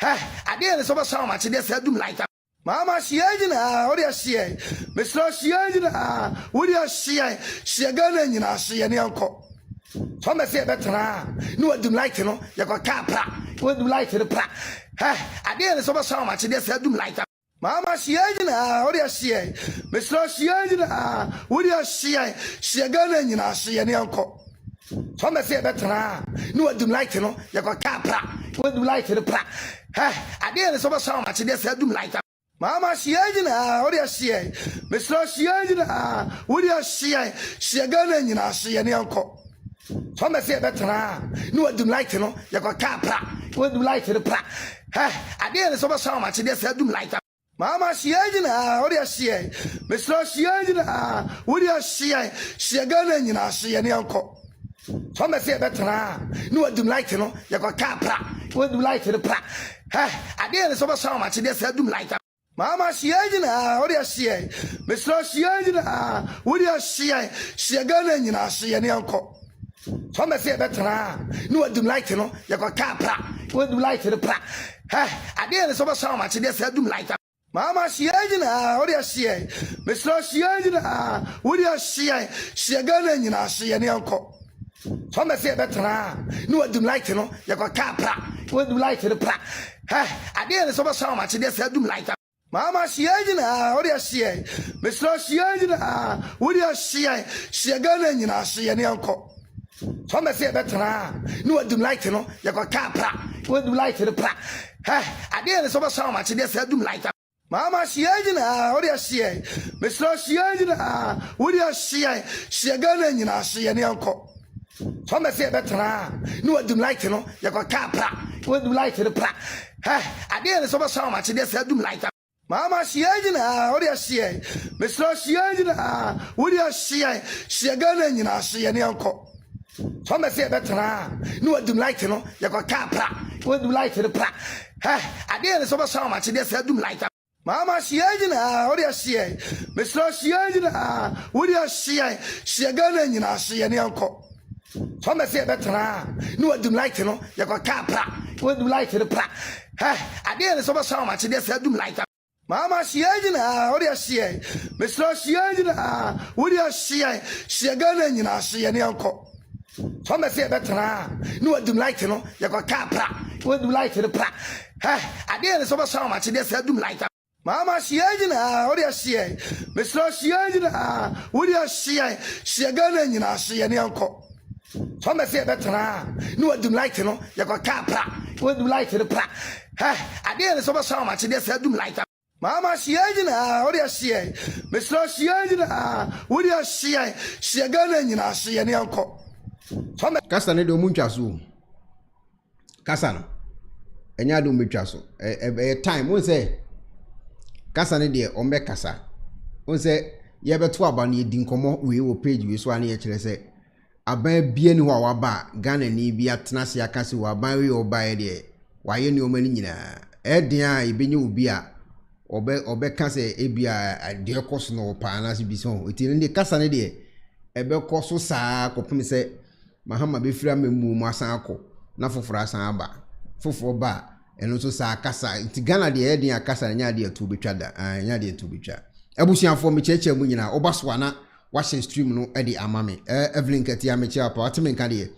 I didn't so much this I do like Mama she what you see? Mr. She what you see? She gun in us, she and uncle. Some say better no do like no, you got capra, what do like the pra. I didn't so much this I do like Mama she what you see? Mr. She what you see? She gun in us, she and uncle. Some say better no do like no, you got capra, what do like the pra. I didn't so much this I do like Mama she what you see? Mr. She what you see? She gun in us, she and uncle. Some say better no do like no, you got capra, what do like the pra. I didn't so much this I do like Mama she what you see? Mr. She what you see? She gun in us, she and uncle. Some say better no do like no, you got capra, what do like the pra. I didn't so much this I do like Mama she what you see? Mr. She what you see? She gun in us, she and uncle. Some say better no do like no, you got capra, what do like the pra. I didn't so much this I do like Mama she what you see? Mr. She what you see? She gun in us, she and uncle. Some say better no do like no, you got capra, what do like the pra. I didn't so much this I do like Mama she what you see? Mr. She what you see? She gun in us, she and uncle. Some say better no do like no, you got capra, what do like the pra. I didn't so much this I do like Mama she what you see? Mr. She what you see? She gun in us, she and uncle. Some say better no do like no, you got capra, what do like the pra. I didn't so much this I do like Mama she what you see? Mr. She what you see? She gun in us, she and uncle. Some say better no do like no, you got capra, what do like the pra. I didn't so much this I do like Mama she what you see? Mr. She what you see? She gun in us, she and uncle. Some say better no do like no, you got capra, what do like the pra. I didn't so much this I do like Mama she what you see? Mr. She what you see? She gun in us, she and uncle. Some say better no do like no, you got capra, what do like the pra. I didn't so much this I do like Mama she what you see? Mr. She what you see? She gun in us, she and uncle. Some say better no do like no, you got capra, what do like the pra. I didn't so much this I do like Mama she what you see? Mr. She what you see? She gun in us, she and uncle. Kasa ne de omuntwa so. Kasa no. Enya de omuntwa so. Time won say kasa ne de ombe kasa. Won say ye beto aba na edi nkomo we wo page we so ane ye kire say aban bie ni ho awaba Ghana ni bi atena se akase wo aban we oba ye de waye ni omani nyina. Edin a ibenye obi a obe kase ebia de koso no pa na se bi so. Eti ne kasa ne de ebe koso saa kopem se Mahama be fira memu mu asan akọ na foforo asan aba foforo ba eno so sa akasa nti Ghana de edin akasa nya de atu betwa da nya de atu betwa abusuafo me cheche mu nyina obaso ana watching stream no e de amame Evelyn Katia me chia pa atemenka de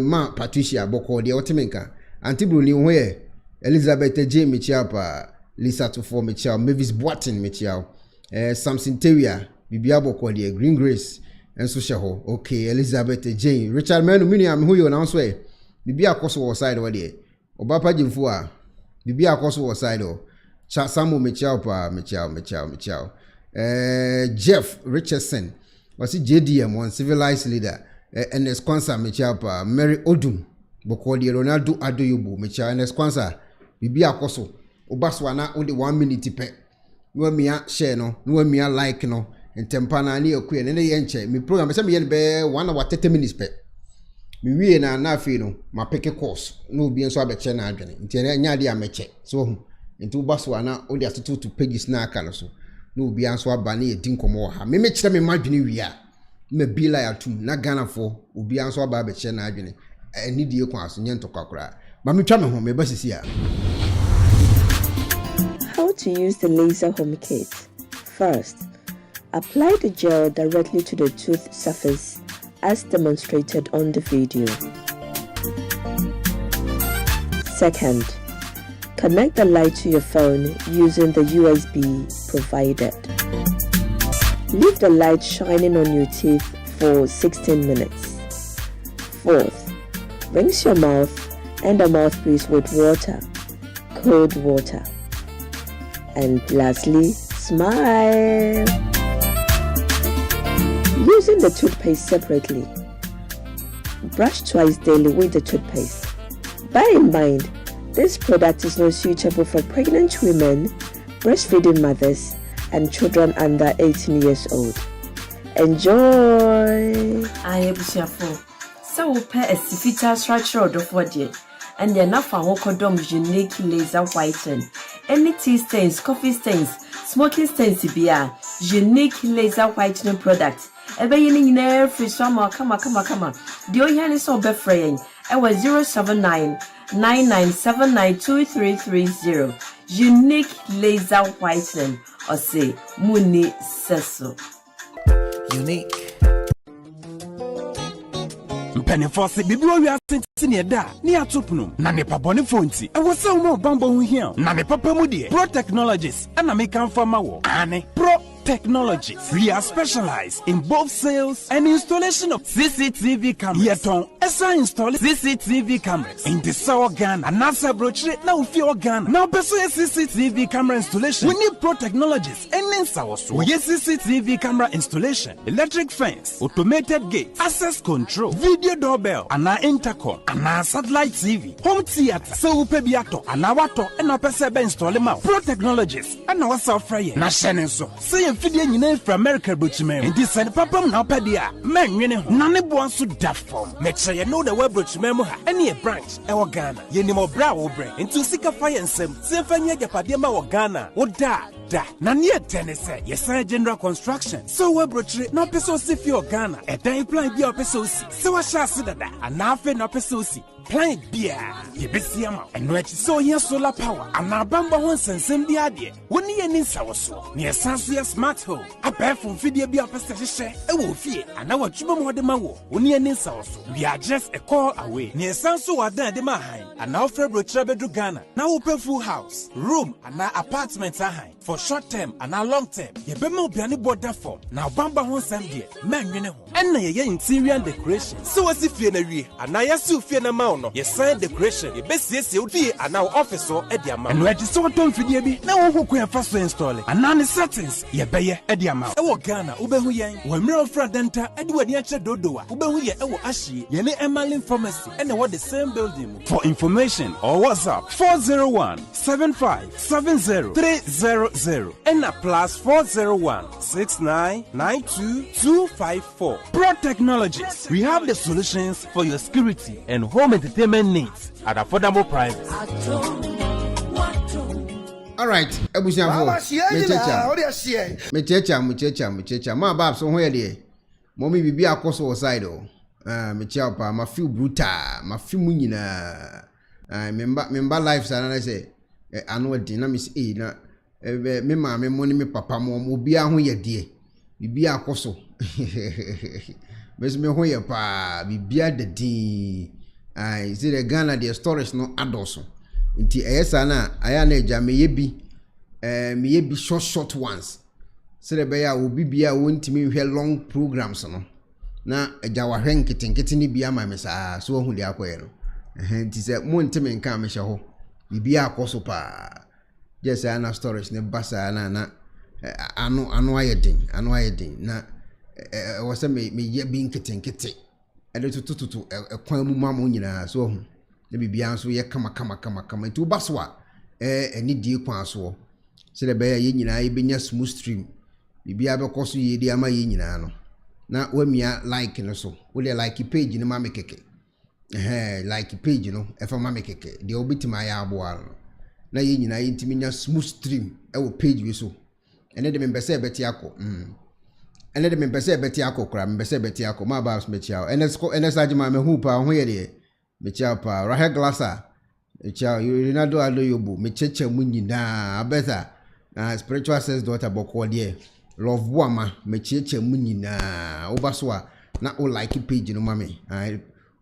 ma Patricia boko de otemenka Antibroni ho ye Elizabeth J me chia pa Lisa to for me chia Mavis Boatin me chia Samson Teria bibia boko de Green Grace enso sheho okay Elizabeth Jane Richard Manu mini am hu yo na so e bibia akoso wo side wo de obapa jimfu a bibia akoso wo side o cha samu mechiao pa mechiao Jeff Richardson was JDM one civilized leader and sponsor mechiao pa Mary Odum boko de Ronaldo Adoyobo mechiao and sponsor bibia akoso obaso na only 1 minute pe no mia share no mia like no ntempa na ne yakue ne ye nche mi program se me ye be 1 hour 30 minutes pe mi wie na afi no ma pick course no obi enso abeche na adwene nti nya de ameche so nti ubaso ana odi atoto to pages na aka no so no obi enso aba na ye dinkomo ha me kire me madwene wia me bila ya tum na Ghana fo obi enso aba abeche na adwene ni die kwa so nye ntokakura me twa me ho me ba sisi a. How to use the laser home kit. First, apply the gel directly to the tooth surface as demonstrated on the video. Second, connect the light to your phone using the USB provided. Leave the light shining on your teeth for 16 minutes. Fourth, rinse your mouth and the mouthpiece with water, cold water. And lastly, smile. Using the toothpaste separately. Brush twice daily with the toothpaste. Bear in mind, this product is not suitable for pregnant women, breastfeeding mothers, and children under 18 years old. Enjoy! I am Shafo. So, pair a sifita structure of the 40, and the enough for Hokodom unique laser whiten. Any tea stains, coffee stains, smoking stains, beer, unique laser whitening product. Ebaying in every summer, come. The Oyan is so befraying. I was 079 99792330. Unique laser whitening, or say Muni Seso. Unique. Pennyforce, baby, we are sitting near that, near Tupnum, Nanepa Bonifonti. I was so more bumble here. Nanepa Mudi, Pro Technologies, and American Farmer, Anne, Pro Technologies. We are specialized in both sales and installation of CCTV cameras. Yeton, Esa install CCTV cameras in the Sour Ghana, and NASA brochure now fear Ghana. Now, pursue CCTV camera installation. We need Pro Technologies and then Sour. We have CCTV camera installation, electric fence, automated gate, access control, video doorbell, and our intercom, and our satellite TV, home theater, so pebiato, and our water, and our PCB install them out. Pro Technologies, and our software, na shenenso. Say video in from America, Butchman, and this and Papa now pedia, man, you know, none wants to daft form. Make sure you know the web Butchman, any branch, our Ghana, you know, brow brain, into Sika Fire and Sem, Symphony Padema or Ghana, or da. Nania Tennessee, yes, general construction. So we brochure no peso si fi Ghana. A day plan be peso si. So I shall see that. And now fe no peso si. Plan beer. Ye be see ama. And which so here solar power. And now bamba one sense be idea. When ye need so so. Near Sansuya smart home. A pair from video be a peso share. A wolf fear. And now what you more the mawo. When ye need so so. We are just a call away. Near Sansu are there the mahine. And now for brochure bedroom Ghana. Now open full house. Room and now apartments are high. For short term and now long term, ye be mo biani border form. Now bamba hon sem die, man wene ho. And na ye interior decoration. So as if ye na wie, and na ye su fie na ma no. Ye sign decoration, ye be sie fie and now office or e dia ma. And we so ton fidie bi, na wo ko ya first install. And na ne settings ye be ye e dia ma. E wo Ghana, wo be hu yen. Wo mre ofra denta, e de wani a che dodoa. Wo be hu ye e wo ahie. Ye ne Emalin Pharmacy, and what the same building. For information or WhatsApp 401 7570 300 and a plus 401 6992 254. Pro Technologies. We have the solutions for your security and home entertainment needs at affordable prices. All right, Ebusiafo. Mechecha. Ma babs on where there. Mommy bibi akoso side o. Mecha pa ma feel brutal, ma feel munyina. Member life sana na say anu dynamics e na me ma me money me papa mo obi a ho ye de bibi akoso me ho ye pa bibi adadi ai see the Ghana the storage no adoso nti eyesa na aya na eja me ye bi short ones see the be ya obi bia wontimi hwe long programs no na eja wa hwe nkete ni bia ma me saa so hu de akoye no nti se mo ntimi nka me hye ho bibi akoso pa just ana storage ne basa na anu ayedin na wose me ye bi nkete ade tututu ekwan mu mamu nyina so hu ne bibia nso ye kama nti ubaso a eni die kwan so se de be ye nyina ye benya smooth stream bibia be koso ye di ama ye nyina no na wamia like no so wo le like page ne ma me keke like page no e fa ma me keke de obitima ya aboa na ye nyina ye ntimi nya smooth stream e wo page we so ene de me bese beti akọ ene de me bese beti akọ kra me bese beti akọ ma ba me chia ene saje ma me hu pa ho ye de me chia pa rahe glassa Echa Ronaldo Aloyobo me cheche mu nyina abeta spiritual sense daughter boko de love woama me cheche mu nyina obaso a na o like page no mame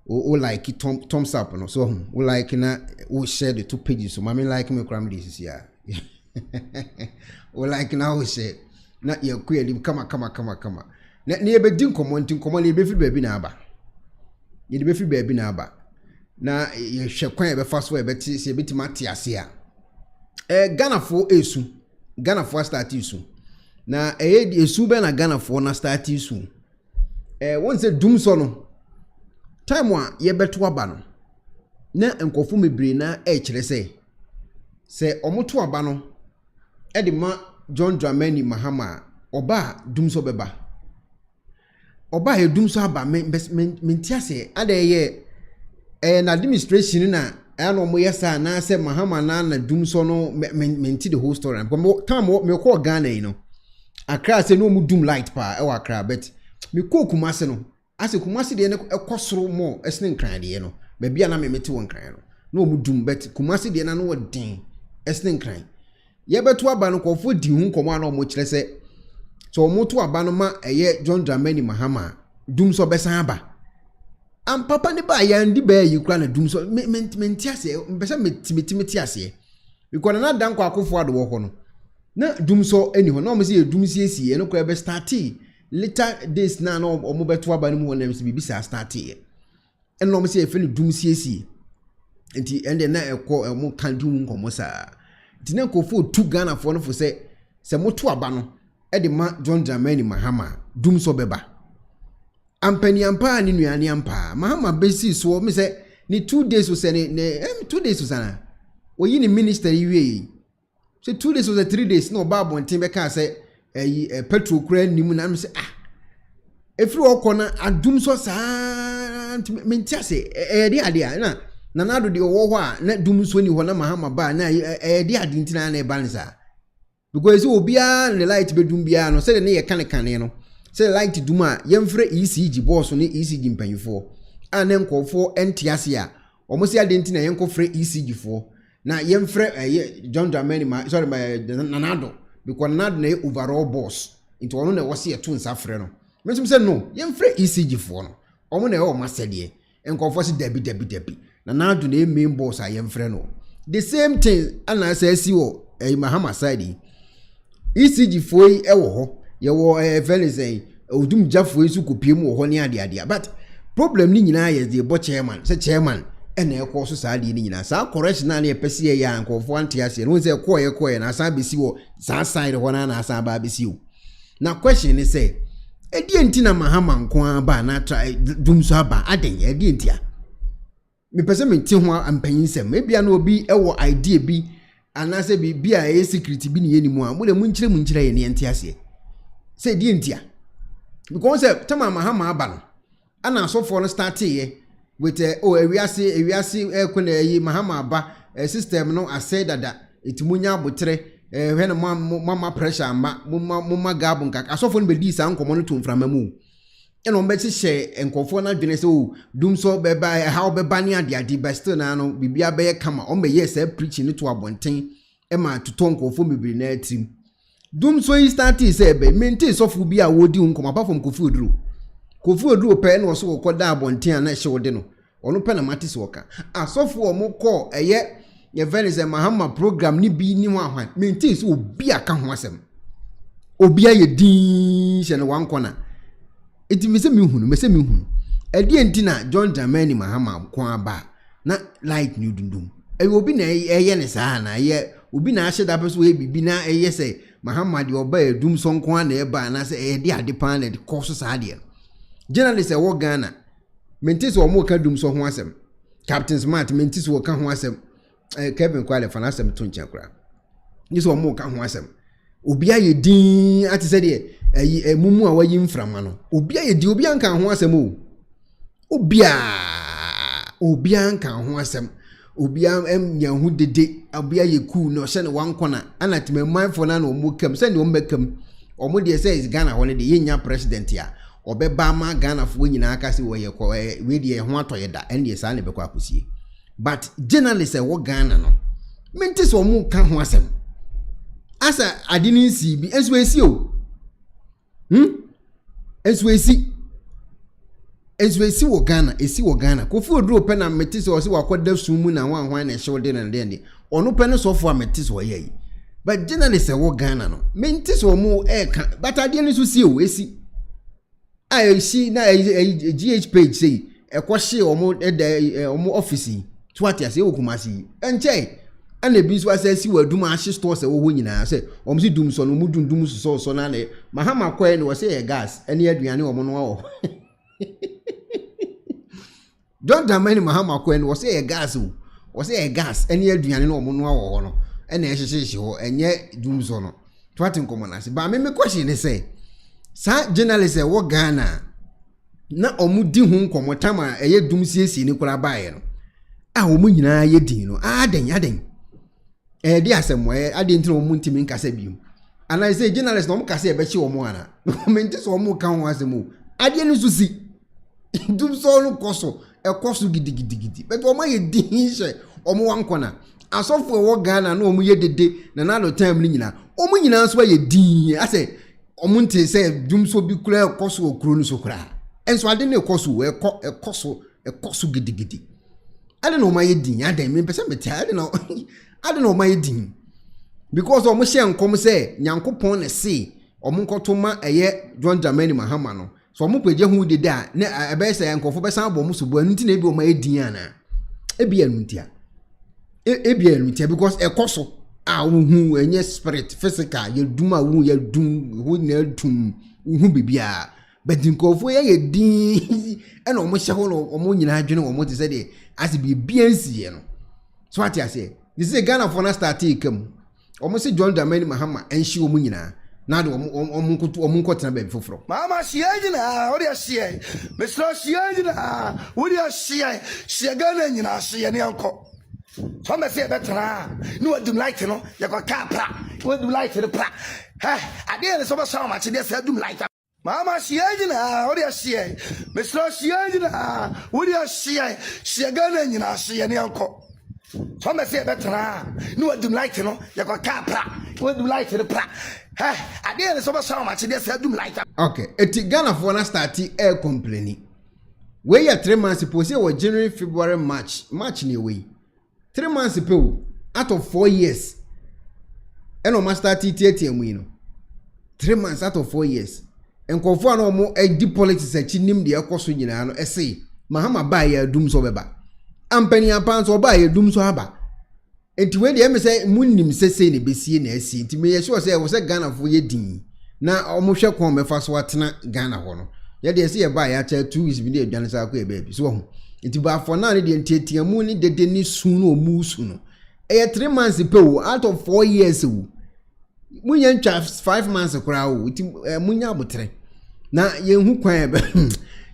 o like thumbs up no so o like na o share the 2 pages so mame like me kram this ya o like na o share na ye ku edim kama na ye be din commenting comment ye be fi baabi na aba ye be fi baabi na aba na ye hwe kwan ye be fa so ye beti se beti mate ase a Ghana fo start isu na esu be na Ghana fo na start isu won se dum so no time wa ye beto aba no na enkofu mebre na kire se omoto aba no de ma John Dramani Mahama oba dum so beba oba he dum so aba mentiase ade na administration na no mo yesa na se Mahama na dum so no menti the whole story because time me call Ghana you know Accra se no mu dum light pa e wa Accra but me ko Kumase no ase Kumase de ne ekosoro mo esne nkran de no ba bia na me meti won nkran no mu dum but Kumase de na no wodin esne nkran ye beto aba no kofo di hu nkomo na mo kire se so mo to aba no ma eye John Dramani Mahama dum so besan aba am papa ne ba ya ndi ba yi kura na dum so menti ase mbesa meti ase because na dan kwa akofo ado wo ho no na dum so eni ho na mo se dum siesie no kwa be start later days na no omo beto aba no mu na mse bibi sa start en no mo se e fe ne dum siesie enti ende na ekọ mo kan dum nkomo sa enti na kofo tu Ghana fo no fo se moto aba no e de ma John Dramani Mahama dum so beba ampani ampa ni nuane ampa Mahama besi so me se ni 2 days so se ne 2 days so sana o yi ni minister yiwe se 2 days so 3 days no ba bonten be ka se petrol kura nimu na me se efri okona adum so sa menti ase de ade na nado de wo ho a na dum so ni ho na Mahama ba na de ade ntina na e balance because obia ne light be dum bia no se ne ye kan no se light dum a yemfre ECG boss ne ECG mpanyifo ana nkofo entiase a omo se ade ntina yenkofre ECG fo na yemfre John Dramani nanado because nanado na overall boss into ono na wose ye to nsafre no metum se no yemfre ECG fo no omo na e o masede nkofo se debi nanado na main boss a yemfre no the same thing ana se si wo Mahama side ECG fo yi ewo ho ye wo Velizay odum jafo yi su kopiem wo ho ne ade but problem ni nyina ye de bo chairman ena ekọ so saa de ni nyina saa correction na ye pese ye ya nkofo antiase no se ekọ na saa besi wo saa side ho na saa ba besi wo na question ni say edi enti na Mahama nko aba na dum so aba aden edi enti a me pese me ti ho ampanyinsem ebia na obi ewo idea bi anase bi a secret bi ne ye ni mu a mo le munchire ye ne entiase say di enti a because tama Mahama aba no ana so for no start here with ewiase ekuna yi Mahama aba system no asay dada etimunya abotre when mama pressure mama gabu nka asofo no be di sa nkomo no to mframa mu eno mbe hye enkofo na dwene se o dum so beba how beba ni ade but still na no bibia be kama o me yes preaching to abonten e ma tuto nkofo bibiri na atim dum so yi start say be menti sofo bi a wodi nkomo apart from Kofi Oduro pe na so koda abonten na hye wode no ono pe na matisi woka asofo o mo ko ye Velizay Mahama program ni bi ni ho ahwan menti so obi aka ho asem obi aye din hye no wan kona eti mese mi hunu edi enti na John Dramani Mahama ko aba na light ni dundum obi na eye ne saa na ye obi na ahye da peso bibi na eye se Mahama de oba edum so nko na eba na se eye de ade pan na de koso saa de journalist e wo Ghana mentis wo mo ka dum so ho asem Captain Smart mentis wo ka ho asem Kevin Kwale fa na asem to nchen kra ni so mo ka ho asem obi aye din ati se de mumu a wayi mframa no obi aye di obi anka ho asem o obi anka ho asem obi nya hu dede obi aye ku no hye ne wankona ana timemmanfo na no mo kam se ne o mbekam o mo de say Ghana ho ne de yenya president ya obeba ma Ghana fo nyina aka se wo ye ko we de ho atoye da en de sa ne bekọ akosie but journalists wo Ghana no mente so mu ka ho asem asa ade ni nsi bi enso esi o enso esi wo Ghana kofi oduro pe na mete so se wakoda sumu na hwan na ehwe de na de ono pe no so fo mete so ye but journalists wo Ghana no mente so mu ka but ade ni so si o esi I see na GH page say ekwohye omo office to atiase okumasi enche ana bi so asasi wadum ahye store se wo ho nyina se omo si dum so no mu dum so na na mahama kwai no se gas ene aduane omo no wo John Dramani mahama kwai no se gas o se gas ene aduane no omo no wo no ene ehyehyehye ho enye dum so no to atinkomo na se ba me question ne say sa journalist wo Ghana na omudi hu nkomotama eye dum siesie ni kura baaye no omu nyina ye din no aden di asemo aden ntino omu ntimi nkasa biom ana say journalist no mkasa e be chi omu ana mente so omu kan ho asemo ade ni susi dum so no koso gidigidi but omu ye din hye omu wankona asofo wo Ghana na omu ye dede na na time ni nyina omu nyina so ye din ase omunte say dum so bi kura ekoso okuro no so kura enso ade na ekoso gidigidi ade no maye din ade me pese meti ade no maye din because omo hye nkom say nyankopon na say omo nkotoma eye John Dramani mahama no so omo peje hu dede a na ebe say nkofo be san bo mo so bo anu ti na ebi o maye din ana ebi anu ntia because ekoso hu enye spirit physical ye duma wu ye dum hu na dum hu bibia bedinkofo ye din ena omo hye ho no omo nyina adwene omo te se de as bibia nsie no so ati ase this is Ghana for na start ikam omo se John Dramani mahama enhye omo nyina na de omo nkotena ba foforo mama hye nyina odi hye mesro hye nyina odi hye Ghana nyina hye ne anko so me say betra no wadum light no ya ko kapra wadum light no pra ade ne so be so ma che de say dum light mama hye nyina odi hye mesro hye nyina odi hye Ghana nyina hye ne anko so me say betra no wadum light no ya ko kapra wadum light no pra ade ne so be so ma che de say dum light okay eti Ghana for na start air complaining we ya 3 months pose we January February March ne we 3 months ago, out of 4 years. And no start TTM, you know. 3 months out of 4 years. And confirm no more a deep politics a chinim the akoso nyina no essay. Mahama buy a doom so beba. Ampany pounds or buy a doom so haba. And to when the say munim say ni besie na esi. Ti me sure say was a Ghana for ye din. Na omo hwe kon me fa so atena Ghana ho no. Ye de say buy a 2 weeks bi dey adwane sa ko e baby. So iti ba for na de entietiamu ni dede ni sun no musu no 3 months pe wo out of 4 years wo munya ntwa 5 months kura wo iti munya abotre na ye hu kwan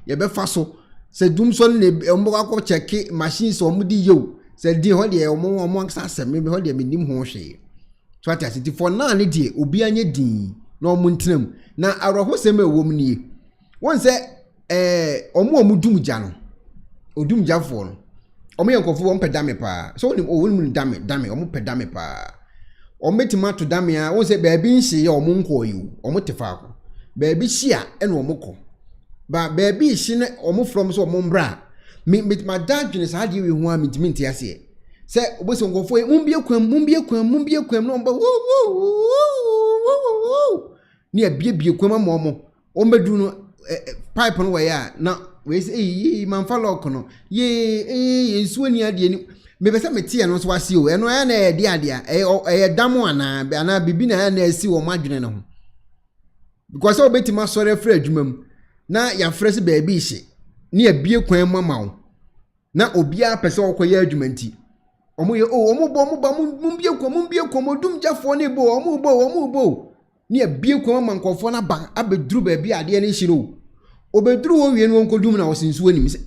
ye be fa so se dum so ne mbo akọ check machines o mudi yo se di ho de omo asase me ho de menim ho hwe so ati ati for na ne die obi anye din na omo ntenam na aroho se me wo mnie won se omo dum gya no odum jafo no omo yankofo won pedame pa so ni won dame omo pedame pa omo timato dame a won se baabi nhye ya omo nko yi omo tefa ko baabi hia e na omo ko ba baabi hye ne omo from so omo mbra me ma dadwene sa de we hu a mitimi ase se oboso nkofo mumbie kwam no mba ni abie kwam ma omo omedu no pipe no we ya na we say man follow no ye nsuo ni ade ni me pese metie no so wase o eno ya na ede ade a damo ana bibi na na asi wo madwene no ho because obetima sore fra adwumam na ya frese baabi hye ni abie kwan mama wo na obia pese okoye adwumanti omo ye omo bo mumbie kwam odum jafo ne bo omo bo ni abie kwan mama nkofo na ba abeduru baabi ade ne hye no obeduru wo wie no nkodum na wosinsuo nim se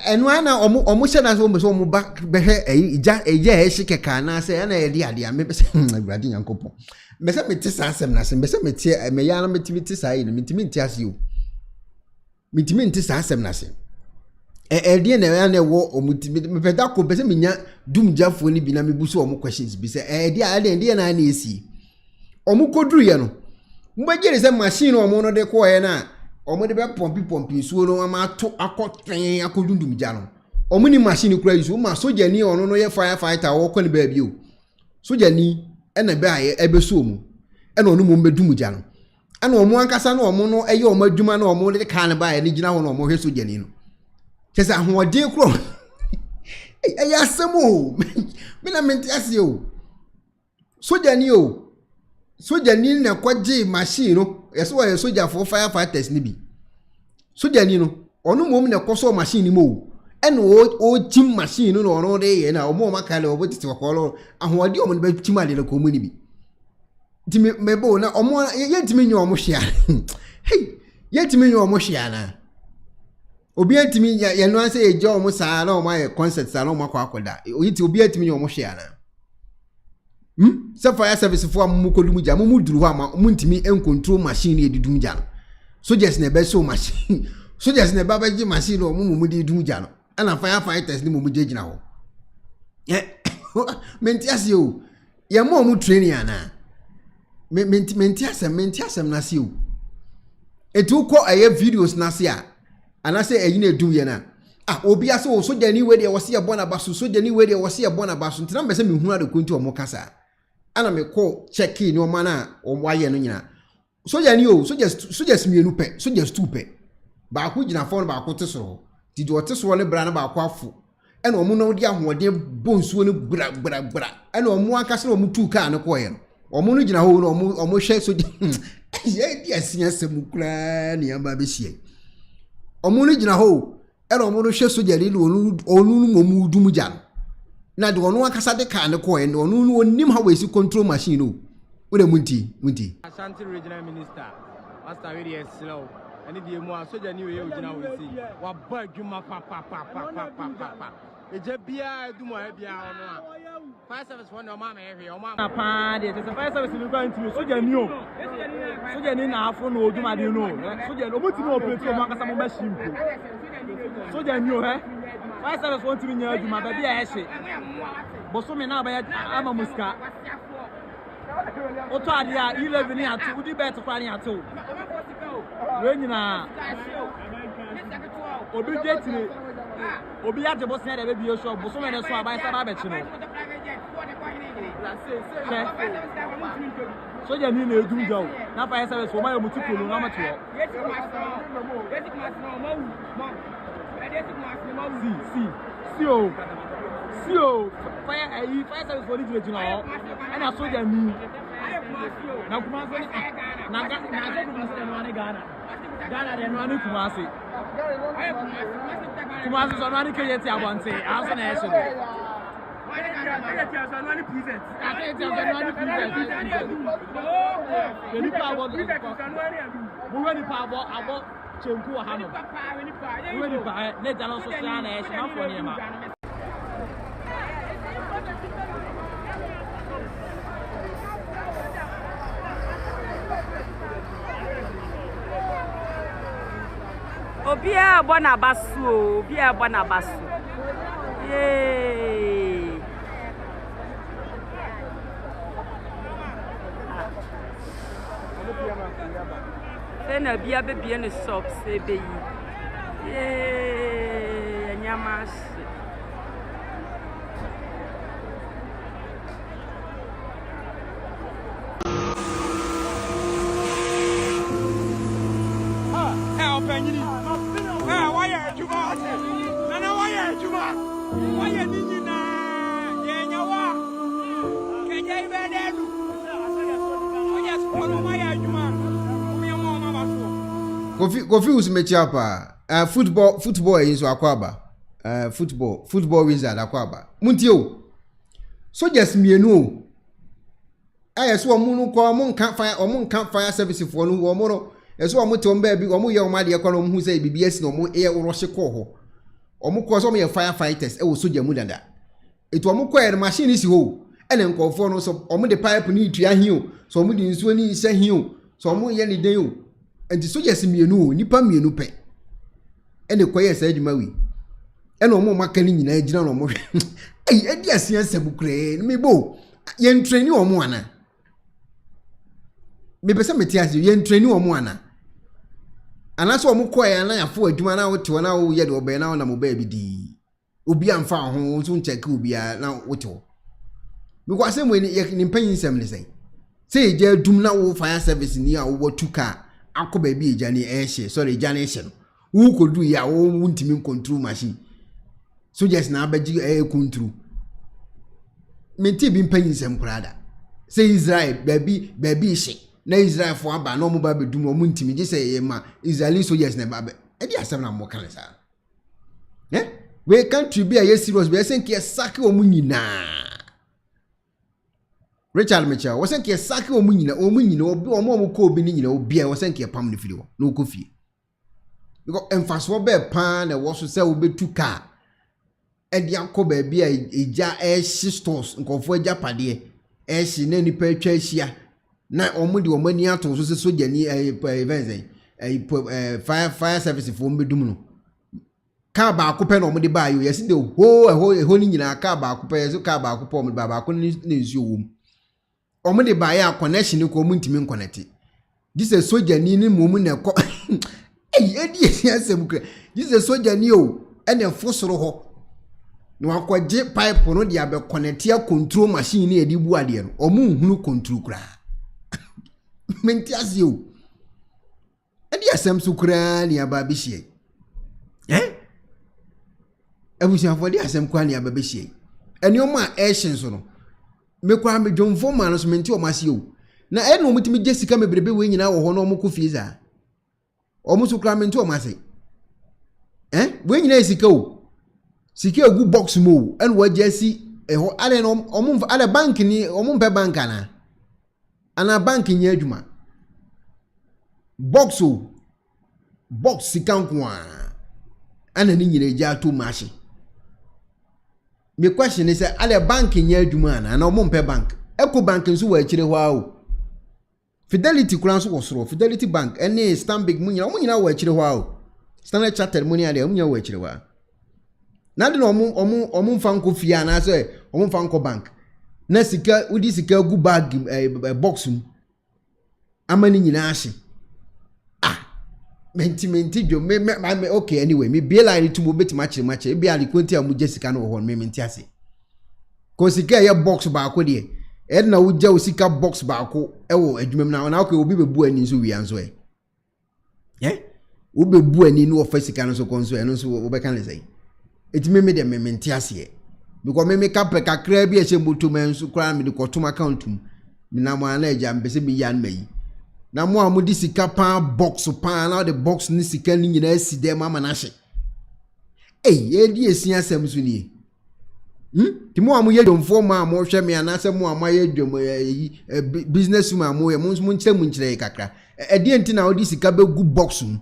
eno ana omo hye na so omo ba behe ija ehye keka na se na ye de ade a me pese awurade nyankopon me se meti sa asem na se me se meti me ya na meti sa yi no meti ase o meti sa asem na se Edi na ya na wo omutimi me peda ko pese menya dumjafo ni bi na mebuso omo questions bi se edi adi na esi omo koduru ye no mbagere se machine omo no de ko ye na omo de be pompi suo no ma to akotwen akodundumja no omo ni machine kura yusu ma soja ni ono no ye firefighter wo ko ni ba bi o soja ni na be aye ebeso mu na ono mo mbedumja no ana omo ankasa na omo no eye omo adwuma na omo de kan ba ye ni gina ho na omo hwe soja ni no kesa hoɔden kro ɛyɛ asɛm o me na mente ase o soja ni na kwaje machine no yɛso wɔ soja for firefighters ni bi soja ni no ɔno mom na kɔso machine ni mo ɛna o tim machine no ɔno de yɛ na ɔmo makale ɔbo tete kɔkɔlɔ ahoɔden ɔmo be tim ade na kɔmu ni bi ti me bo na ɔmo yɛntimi nyo ɔmo hwea hey yɛntimi nyo ɔmo hwea na obi antimi ya no anse eje omo saa na omo ye concert saa na omo akwakoda oyiti obi antimi ye omo hwe ana se fire service fo amu kodum ja mu duru ho ama mu ntimi encontrol machine ye didum ja no soldiers na be so machine soldiers na baba ji machine no mu de didum ja no ana firefighters ni mu jegina ho menti ase o ye mo mu training ana menti asem na se o etu ko aye videos na se a anase eyin edum ye na obi ase o soja ni we de wo se ebo na baso soja ni we de wo se ebo na baso ntina mbese me hu ade kontu omo kasa ana me ko check in o ma na o waye no nyina soja ni o soja smienu pe soja stupe ba ko gina fo ba ko tesoro ti do tesoro ne bra na ba ko afo ena omo no de ahode bonsuo ne bra ena omo akase omo tu ka ne ko ye no omo no gina ho no omo hwe soja ye di asia semukura ne amba be hie omo no gina ho era omo no hwe soja ni onu momu dum jan na de onu akasa de ka ne ko ye no onu onim ha we si control machine no we de munti Ashanti regional minister master we dey slow ani die mu soja ni we ye gina we si wa ba adwuma pa eje bia edumo e bia ono a fire service one o ma me hwe o ma pa de se fire service ni kwa ntimi soja ni o soja ni na afro no oduma de no soja no mutimi operate o ma kasa mo machine ko soja ni o he fire service want me nya aduma ba bia e hye boso me na ba ama muska oto ade a 11 ni atu udi bet kwa ni atu we nyina obi jetire obi ya jebo sen de be bio shop boso me ne so abai sa ba be chi no soja ni na edum jaw na fire service o ma yo mutikolo na mato si fire service for the region o na soja ni na kuma so na ga no ni Ghana de no ni kuma se so no ni keye ti abonte aso na ehye Obia bona basu. Yay. Fena bia be no shop se be yi. Yay, nyamash. Kofi usimechi hapa football is akwaba football wizard akwaba muntio soldiers mienu ayeso omunu ko omun fire service for no omoro eso omuti omba bi omu ye omade kwa no mu say BBS no omu e uroshe ko ho omu ko so omu ye firefighters e wo soldier mu dada etu omu ko e machine si ho ene nkofo no so omu de pipe ni tua hio so omu de nsuo ni isa hio so omu ye ni den o enti soldiers mienu nipa mienu pe ene koye sa adwuma wi eno mo makani nyina agina no mo hwe edi asia sabukre me bo yen traini omo ana me pese metiase yen traini omo ana anaso omo koya na yafo adwuma na wote na wo ye de obe na na mo ba bi di obi amfa ho so ncheke obi a na wote wo me kwa se mo ni mpanyin sem ne sei je adum na wo fire service ni a wo tuka akoba bi eja ni ehye sorry eja ni ehye no wo kodu ya wo ntimi control machine so just na abaji control menti bi mpanyin sem kurada sei Israel baby ehye na Israel fo aba na omo ba bedum omo ntimi je sei ma Israeli so yes na ba e di asem na mo kan sa we country be a serious be say nke sake omo nyina Richard Mitchell was sent sake omu nyina omo ko obi ni nyina obi a was sent pam ne firi wo na okofie because emfaso be pan na wo so se wo betu car e dia ko ba bi a eja stores nkofo eja pade e na nipa atwa ahia na omo de omo ani ato so se soja ni events fire service fo mbedum no ka ba akopɛ na omo de ba yo yesi de ho ni nyina ka ba akopɛ so ka ba akopɛ omo ba akopɛ ni nsuo wo omo de ba ya connection ko omo ntimi connect this is soja ni momu na ko edi asem kra this is soja ni o ene fosoro ho no akwaje pipe no de abe connect ya control machine ni edi bu ade no omo hunu control kra menti asio edi asem su kra ni aba bi hie ebusia for di asem kwa ni aba bi hie eni o ma action so no me kwa me dwonfo ma no so menti o mase o na e no mutimi Jessica me brebe we nyina wo ho no mo ko fiza o mo so kra menti o mase we nyina esika o sika gu box mo en wa jesi e ho ale no o mo ale bank ni o mo mpe bank ana bank nya adwuma box sika nko ana ni nyina ja to mashi me question is ale bank nya adwuma na o mo mpe bank Eco bank nso wa akire ho awo Fidelity kura nso wo soro Fidelity bank ene Stanbic munyina wa akire ho awo Standard Chartered money ade munyina wa akire ho na de no omo mfa nko fia na so omo mfa nko bank na sika udi sika gu bag box mu amani nyina ahye menti dwo me okay anyway me be line to mo betima kire be ali kwenti amu Jessica no ho me menti ase ko sika ye box ba ko de e na wo ja sika box ba ko e wo adwumam na okay obi bebu ani so wi anso wo bebu ani no ofa sika no so konso e no so wo be kan le sei etime me de me menti ase because me ka pe kakra bi e che moto men so kra me de kotum account mu na mo ana eja mbese bi yan mayi na mo amudi sika pa box pa na the box ni sika ni nyina si dem mama na hye e di esia asem so ni ti mo amu ye domfo ma mo hwe me ana se mo amaye dwom business ma mo ye mo nkyere kakra e di enti na odi sika be gu box mu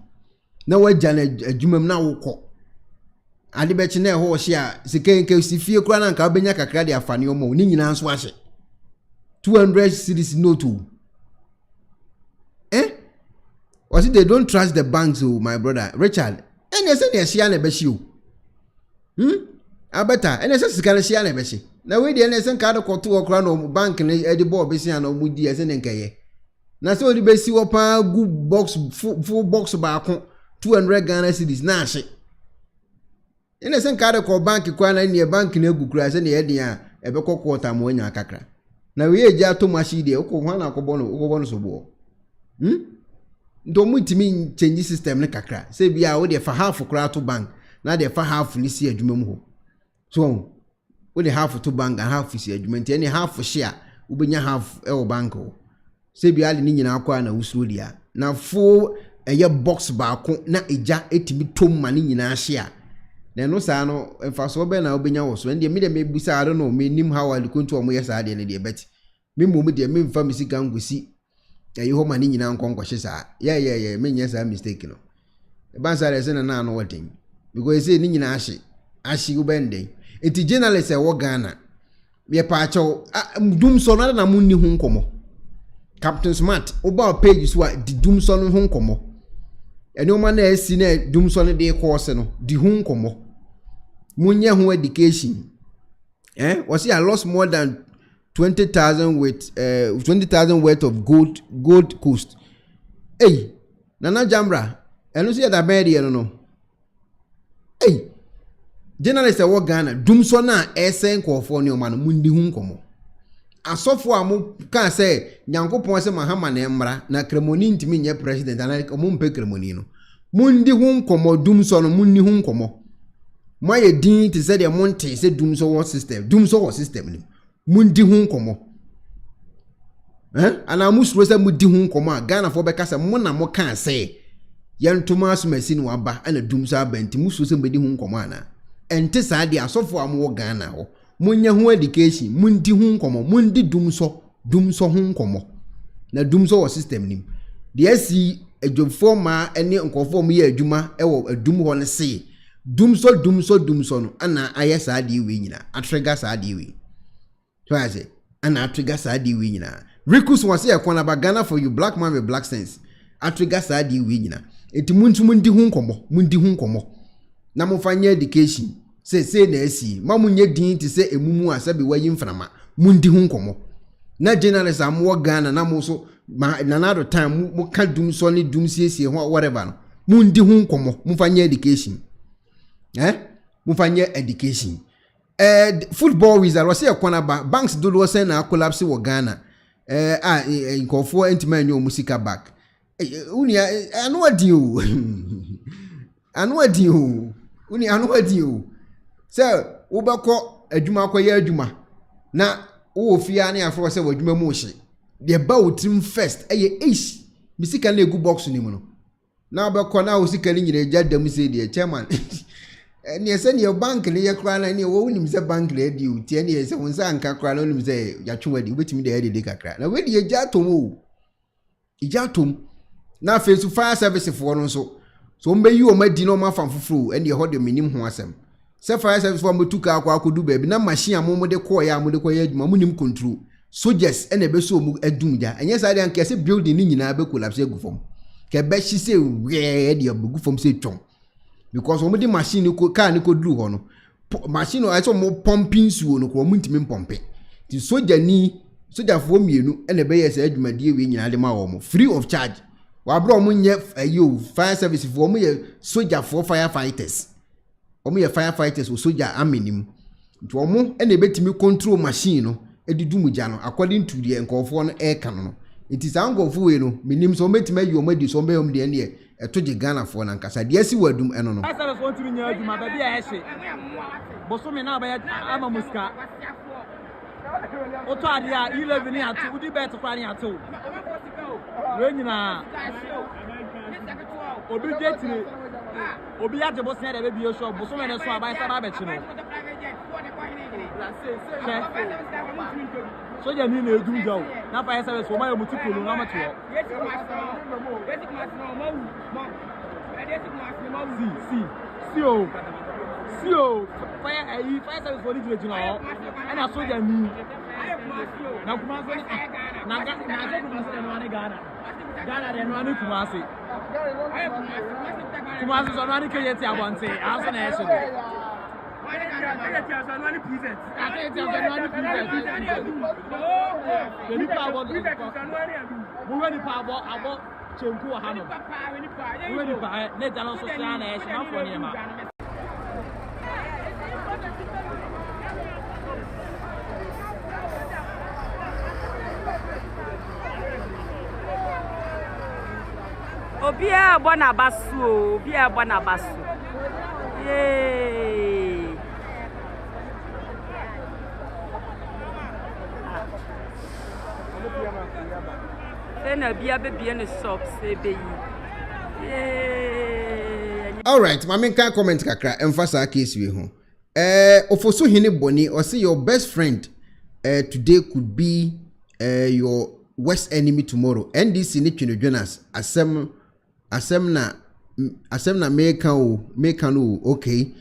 na waja na adwumam na wokọ ade be chi na ho hye a sika nke sifie kura na nka obenya kakra de afane omo ni nyina nso ahye 200 cedis note or they don't trust the banks, oh my brother Richard. And they say they share na beshi o. Abeta and they say sika share na beshi. Na we dey na say card ko to okra no bank na e dey boy besi na mu di ese nkaye. Na so di besi wo pa gu box full box ba ko 200 Ghana cedis na ahye. And they say card ko bank kwa na ne bank na gukura se na ye dey a e be ko quarter mo nya kakra. Na we e ja to mashi dey ko ho na ko bono so bo. Ndo mutimi change system ne kakra say bia wo de fa half kra to bank na de fa half ni si adwuma mu ho so wo de half to bank and half si adwuma nti any half share wo benya half e wo bank ho say bia le ni nyina akwa na wusuro dia na fo eye box ba ko na eja etimi tom ma ni nyina share na no sa no emfa so be na wo benya wo so ndi me de me busa ado no me nim how ali kontu omo yesa de ne de bet me mom de me mfa misika ngusi you home and in uncle sa yeah me sa mistake no bansa le na na no wedding because say ni nyina ahye go bende enti journalist e wo Ghana me pa acho dum so na munni hu nkomo Captain Smart oba page so di dum so no hu nkomo eni o ma na esi na dum so no de course no di hu nkomo munye ho education was I lost more than 20,000 with 20,000 worth of gold coast. Hey, Nana Jambra, and you see that bad no. Hey, journalist wa Ghana, dumso na esen kwofo ne o man mundi hu nkomo. Asofo amu kan say Nyankopon se mahama na emra na kremoni ntimi nye president ana omo mpe kremoni no. Mundi hu nkomo dumso no munni hu nkomo. Maye din ti se de monte se dumso wo system ni. Mundi hu nkomo. Ana musuro se mudi hu nkomo a Ghana fo be kasa mo na mo kan say yentuma so machine waba ana dumso abenti musuro se mudi hu nkomo ana. Ente saa de asofo am wo Ghana ho. Munya hu education, mundi hu nkomo, mundi dumso hu nkomo. Na dumso wo system nim. De asi adwofo ma ene nkofo mo ye adwuma e wo adum ho ne se. Dumso no ana aye saa de we nyina. Atrigger saa de we. So I say, ana atrigger saa de we nyina. Rikus was say Ekuonaba Ghana for you black man with black sense. Atrigger saa de we nyina. Enti mundi hu nkomo. Na mo fanya education. Say na esi mamunye din ti se emumu asabe wayi mframa mundi hu nkomo na journalist am wo Ghana na mo so na another time mo ka dum so ne dum siesie ho whatever no mundi hu nkomo mo fanya education mo fanya education football wizard was say Ekuonaba banks do lo say na collapse wo Ghana nkofo entima nyo musika back uni anu adi o so wobako adwuma akoye adwuma na wo ofia na afro se wadwuma mu hye de ba wotim first misika na egu box ni mu no na obako na osika ni nyire jadam se de chairman ne se ne bank ne ye kra na ne wo unim se bank le di o tie ne se wonsa anka kra na unim se yatwe di obetimi de de kakra na we de jatom na face fire service for no so mbe yi o madi no ma fanfufuru ene ho de minim ho asem se fire service for mtuka akodu baby na machine amomo de koya adwuma munim control soldiers ene be so mu adumja enye sa de anka se building ni nyina be collapse agufom ke be hye se we de agufom se twon because omo de machine ko car ni ko duru ho no machine o so mo pumping suo no ko mo ntimi pompe ti soldier fo mienu ene be ye se adwuma de we nyina de ma wo mo free of charge wa bro mo nye fire service for mo ye soldier for firefighters omo ye firefighters o soldier aminim nti omo ene betimi control machine no edidumuja no according to the nkofo no eka no it is angofo we no minim so betimi ayi omo di so be om de ene etoje Ghana for na nkasa de asi wadum eno no service want to nya aduma ba bia ehye bosomi na ba ya ama muska oto ade a 11 ni atu udi bet kwa ni atu we nyina obi jetire obi ya jebo se de be bio shop bosomi na so abai sa ba be chi no so ya ni na edum jaw na fire service o ma yo mutikolo na mato see fire service for the regional and I saw them na Kumasi na Ghana de no Kumasi so no ani keye ti abonte aso na ehye chenku wa hano we ni pa ne jalo so sia na ehye na fo ne ma Obia bona basu yay Fena bia be no shop se be yi all right mama can comment kakra emphasize case we ho ofoso hine boni or say your best friend today could be your worst enemy tomorrow NDC ni twino Jonas asem na make no okay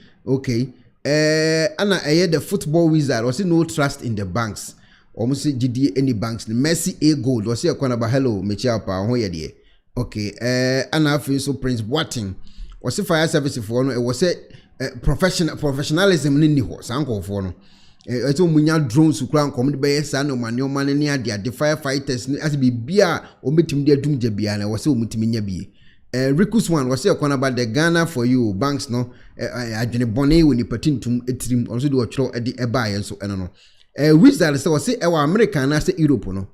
ana the football wizard or say no trust in the banks almost gd any banks Messi a gold or say Ekuonaba hello mechia pa ho ye de okay ana afi so Prince Whitening or say fire service for no e was say professionalism ni ho sankofo no eto munya drones kura nkom de be sa no manoma ne ade de firefighters as bibia o metim de adum je bia na wo se o metim nya bie Rikus one was Ekuonaba the Ghana for you banks no adwene bone woni patintum etrim also de ochro e de eba yen so eno no wizard say was e wa America na say Europe no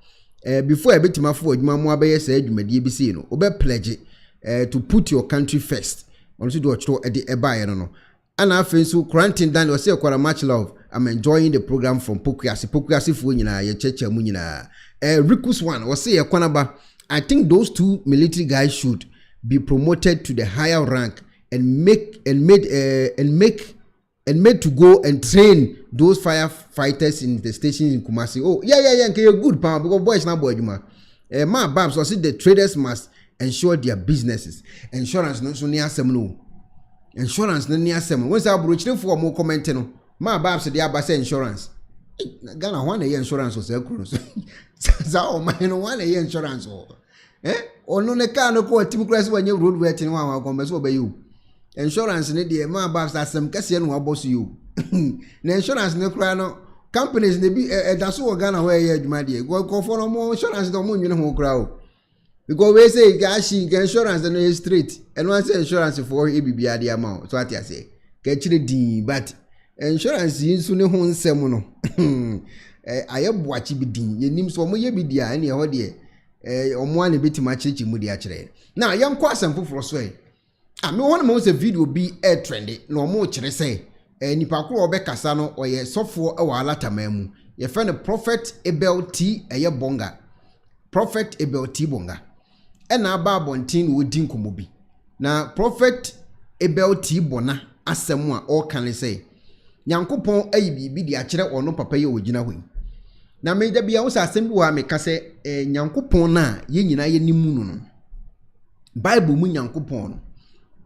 before e betima fo adwuma mo abaye say adwumade bi sei no obe pledge to put your country first also de ochro e de eba yen no ana afen so quarantine dan was Ekuonaba much love. I'm enjoying the program from Pokuasi fo nyina ye checha mu nyina Rikus one was Ekuonaba. I think those two military guys should be promoted to the higher rank and made to go and train those firefighters in the stations in Kumasi. Oh, yeah, okay, good power because boys now boy juma. Ma Babs, so see the traders must ensure their businesses. Insurance no so near some no. Insurance no near some. Once I broach for more comment no. Ma Babs the abase insurance. Ghana one year insurance was cruise. So man one year insurance ono ne car no ko tim class when you road waiting one go so be you insurance ne dey ma babs asem kase no aboss you na insurance ne kra no companies ne bi that's what Ghana where you adwuma dey go for no more insurance do mo nwene ho kra o because we say gashi insurance no straight and one say insurance for ebibia dey amount so ati ase ka chire din but insurance yin su ne ho nsem no ayeboachi bi din yenim so mo ye bi dia na e ho dey omo ane betima chichi mu dia kire na yanko asem foforo so me won mo se video bi trend na omo kire se nipa kro obekasa no oye sofo e wa alatamamu ye fe no prophet Abel T eye bonga prophet Abel T bonga e na ba bontin wo din komo bi na prophet Abel T bona asem a o kan se Nyankopon ayi bibi dia kire ono papa ye ogina hoyi na me da bia wo asem bi wa me ka se Nyankopon na ye nyina ye nimu no Bible mu Nyankopon no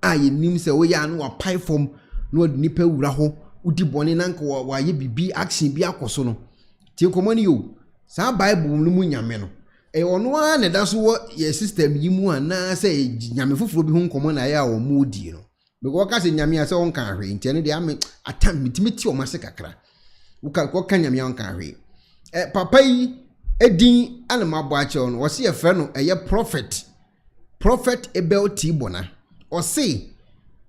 a ye nim se wo ya no wa pai form no nipa wura ho udi bone na nka wa ye bibi action bi akoso no tie komani yo sa Bible no mu nyame no ono a ne da so wo ye system yi mu ana se nyame foforo bi hu nkomo na ya o mu di no because ka se nyame ase on kan hwe ntia ne de am atam mitimiti o mase kakra wo ka nyame on kan hwe papa yi edin anamabo ache on wo se ye frɛ no eye prophet Abel T bona o se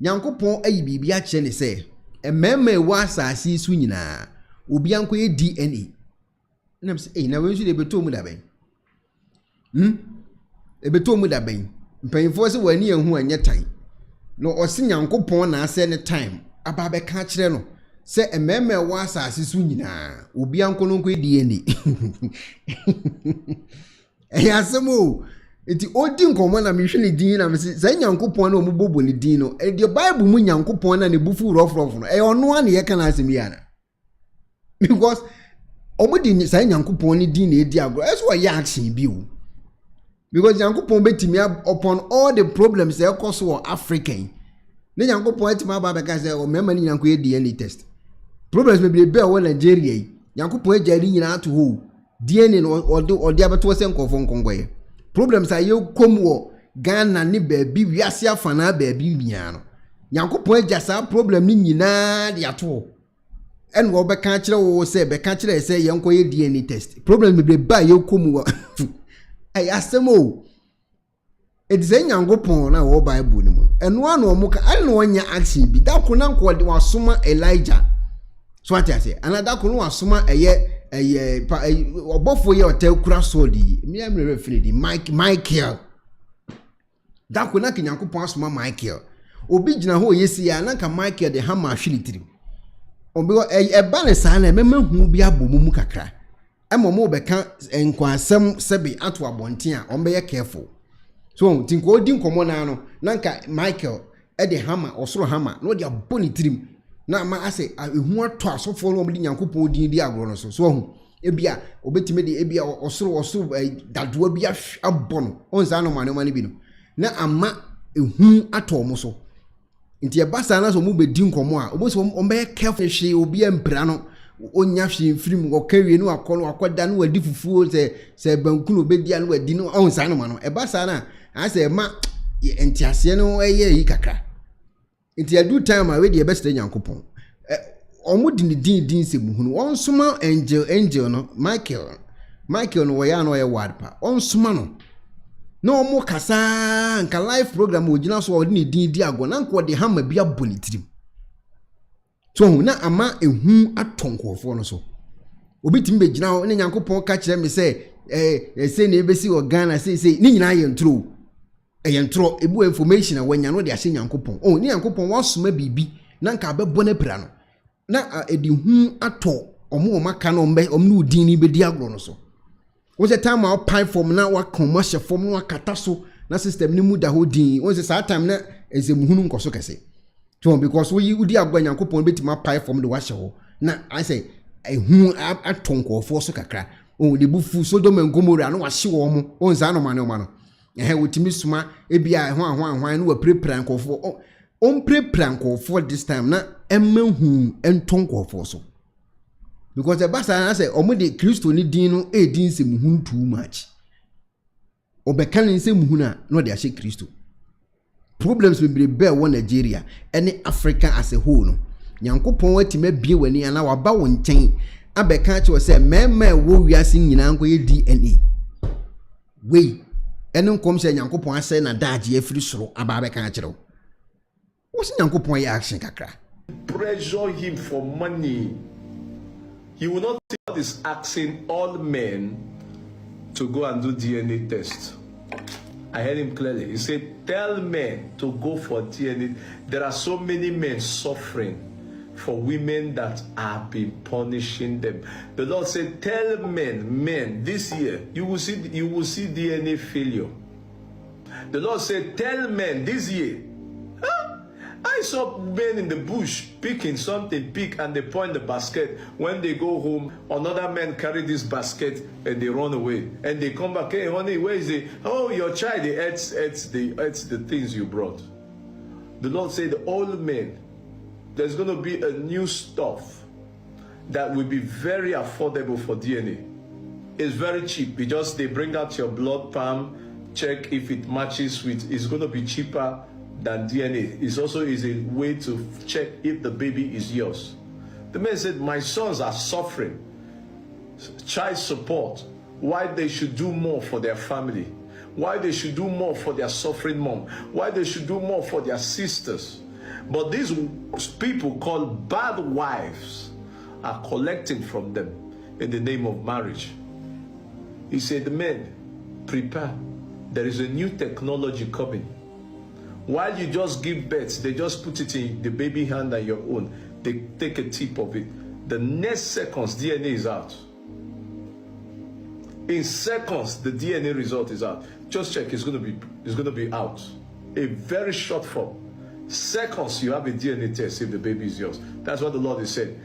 Nyankopon ayi bibia ache ne se emema ewa asase su nyina obi anko ye DNA na se na we nsu de beto mu da ben ebeto mu da ben mpanyimfo se wani ehu anye tan no o se Nyankopon na ase ne time aba be ka kire no se emema ewa asase su nyina obi anko no nko ye DNA asemo eti odi nkomo na mehwe ne din na me se Nyankopon na omubobo ne din no the Bible mu Nyankopon na ne bufu rof no ono a ne ye kana asem ya na because omudi ni sai Nyankopon ne din na edi agro eso ya action bi o because Nyankopon betimi upon all the problems e cause for African ne Nyankopon etima ba be ka se o mema ni Nyanko ye DNA test problems be be o Nigeria yi Nyankopon ejari nyina ato ho DNA no odi abeto se nkofo nkongoye problems are you come wo Ghana ni baabi wiase afana baabi bia no Nyankopon ajasa problem ni nyina de ato en wo be ka kire wo se be ka kire se yenko ye DNA test problem me ba ye come wo ay asemo edze Nyankopon na wo Bible ni mu eno ano mu ka an no nya action bi da ko na nko de wasoma Elijah so atiase anada ko no wasoma eye obofo ye hotel kura sodi mi am referee di Michael da ko na Nyankopon asoma Michael obi gina ho yesi ya na ka Michael de hammer hwilitiri obi ba ne sa na mema hu bi abomu kakra emomo be ka enkwasem sebe ato abonten a ombe ye careful so tinko odi nkomo na no na ka Michael de hammer osoro hammer no de abonitirim na ma ase ehu ato asofo no omdi Nyankopon odin di agro no so hu ebia obetime de ebia osoro dadoa bi abono onza no mane mane bi no na ama ehu ato mo so nti e basa na so mu be di nkomo a obo so ombe careful hwe obi empra no onya hwe film wo kawie no akolo akoda no wadi fufuo se banku no be dia no wadi no onza no mano e basa na ase ma entiase no eye yi kakra Inti a do time I we best Nyankopon. Omo din se muhunu. On suma angel no Michael no ya no ye word pa. On suma no. No omo kasa nka live program ogina so odi din di ago na nko de hammer bia bonitirim. So na ama ehu atonkofo no so. Obi timbe gina ho ne Nyankopon ka kire me say say na ebesi o Ghana say ni nyina ye ntro. Ntro ebu information a wanya no de ahye Nyankopon. Ni Nyankopon wasoma bibi na nka abebo na pira no. Na edi hu ato omo maka no mbe omnu din ni bedi agro no so. Wo se time a pipe form na wa commercial form no akata so na system ni mu da ho din. Wo se sa time na ezemuhunu nkoso kese. So because we udi agwa Nyankopon betima pipe form de wa hye ho. Na I say ehu atonkofo so kakra. De bufu Sodom and Gomorrah no wa hye wo mo. On za no mane no. Wotimi suma ebia hwan no wa prepare nkofo. On prepare nkofo this time na emmahu entonkofo so. Because the basa say omode Kristo ni din no din se muhu too much. Obeka ni se muhu na no de ahye Kristo. Problems be be wo Nigeria any Africa as a whole no. Nyankopon watima bie wani ana waba wo nchen abeka che wo say mema wo wiase nyina nko ye DNA. We ene nkom se Nyankopon ase na daje afiri soro aba abeka kire wo. Wo se Nyankopon ye action kakra. Pressure him for money. He will not see God is asking all men to go and do DNA test. I heard him clearly. He said, tell men to go for DNA. There are so many men suffering for women that have been punishing them. The Lord said, tell men, this year, you will see DNA failure. The Lord said, tell men this year. I saw men in the bush picking something, and they point the basket. When they go home, another man carry this basket and they run away. And they come back, hey honey, where is it? Oh, your child, they ate the things you brought. The Lord said, all men, there's going to be a new stuff that will be very affordable for DNA. It's very cheap. They bring out your blood palm, check if it matches with, it's going to be cheaper than DNA. It also is a way to check if the baby is yours. The man said, my sons are suffering child support, why they should do more for their family, why they should do more for their suffering mom, why they should do more for their sisters. But these people called bad wives are collecting from them in the name of marriage. He said, the men, prepare. There is a new technology coming. While you just give birth, they just put it in the baby hand and your own. They take a tip of it. The next seconds, DNA is out. In seconds, the DNA result is out. Just check, it's going to be out. A very short form. Seconds, you have a DNA test if the baby is yours. That's what the Lord is saying.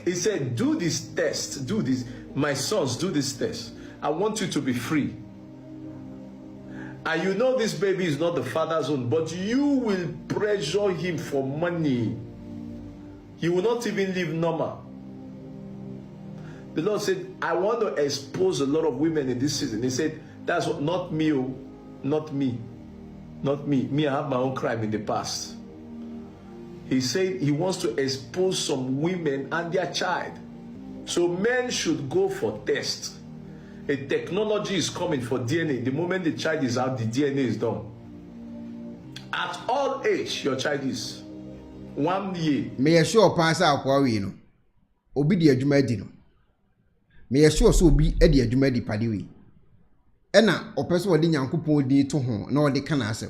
He said, do this test. Do this. My sons, do this test. I want you to be free. And you know this baby is not the father's own, but you will pressure him for money. He will not even live normal. The Lord said, I want to expose a lot of women in this season. He said, that's what, not me, oh, not me. Not me. Me, I have my own crime in the past. He said he wants to expose some women and their child. So men should go for tests. A technology is coming for DNA. The moment the child is out, the DNA is done. At all age, your child is 1 year. May I sure pass out for no. Obi di adwuma di no. May I sure so be edi adwuma di padiwi. Ena opeso wodi Nyankopon di to ho na wodi kana asem.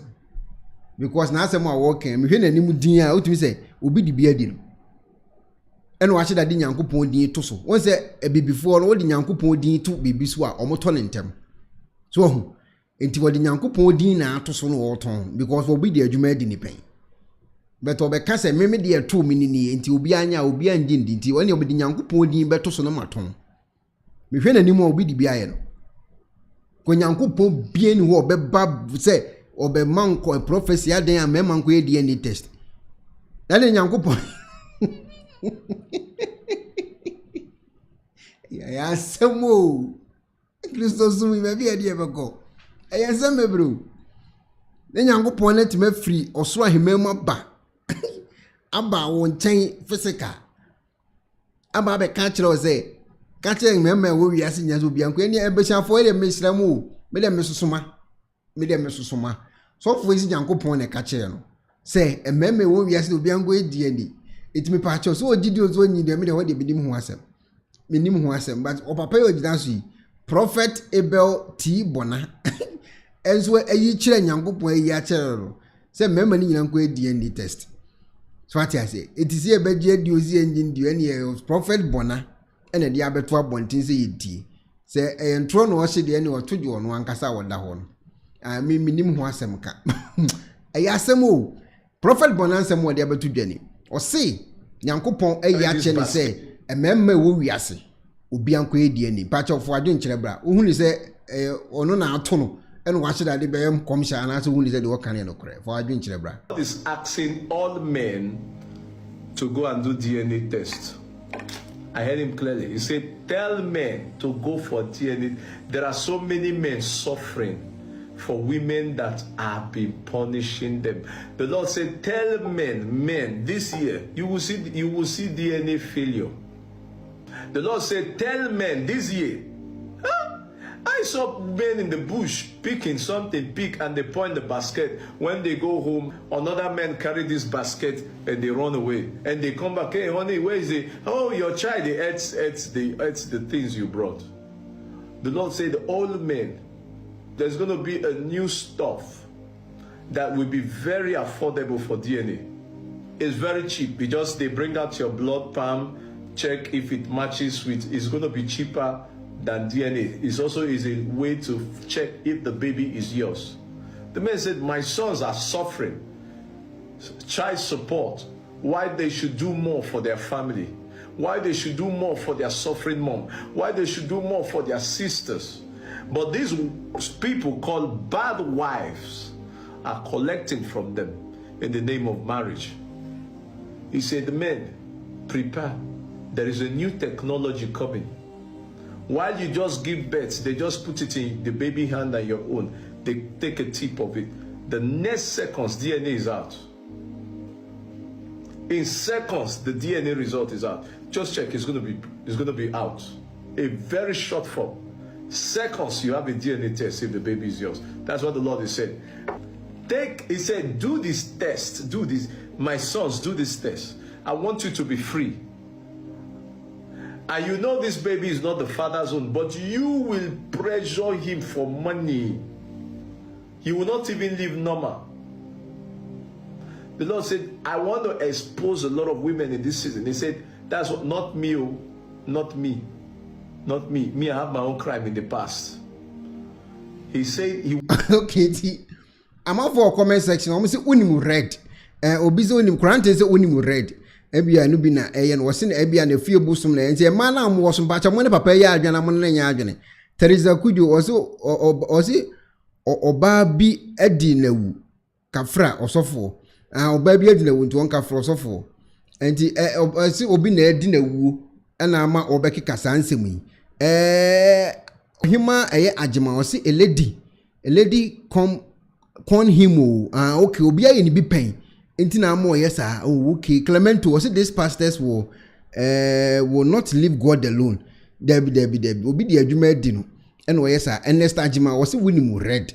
Because na asem a working, me hwe na nimu din a otumi say obi di bi adi no. Eno wa hyeda di Nyankopon din to so. Won say ebibifo no wodi Nyankopon din to bibi so a omoto ne ntem. So ho enti wodi Nyankopon din na to so no woton because obi di adwuma di ni pen. But obeka say me de to mi ni enti obi anya obi andi ndi enti woni obi di Nyankopon din beto so no maton. Me hwe na nimu obi di bi aye no. Ko Nyankopon bie ni ho obeba say obema nko a prophecy adan a mema nko ye DNA test. Na le Nyankopon ya samo Kristo sumi me bia de beko ya same bro ne Nyankopon na time free osoro ahemam ba aba won chen physical aba be ka kire o say ka kire mmemme wo wiase nya so bia nkwa ni ebesiafo ele mesramu me de mesosoma so fo isi Nyankopon ne ka kire no say mmemme wo wiase no bia nkwa edi ani etimi pa cho so ogidi ozo nyi de me de wo de bidim ho asem but o papa yo gina so yi Prophet Abel T Bona enso ayi kire Nyankopon ayi a kire no say mmemme ni nyina nkwa edi ani test so what I say it is here beje di ozi engine di ene Prophet Bona ene dia beto abontin say yedi say entro no hye de ene otoje ono ankasa woda ho no mi minim ho asem ka ayi asem o Prophet Bona asem wo dia beto dwane o say Nyankopon ayi a che ne say ememme wo wiase obi anko edi ani pa chofo adwen kire bra wo huni say ono na ato no ene wa hye da de beyam komsha na so huni say de wo kan no kore for adwen kire bra. God is asking all men to go and do DNA test. I heard him clearly. He said, tell men to go for DNA. There are so many men suffering for women that have been punishing them. The Lord said, tell men, this year, you will see DNA failure. The Lord said, tell men this year. I saw men in the bush picking something, and they point the basket. When they go home, another man carry this basket and they run away. And they come back, hey honey, where is it? Oh, your child, they ate the things you brought. The Lord said, all men, there's going to be a new stuff that will be very affordable for DNA. It's very cheap. They bring out your blood palm, check if it matches with, it's going to be cheaper than DNA. It also is a way to check if the baby is yours. The man said, my sons are suffering. Child support. Why they should do more for their family. Why they should do more for their suffering mom. Why they should do more for their sisters. But these people called bad wives are collecting from them in the name of marriage. He said, the men, prepare. There is a new technology coming. While you just give birth, they just put it in the baby hand and your own. They take a tip of it. The next seconds, DNA is out. In seconds, the DNA result is out. Just check, it's going to be out. A very short form. Seconds, you have a DNA test if the baby is yours. That's what the Lord is saying. He said, do this test. Do this. My sons, do this test. I want you to be free. And you know this baby is not the father's own, but you will pressure him for money. He will not even live normal. The Lord said, I want to expose a lot of women in this season. He said, that's what, not me, oh, not me. Not me. Me, I have my own crime in the past. He said he... Okay, I'm out for a comment section. I'm say unimu red. Obizo unim kurante say unimu red. Ebia no bi na eyen wo se na ebia na fie busum na ense ma na mo so bacha mo ne papa ya adwana mo ne nya adwene Teresa Kudu osi oba bi edi na wu kafra osofo oba bi edi na wu nti won kafra osofo enti osi obi na edi na wu na ama obeki kasa nsem yi hima eye agema osi a lady con him okay obi aye ni bi pen enti na mo yes okay Clemento was this pastors will not leave God alone debi obi di adwuma di no and yes and next agema was winimu red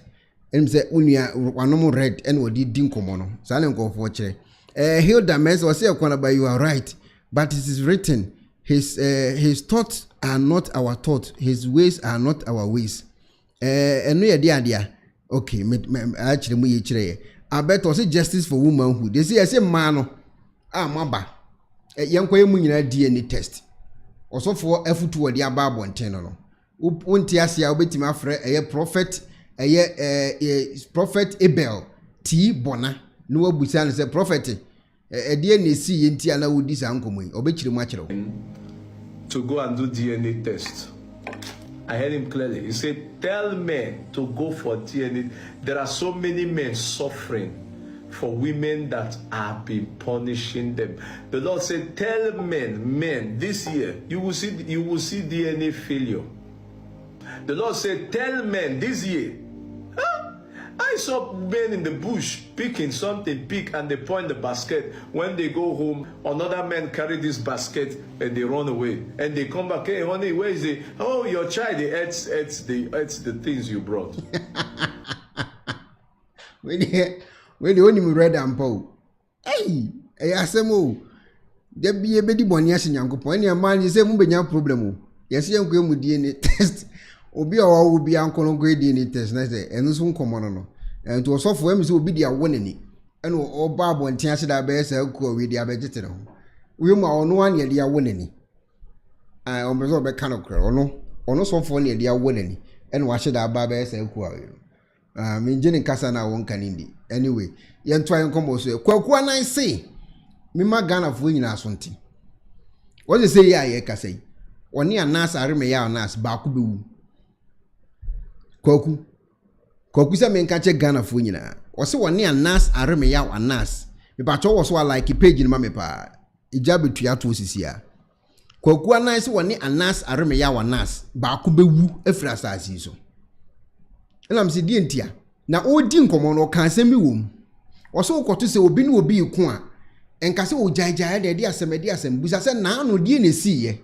and say unia wanom red and wodi din komo no sale nkofo kire Hilda Mens was say Ekuonaba, you are right, but it is written his thoughts are not our thoughts, his ways are not our ways. Eno ye dia okay actually mu ye kire I bet was justice for womanhood. They say man no maba yankwa emu nyina DNA test also for efutu wodi aba abonten no wonti ase a obetima afre prophet Abel T Bona no wabusa no say prophet DNA si yenti ana wodi sa nkomo obekire mu akire to go and do DNA test. I heard him clearly. He said, tell men to go for DNA. There are so many men suffering for women that have been punishing them. The Lord said, tell men, this year, you will see DNA failure. The Lord said, tell men this year. I I saw men in the bush picking something, pick, and they point the basket. When they go home, another man carry this basket and they run away. And they come back, hey honey, where is it? Oh, your child, it's the things you brought. When the only red and po. Hey, asemo. There be a baby bonias in Yanko Point. Your man is a mubenya problem. Yes, you go with DNA test. Obi or will be uncle grade DNA test next day, and soon come on. And to a software, will be their winning. And all Barb and Tiansa that bears a co with their vegetable. We are no one near their winning. I almost all kind of girl, or no software near their winning. And what should our barbers a quarry? Jenny Cassana won't can indeed. Anyway, you try and come also. Kwaku Annan say, me ma Ghana for winning us something. What you say, yeah, Cassay? Or near Nas, I remember ya Nas, Bakubu. Kwaku say, men catch a Ghana for winning. Or so one near Nas, I remember ya Nas. Me patrol was like a page in Mamepa. Ijabi to ya two sia. Kwaku Annan say one near Nas, I remember ya Nas, Bakubu, a frasa season. And I'm saying, dear, now all din come on or can send me womb. Or so got to say, Obinim will be a quan. And Casso Jaja, the dear Semedias and Busa said, now no DNA see.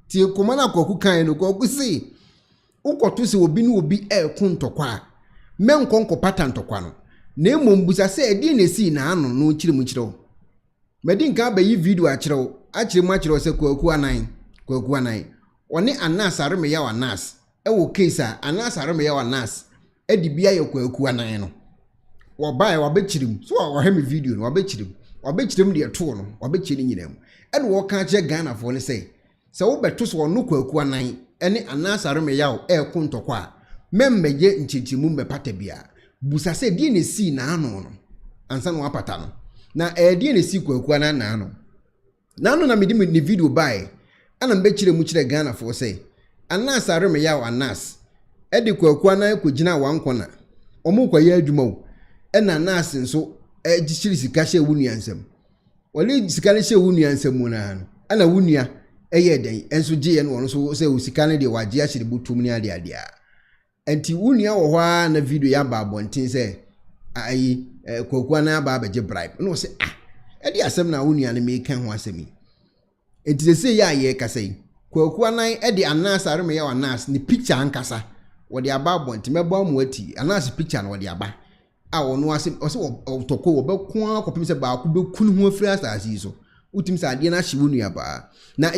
Till Commander Kwaku kind of go say, O got to say, Obinim will be a kun to qua. Men conco pattern to quano. Name Mumbusa said, DNA see now no chilimucho. Medin can't be video actually much or say Kwaku Annan. One Anas, I remember your Nas. Ewo kesa Anas arame ya Anas edi bia ye Kwaku Annan no wo bae wo bechirim so wo hemi video no wo bechirim de to no wo bechiri nyinam e no wo ka che Ghana fo ne say se wo beto so no Kwaku Annan ene Anas arame ya e kuntokwa memmeje nchichimu mbepata bia busa se die ne si na ano no ansa no apata no na die ne si Kwaku Annan na ano na medi ni video bae ana mbechire mu chire Ghana fo say Anas areme ya Anas edi Kwaku Annan ko gina wankona omo kwa ya adwuma o ena Anas nso egichiri sika hye wunuansam wale sika ne hye wunuansam mu na no ana wunua eye den enso gye ye no so se sika ne de waje ahyere butum ne ade ade a enti wunua wo hwa na video ya ba bontin se ayi Kwaku Annan ba ba gye bribe no se edi asem na wunua ne me kan ho asemi enti se ya ye kasai Kwaku Annan edi Anas areme ya Anas ni picture ankasa wodi aba bonti mebo amuati Anas picture na wodi aba a wono ase otoko wo be ko akopim se ba ku be kunu ho afiri asase so utim se ade na hye wonu aba na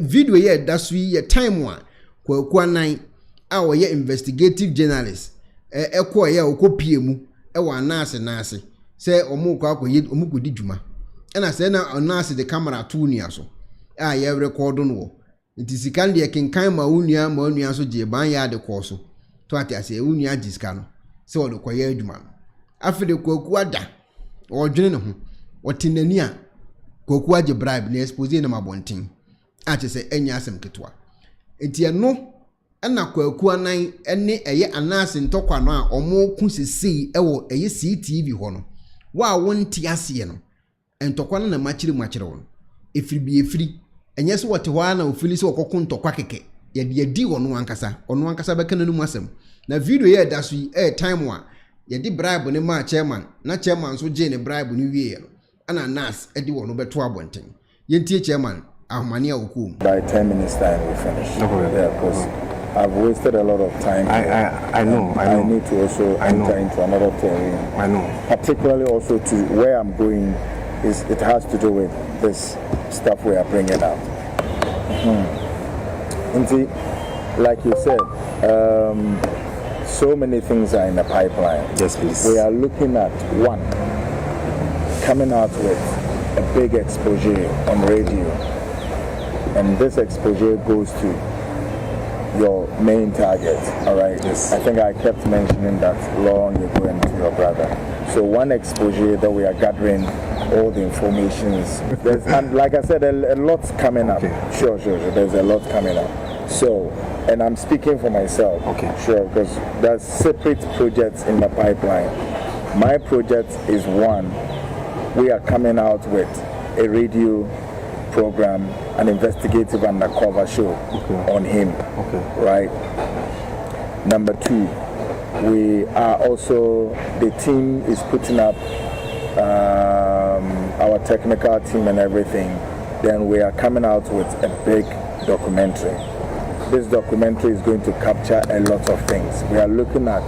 video ye da so ye time wa Kwaku Annan a wo ye investigative journalist ekọ ye okopie mu e wa Anas na ase se omu kwa akoye omu kodi dwuma na se na Anas de camera to nia so a ye record no nti sika de kenkan ma unua so je ban ya de ko so to ati ase unua jiska no se wo de koye adwuma no afide Kwaku ada o dwene ne ho o tinani a Kwaku age bribe na expose na mabontin a che se enya asem ketwa enti eno na Kwaku Annan ene eye Anas ntokwa no a omo ku sesei ewo eye CTV ho no wa wonti ase no entokwa na machire wo efiri enye so wote hwa na ofili so okoko ntokwa keke ye de di ono ankasa beka nanu asem na video ye da so time wa ye di bribe ne ma chairman na chairman so je ne bribe ni wie no ana Nas edi wono beto abonten ye ntie chairman ahomane a okum by 10 minutes time we finish. Yeah, because I've wasted a lot of time. I know. I need to also enter into another terrain. I know. Particularly also to where I'm going is it has to do with this stuff we are bringing out. Indeed, like you said, so many things are in the pipeline. Yes, please. We are looking at one, coming out with a big exposure on radio. And this exposure goes to your main target, all right? Yes. I think I kept mentioning that long ago and to your brother. So one exposure that we are gathering all the informations. And like I said, a lot's coming up. Okay. Sure. There's a lot coming up. So, and I'm speaking for myself. Okay. Sure, because there's separate projects in the pipeline. My project is one. We are coming out with a radio program, an investigative undercover show on him. Okay. Right? Number two, we are also, the team is putting up our technical team and everything. Then we are coming out with a big documentary. This documentary is going to capture a lot of things. We are looking at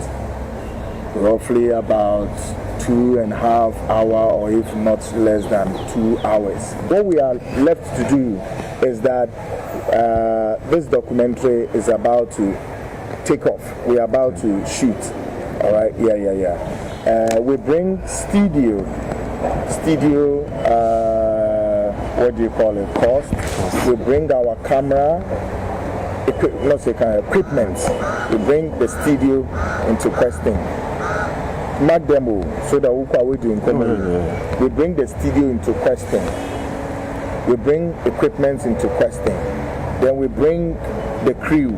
roughly about 2.5 hours, or if not less than 2 hours. What we are left to do is that this documentary is about to take off. We are about to shoot. All right, yeah. We bring studio, what do you call it, cost. We bring our camera, equipment. We bring the studio into question. Mark demo, so that we doing comedy. We bring the studio into question. We bring equipment into question. Then we bring the crew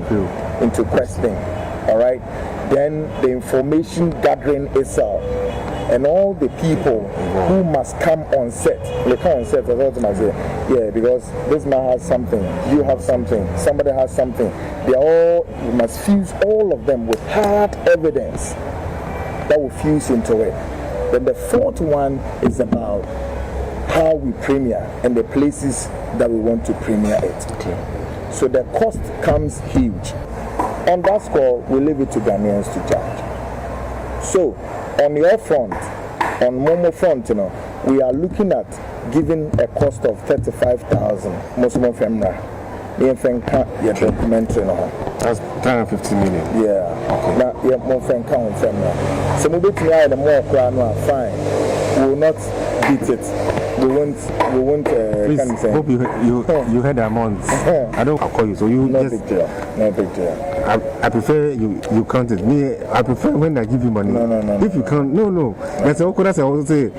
into question. All right. Then the information gathering itself, and all the people who must come on set. They come on set. That's what I say. Yeah, because this man has something, you have something, somebody has something. They all, you must fuse all of them with hard evidence that will fuse into it. Then the fourth one is about how we premiere and the places that we want to premiere it. Okay. So the cost comes huge. On that score, we leave it to Ghanaians to judge. So on your front, on Momo front, we are looking at giving a cost of 35,000. Muslim Femra. Your documentary. That's 350 million. Yeah. Okay. Now, your more friend count Femra. So we will be the more crown, fine. We will not beat it. We won't. Please, hope you heard the amount. I don't call you, so you no just. Big deal. No big deal. I prefer you count it. Me, I prefer when I give you money. No. If you can't, no. That's what I also say.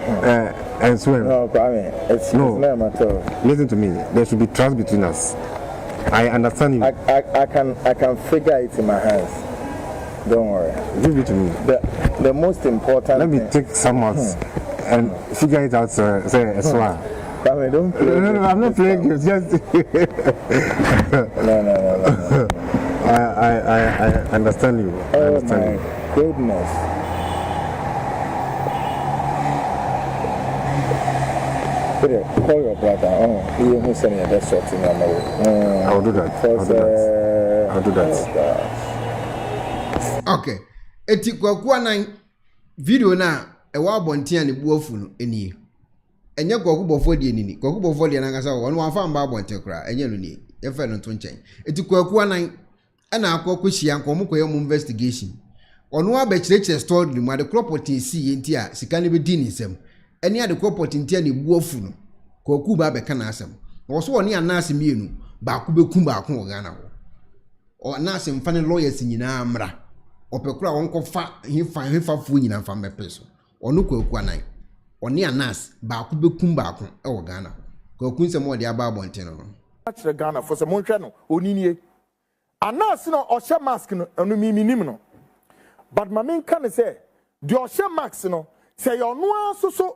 And swear. No, I mean, it's not a matter. Listen to me. There should be trust between us. I understand you. I can figure it in my hands. Don't worry. Give it to me. The most important. Let me take some months and figure it out. Say as well. I mean, don't play. No, I'm not playing. It's just. No. I understand you. I understand my goodness. Call your brother. You who send me that sort in I'll do that. I'll do that. Okay. Eti Kwaku Annan video na ewa abonten ne buafu no eni. Enye Kwaku bofo die ni. Kwaku bofo die na ngasa wo no afa mba abonten kra enye no ni. Ye fe no to nchen. Eti Kwaku Annan na akwakwhia nkom koye mu investigation. Ono abekirechire story mu ade property si yenti a sika ne be di ni nsem. Eni ade property ntia ne buafu no. Kwaku ba be kana asem. Wo so oni anase mienu ba ku bekum ba ko Ghana ho. O anase mfane lawyers nyina amra. Opekura wonkofa hefa fu nyina mfa mepeso. Ono Kwaku Annan. Oni anas ba ku bekum ba ko e wo Ghana ho. Kwaku nsem wo de aba abonten no. Achre Ghana for some monhwe no oninie. Anas no ohye mask no anu miminim no. But my main can say the ohye mask no say your no asoso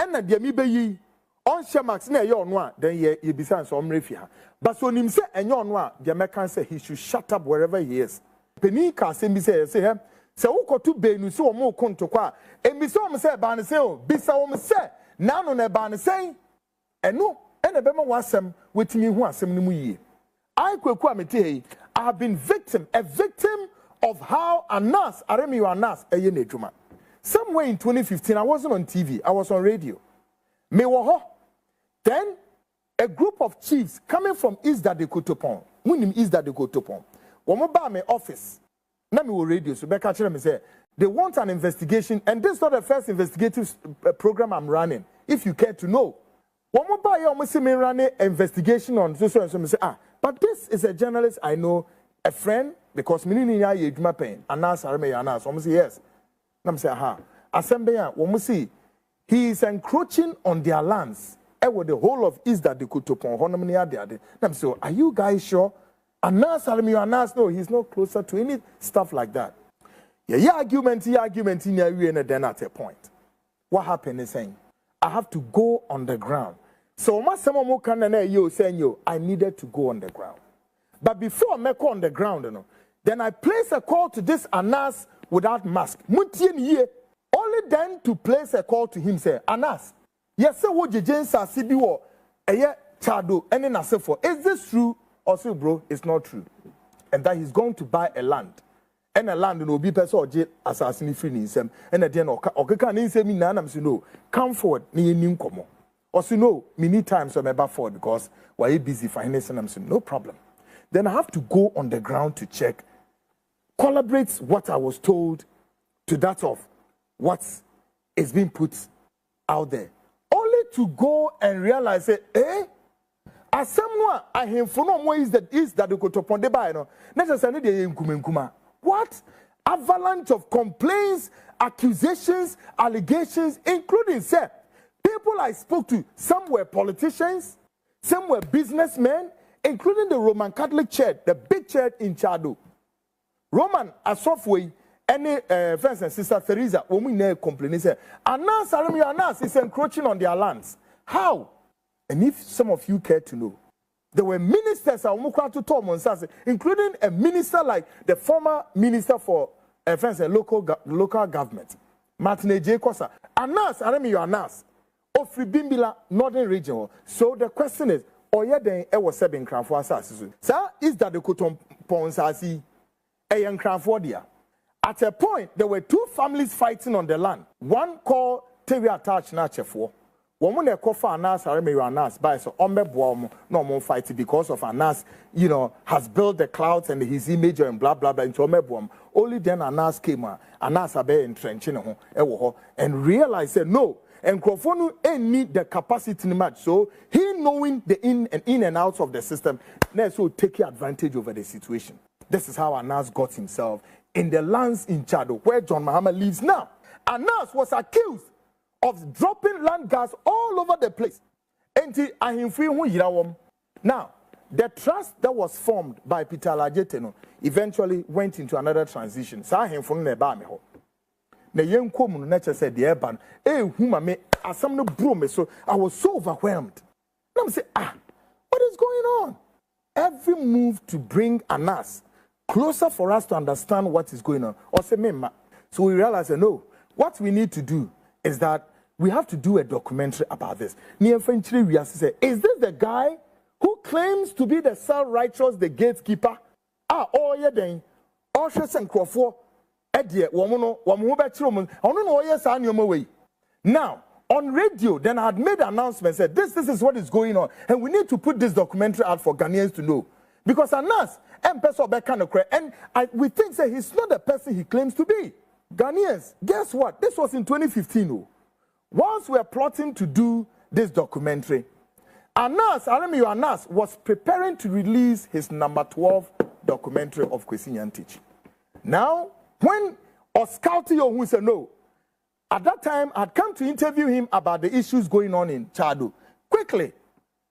na de mi beyi ohye mask na ye ono a then ye bisa so omrefi ha. But so nim say enye ono a de me can say he should shut up wherever he is. Peni ka say bi say he say ukotu benu so omo kontokwa emi so om say ba ne say o bisa om say na no na ba ne say eno ene be ma wasem wetimi hu asem ni mu yie. I Kwaku Amete, I have been a victim of how Anas, Aremi Anas, eye nedwuma. Somewhere in 2015, I wasn't on TV, I was on radio. Mewoho. Then a group of chiefs coming from East Dadekotopon, munim East Dadekotopon. Womo ba me office. Na me wo radio so be catch them say they want an investigation, and this is not the first investigative program I'm running. If you care to know. Womo ba ye omo se me run an investigation on so and so me say but this is a journalist I know, a friend, because mini ya ye dwuma pen Anas Areme Anas. Womo say yes. Na me say aha. Assembly womo see he is encroaching on their lands. With the whole of East Dadekotopon honom ni ade. Na me say are you guys sure? Anas Areme Anas no, he's not closer to any stuff like that. Yeah, argument in we and then at a point. What happened is saying I have to go on the ground. So I needed to go on the ground. But before I go on the ground, then I place a call to this Anas without mask. Only then to place a call to him, say, Anas, yes, sir, what James Sibiwo, a year Chado, and then I say for, is this true? Or say, bro, it's not true. And that he's going to buy a land. And a land will be person or jail assassin free himself. And at the end, okay, can say me nanam say no, come forward, me in komo. Or say no, me need time so I'm about forward because why you busy financing them, say no problem. Then I have to go on the ground to check, collaborate what I was told to that of what is being put out there. Only to go and realize, as someone I have for no more is that they go to Ponde by no necessarily the Nkumenkuma. What? Avalanche of complaints, accusations, allegations, including say people I spoke to, some were politicians, some were businessmen, including the Roman Catholic Church, the big church in Chado. Roman Asofwe, any friends and sister Teresa, when we never complaining, say, Anas is encroaching on their lands. How? And if some of you care to know, there were ministers, including a minister like the former minister for friends and local government, Martin J. Kosa. Anas, Ofri Bimbila, Northern Region. So the question is, then I was saying Cranford Assassin. Sir, is that the Coton Ponsasi a young Cranfordia? At a point, there were two families fighting on the land. One called Terry Attach Nachefo. Woman a cofa Anas, I remember Anas, by so Ombe no more fighting because of Anas, has built the clouds and his image and blah blah blah into Ombe. Only then Anas came, Anas abe entrenching and realized said no. And Crofonu need the capacity to match. So he knowing the in and outs of the system, so taking advantage over the situation. This is how Anas got himself in the lands in Chado, where John Muhammad lives now. Anas was accused of dropping land gas all over the place. Now, the trust that was formed by Peter Lajeteno eventually went into another transition. The young woman nature said the urban, so I was so overwhelmed. And I'm saying, what is going on? Every move to bring Anas closer for us to understand what is going on. Or say, so we realized, no, what we need to do is that we have to do a documentary about this. Is this the guy who claims to be the self-righteous, the gatekeeper? Then, now, on radio, then I had made an announcement, said, this is what is going on, and we need to put this documentary out for Ghanaians to know. Because Anas, and we think that he's not the person he claims to be. Ghanaians, guess what? This was in 2015. Once we were plotting to do this documentary, Anas was preparing to release his number 12 documentary of Kwesi Nyantakyi. Now, when Oscalti who said no, at that time, I'd come to interview him about the issues going on in Chado. Quickly,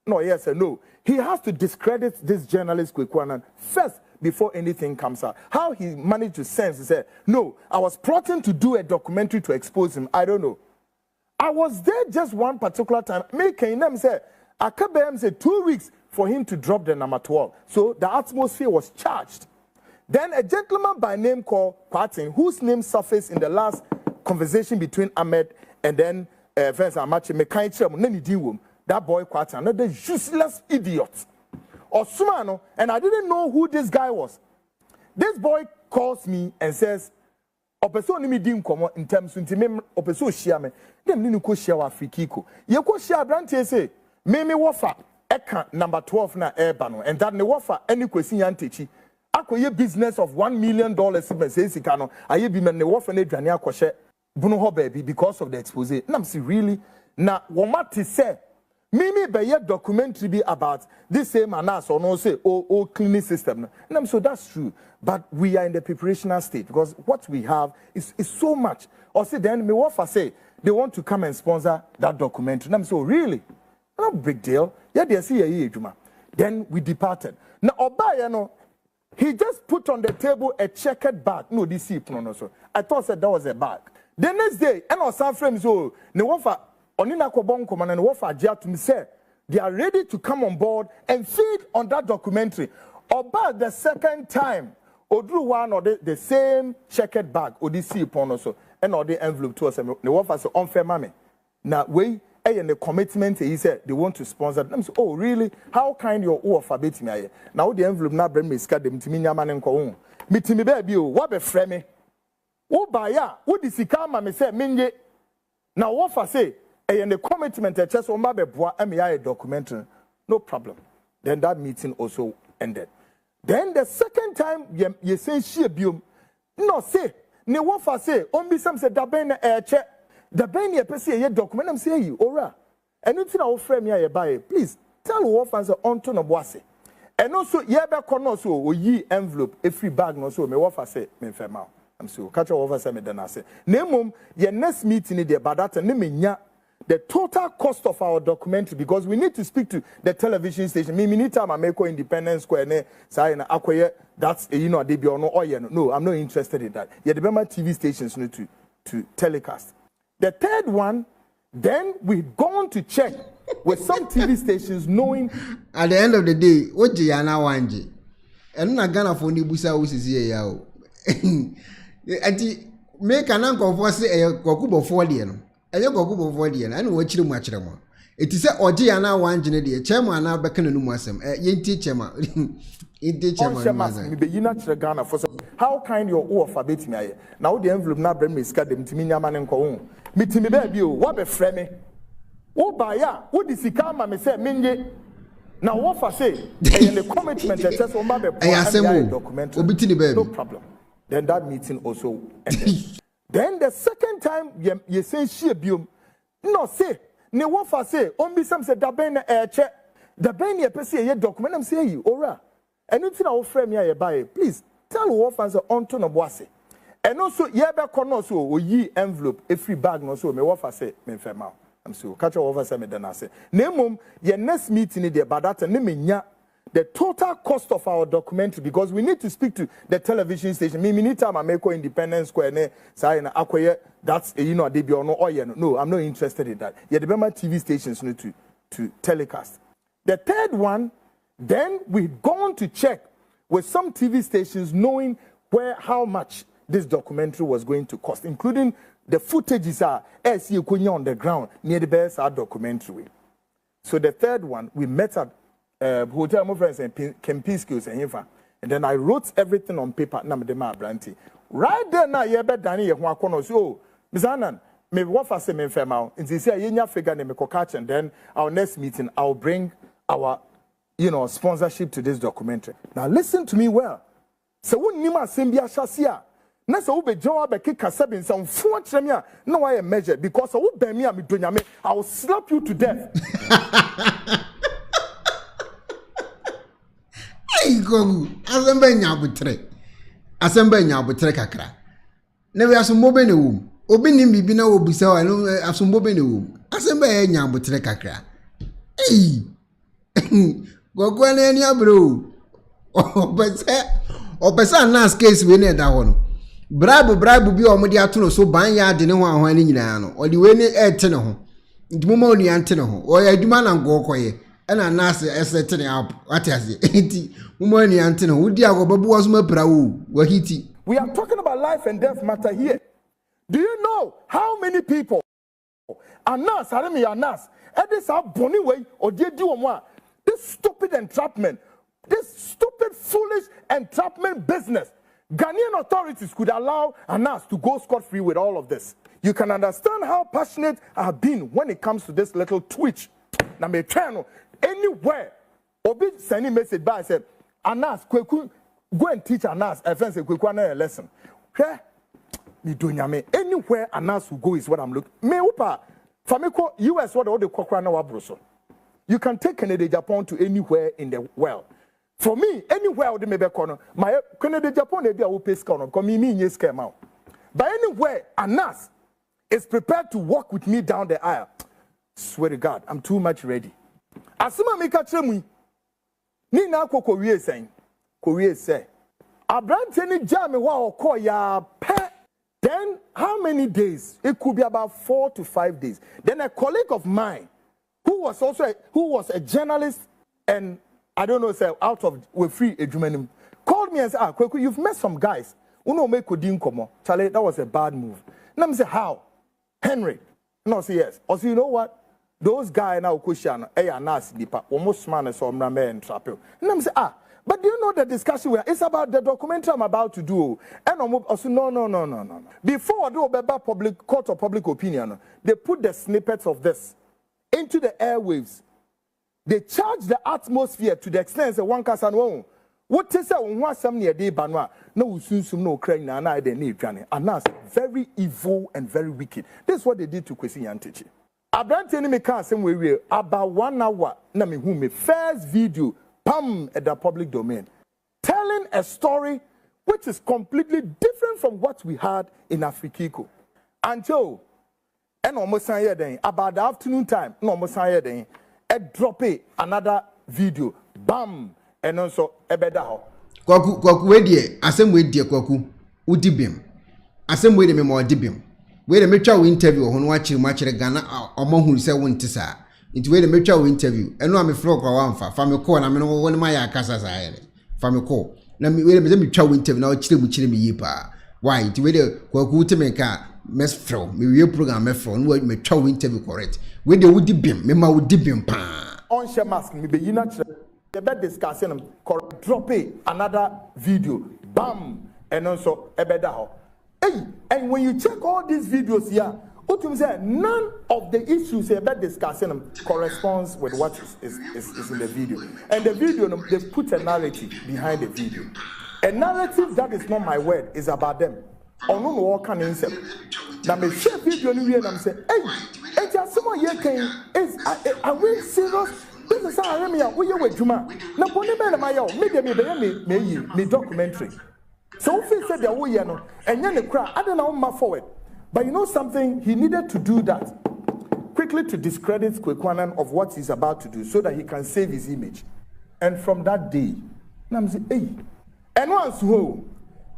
no, yes and no. He has to discredit this journalist, Kwaku Annan, first before anything comes out. How he managed to sense, he said, no, I was plotting to do a documentary to expose him. I don't know. I was there just one particular time. Making them say, I kept say 2 weeks for him to drop the number 12. So the atmosphere was charged. Then a gentleman by name called Whitening, whose name surfaced in the last conversation between Ahmed and then Vince Amache, that boy Whitening, another useless idiot. Osumano, and I didn't know who this guy was. This boy calls me and says, Opeso ni mi di nkomo in terms of opeso shia me dem ni ko shia wa Afrikiko ye ko shia brantie say me wofa eka number 12 na eba no and that ne wofa any Kwesi Nyantakyi akoye business of $1 million say sika no aye bi me ne wofa na adwane akɔhye bunu ho baby because of the expose na me say really na womati say me be ye documentary be about this same Anas or no say cleaning system. And so that's true. But we are in the preparational state because what we have is so much. Or say then me wafa say they want to come and sponsor that documentary. And so really, no big deal. Yeah, they see a juma. Then we departed. Now Obaya no, he just put on the table a checkered bag. No, this is no so. I thought that was a bag. The next day, and on some frames so ne wafa Onina Kobon Command and Wafa to me say they are ready to come on board and feed on that documentary. About the second time, Odru one or the same checkered bag or the see upon also and or the envelope to us and the one for unfair mammy. Now we and the commitment he said they want to sponsor them. So, oh really? How kind your alphabet me? Now the envelope now bring me scat them to me man and ko. Meet me baby, what be frame? Oh by ya, what is the car mammy say minje? Now what for say and the commitment a chest on my bois and me a documentary. No problem. Then that meeting also ended. Then the second time you say she abuse, no say, ne wafa say, be some say da ben check, da ben ye pese ye document am say you, ora. And you na frame ya buy, please tell wafa say onto no boase. And also ye be kono so o yi envelope a free bag no so me wafa say me fema. I'm so catch wafa say me then say. Nemum ye next meeting there but that ne me nya the total cost of our documentary, because we need to speak to the television station. Me need time I make Independence Square ne say na akoye that's they be or no, I'm not interested in that. Yeah, the TV stations need to telecast. The third one, then we've gone to check with some TV stations knowing at the end of the day, what you are now wanje. And na Ghana for ni busa usisi ya o. Ati make an uncle for say Kwaku before the Eye Kwaku before the and we chiri mu achire mo. Eti se oje ya na wanje ne de chairman na beka na numu asem. Yenti chairman. Yenti chairman. Me be yina chire Ghana for how kind your alphabet me aye. Now the envelope na bring me sika dem timi nyama ne nko ho. Me timi ba bi o, what be frame me? Wo ba ya, wo di sika ma me say menye. Now what for say? And the commitment that says on Babe documentary. No problem. Then that meeting also ended. Then the second time you say she abuse, no say, ne what for say, on be some say da ben check, da ben ye pese ye document am say you, ora. And you think I will frame ya buy, please tell what for say onto no boase. And also ye be kono so o yi envelope a free bag no so me what for say me fema. I'm so catch over say me then I say. Nemum ye next meeting there but that ne me nya the total cost of our documentary, because we need to speak to the television station. Me need time I make Independence Square ne say na akoye that's they be or no, I'm not interested in that. Yeah, the TV stations need to telecast. The third one, then we've gone to check with some TV stations knowing how much this documentary was going to cost, including the footages are on the ground near the best documentary. So the third one, we met at hotel my friends and Kempinski's and then I wrote everything on paper. Right there now, you better Danny so Miss Annan, me what for say me fema. And they say you figure me catch, and then our next meeting I'll bring our sponsorship to this documentary. Now listen to me well. So when Nima Simbia Shasia. Na so be jowa be kika seven some phone tremia no I measure because I will be me I will slap you to death. Hey go asembe nya butre kakra na we asombo be ne wom Obinim bibi na obusa wa no asombo be ne wom asembe nya butre kakra hey gogo na ni abro opesa nas case we ne da ho no bribe bi omudi atono so ban ya de ne ho ahwan ni nyina no odi we ne ete ne ho ndimo oni ante ne ho o ya aduma na ngo koye na nase esete ne up atiase enti mo oni ante ne ho udi agobabu wasuma pra wo wahiti. We are talking about life and death matter here. Do you know how many people Anas haremi Anas this are boni way or did you one this stupid entrapment, this stupid foolish entrapment business. Ghanaian authorities could allow Anas to go scot-free with all of this. You can understand how passionate I have been when it comes to this little twitch. Now, me channel anywhere. Obi send a message by said, Anas, Kwaku, go and teach Anas. I fancy Kwaku a lesson. Okay? Anywhere Anas will go is what I'm looking. Me upa, famiko US what all the Kwaku na wabroso. You can take Canada, Japan to anywhere in the world. For me, anywhere I would maybe corner, my Canada, Japan, maybe I will pay corner because me yes came out. But anywhere, Anas is prepared to walk with me down the aisle. Swear to God, I'm too much ready. Asuma me catch me. Ni na ko Korea saying, Korea say, Abrante ni jam wa oko ya pe. Then how many days? It could be about 4 to 5 days. Then a colleague of mine, who was a journalist and I don't know, say out of we free a called me. me and say, Kwaku, you've met some guys. Uno make Kodin Komo. Charlie, that was a bad move. And I'm say, how? Henry. No, say yes. Or say, you know what? Those guys now question, Nas Nipa, almost man as some man and trapel. And I'm say, but do you know the discussion where it's about the documentary I'm about to do? And I'm also no. Before I do a public court of public opinion, they put the snippets of this into the airwaves. They charge the atmosphere to the extent that one can say, what is that one some near day banwa? No soon no crying and I they need Johnny. And that's very evil and very wicked. This is what they did to Kwesi Nyantakyi. I brand enemy can say we about 1 hour. Na me who me first video. Pam at the public domain, telling a story which is completely different from what we had in Afrikiko. Until, and almost about the afternoon time, no almost a drop another video, bam, and also a bedaho. Kwaku, wait dear, asem wait dear Kwaku, udibim. Asem wait a more dibim. Wait a mutual interview on watching much Ghana or more who say one tisa. Into where the mutual interview, and no, I'm a flock or one for family call, and I'm no one of my casas. Family call. Let me wait a mutual interview now, chill with chilling yipa. Why, to wait a Kwaku to make a mess from me, real program, from where mutual interview correct. Where the would dibim, Mema would dibim pa. On share mask, me be natural. The bed discussing them, drop another video, bam, and also a bedaho. Hey, and when you check all these videos here, none of the issues about discussing them corresponds with what is in the video. And the video, they put a narrative behind the video. A narrative that is not my word is about them. Or no more can answer. Now me share video and I'm saying, hey, just someone here came is are we serious? This is how I am. We are with Juma. Now put me in my me documentary. So if said that we are no, and then the crowd, I don't know my forward. But you know something? He needed to do that quickly to discredit Kwaku Annan of what he's about to do so that he can save his image. And from that day, I'm saying, hey. And once who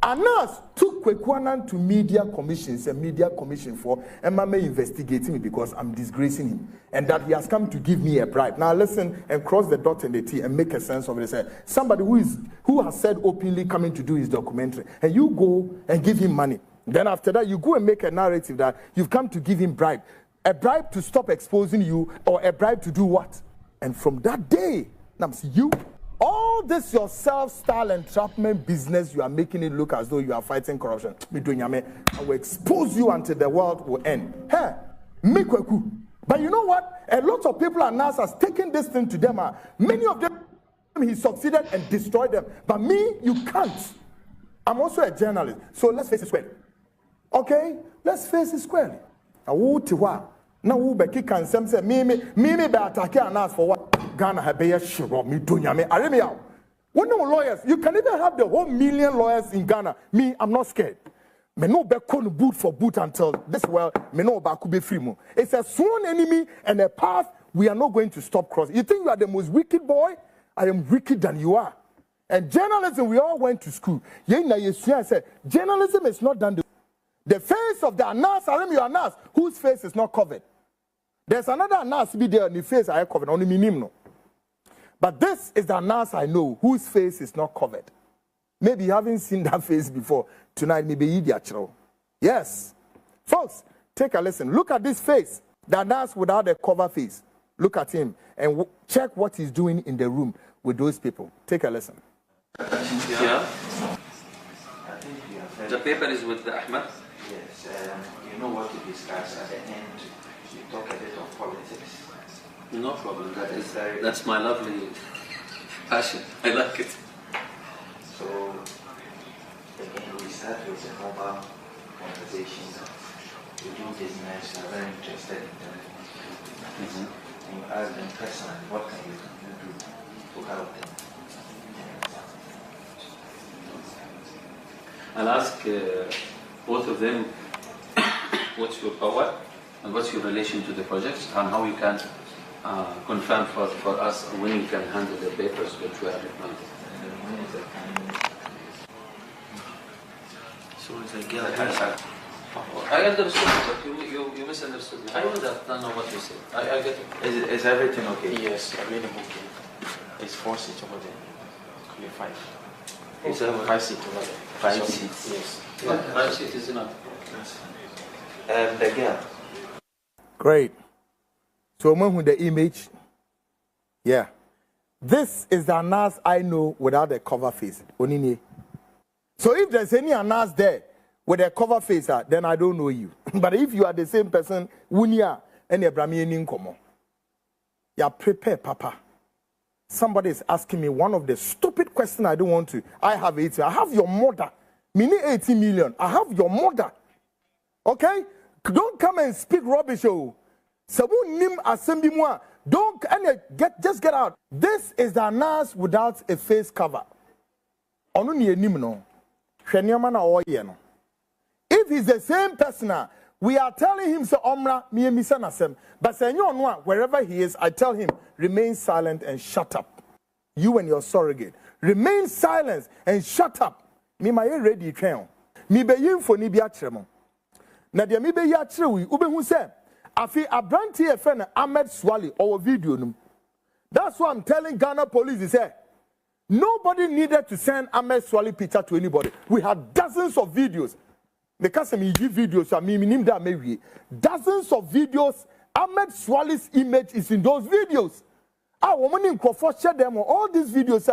Anas took Kwaku Annan to media commissions, a media commission for MMA investigating me because I'm disgracing him. And that he has come to give me a bribe. Now listen and cross the dot and the T and make a sense of it. Say, somebody who has said openly coming to do his documentary, and you go and give him money. Then after that, you go and make a narrative that you've come to give him bribe. A bribe to stop exposing you, or a bribe to do what? And from that day, you, all this your self-style entrapment business, you are making it look as though you are fighting corruption. I will expose you until the world will end. Hey, make Kwaku. But you know what? A lot of people are now taking this thing to them. Many of them, he succeeded and destroyed them. But me, you can't. I'm also a journalist. So let's face it squarely. Okay, let's face it squarely. Now who be kick and say me be attack and ask for what Ghana have be sure me doing me. Aremia. When no lawyers, you can even have the whole million lawyers in Ghana. Me, I'm not scared. Me no be con boot for boot until this world me no ba could be free mo. It's a sworn enemy and a path we are not going to stop crossing. You think you are the most wicked boy? I am wicked than you are. And journalism, we all went to school. I said, journalism is not done. The face of the Anas, Anas, whose face is not covered. There's another Anas be there, and the face I covered, only minim no. But this is the Anas I know, whose face is not covered. Maybe you haven't seen that face before. Tonight, maybe idiot. Yes. Folks, take a listen. Look at this face. The Anas without a cover face. Look at him and check what he's doing in the room with those people. Take a listen. Yeah. The paper is with Ahmed. Yes, you know what to discuss at the end. You talk a bit of politics. No problem. That's my lovely passion. I like it. So again, we start with a normal conversation. We do business. We are very interested in them. And you ask them personally, what can you do to help them? I'll ask both of them what's your power and what's your relation to the projects and how you can confirm for us when you can handle the papers which we are replying. So it's a girl. I understood, but you misunderstood me. I know what you said. I get it. Is everything okay? Yes, everything okay. It's 4 seats over there. Clear 5. Is that 5 seats. 5 seats? Yes. Yeah, 5 seats is enough. The girl. Great. So, with the image, yeah. This is the Anas I know without the cover face. Onini. So, if there's any Anas there with a cover face, then I don't know you. But if you are the same person, Wunia and Abramian Incomo, you prepare, Papa. Somebody is asking me one of the stupid questions I don't want to. I have 18. I have your mother. Meaning 18 million. I have your mother. Okay? Don't come and speak rubbish. Don't just get out. This is the Anas without a face cover. If he's the same person, we are telling him so Omra mi. But say wherever he is, I tell him remain silent and shut up. You and your surrogate remain silent and shut up. Me my ready train. Me be yin for ni bi atremo. Na de me be ya kire wi ubehu say afi abranti e friend Ahmed Swali or video num. That's why I'm telling Ghana police is say nobody needed to send Ahmed Swali picture to anybody. We had dozens of videos. Because me give videos, I mean that maybe dozens of videos. Ahmed Swali's image is in those videos. Woman in Crawford share them all these videos.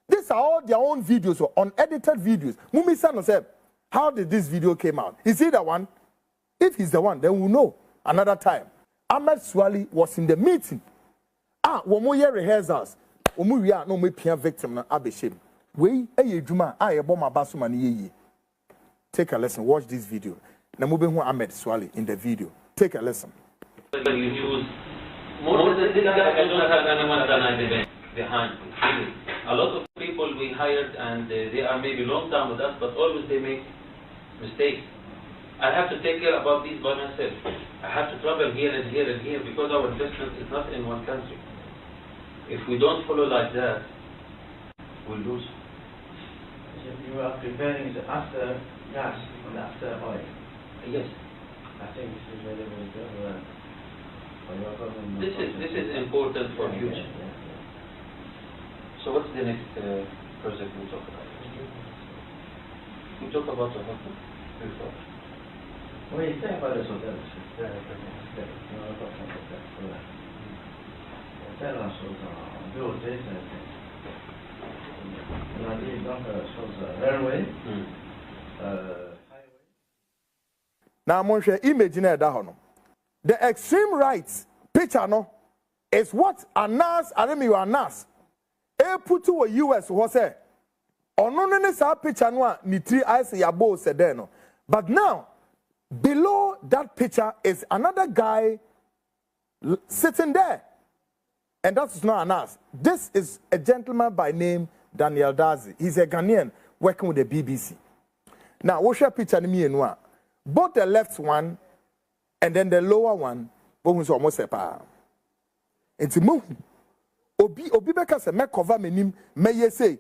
These are all their own videos or unedited videos. Mumi Sano said, how did this video came out? Is he the one? If he's the one, then we'll know another time. Ahmed Swali was in the meeting. Womoye rehearsals. We are no me pian victim na abeshim. We juma bomb basuma ni. Take a lesson. Watch this video. Namubehu Ahmed Swali in the video. Take a lesson. You choose more than this guy. I don't have anyone behind me. A lot of people we hired and they are maybe long time with us, but always they make mistakes. I have to take care about these by myself. I have to travel here and here and here because our investment is not in one country. If we don't follow like that, we'll lose. You are preparing the after gas and after oil. Yes. I think this is very, very good. This is important for future. So what's the next project we talk about? We talk about the hotel before. Oui, c'est pas le hotel. C'est la chose en beauté. On a dit donc chose railway. Now, I'm share image in there. The extreme right picture no is what Anas Anas put to a US was say. Ononene sa picture no ni three eyes yabo said there no. But now below that picture is another guy sitting there. And that's not Anas. This is a gentleman by name Daniel Dazi. He's a Ghanaian working with the BBC. Now, what's your picture me and one? Both the left one and then the lower one, both almost separate. It's a move. Obi beka se me cover menim meye say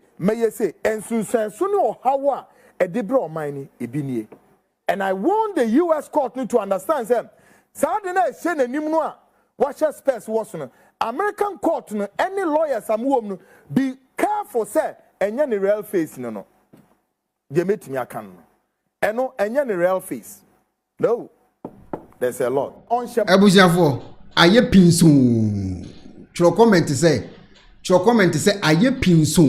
and soon or how a debra mine ebinie. And I want the US court to understand them. Sadena shen a nimnoa. What your space was no American court no any lawyers am be careful say enya ni real face no. They met me akan no. Eno enya ni real face. No. There's a lot. Ebusiafo aye pinso. Chro comment say aye pinso.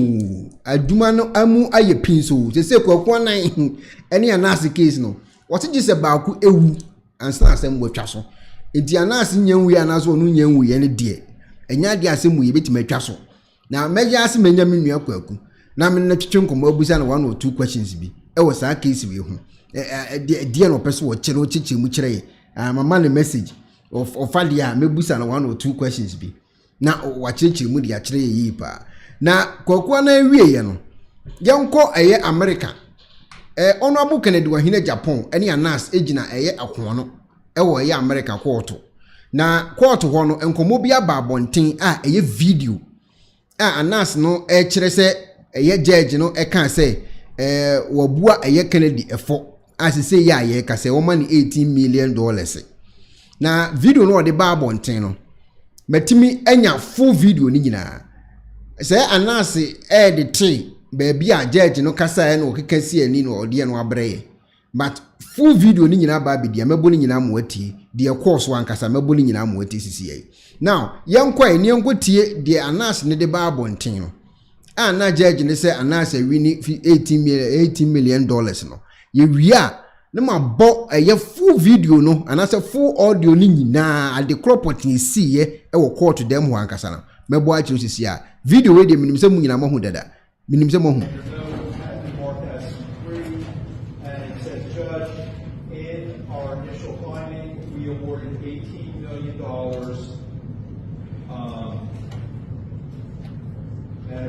Aduma no amu aye pinso. Say Kwaku Annan any Anas case no. What it just about ku ewu ansa asem wotwa so. Enti Anas nyanwu anaso no nyanwu ye ne de. Enya de asem wo ye betima twa so. Na meja ase menya menua Kwaku. Na me na twetwe nkomo abusa na one or two questions bi. E wo sa case we hu. Die no person wo kire o chichi mu kire. Mama ne message of adia mebusa na one or two questions bi. Na wa chichi mu dia kire yi pa. Na Kwaku Annan wie ye no. Yenko eye America. Honorable Kennedy wa hina Japan eni Anas ejina eye akon no. Ewo eye America court. Na court ho no enkomo bia ba bonten eye video. Anas no kire se eye judge no kan se wabua eye Kennedy efo asese ya ye ka se woman $18 million. Na video no de ba bonten no matimi enya full video ni nyina se Anas de te baby a judge no kasa no kekasi ani no ode no abreye but full video ni nyina ba bidia mebo ni nyina moati de course wan kasa mebo ni nyina moati sisi now yankwa eni enkotie de anas ne de ba abonten no na judge ne say anas wini $18 million no ye wia ne ma bo ye full video no anas full audio ni nyina ade crop ni si ye e wo court dem ho ankasa na mebo a chiro sisi a video we de minim se mu nyina mo hu dada minim se mo hu.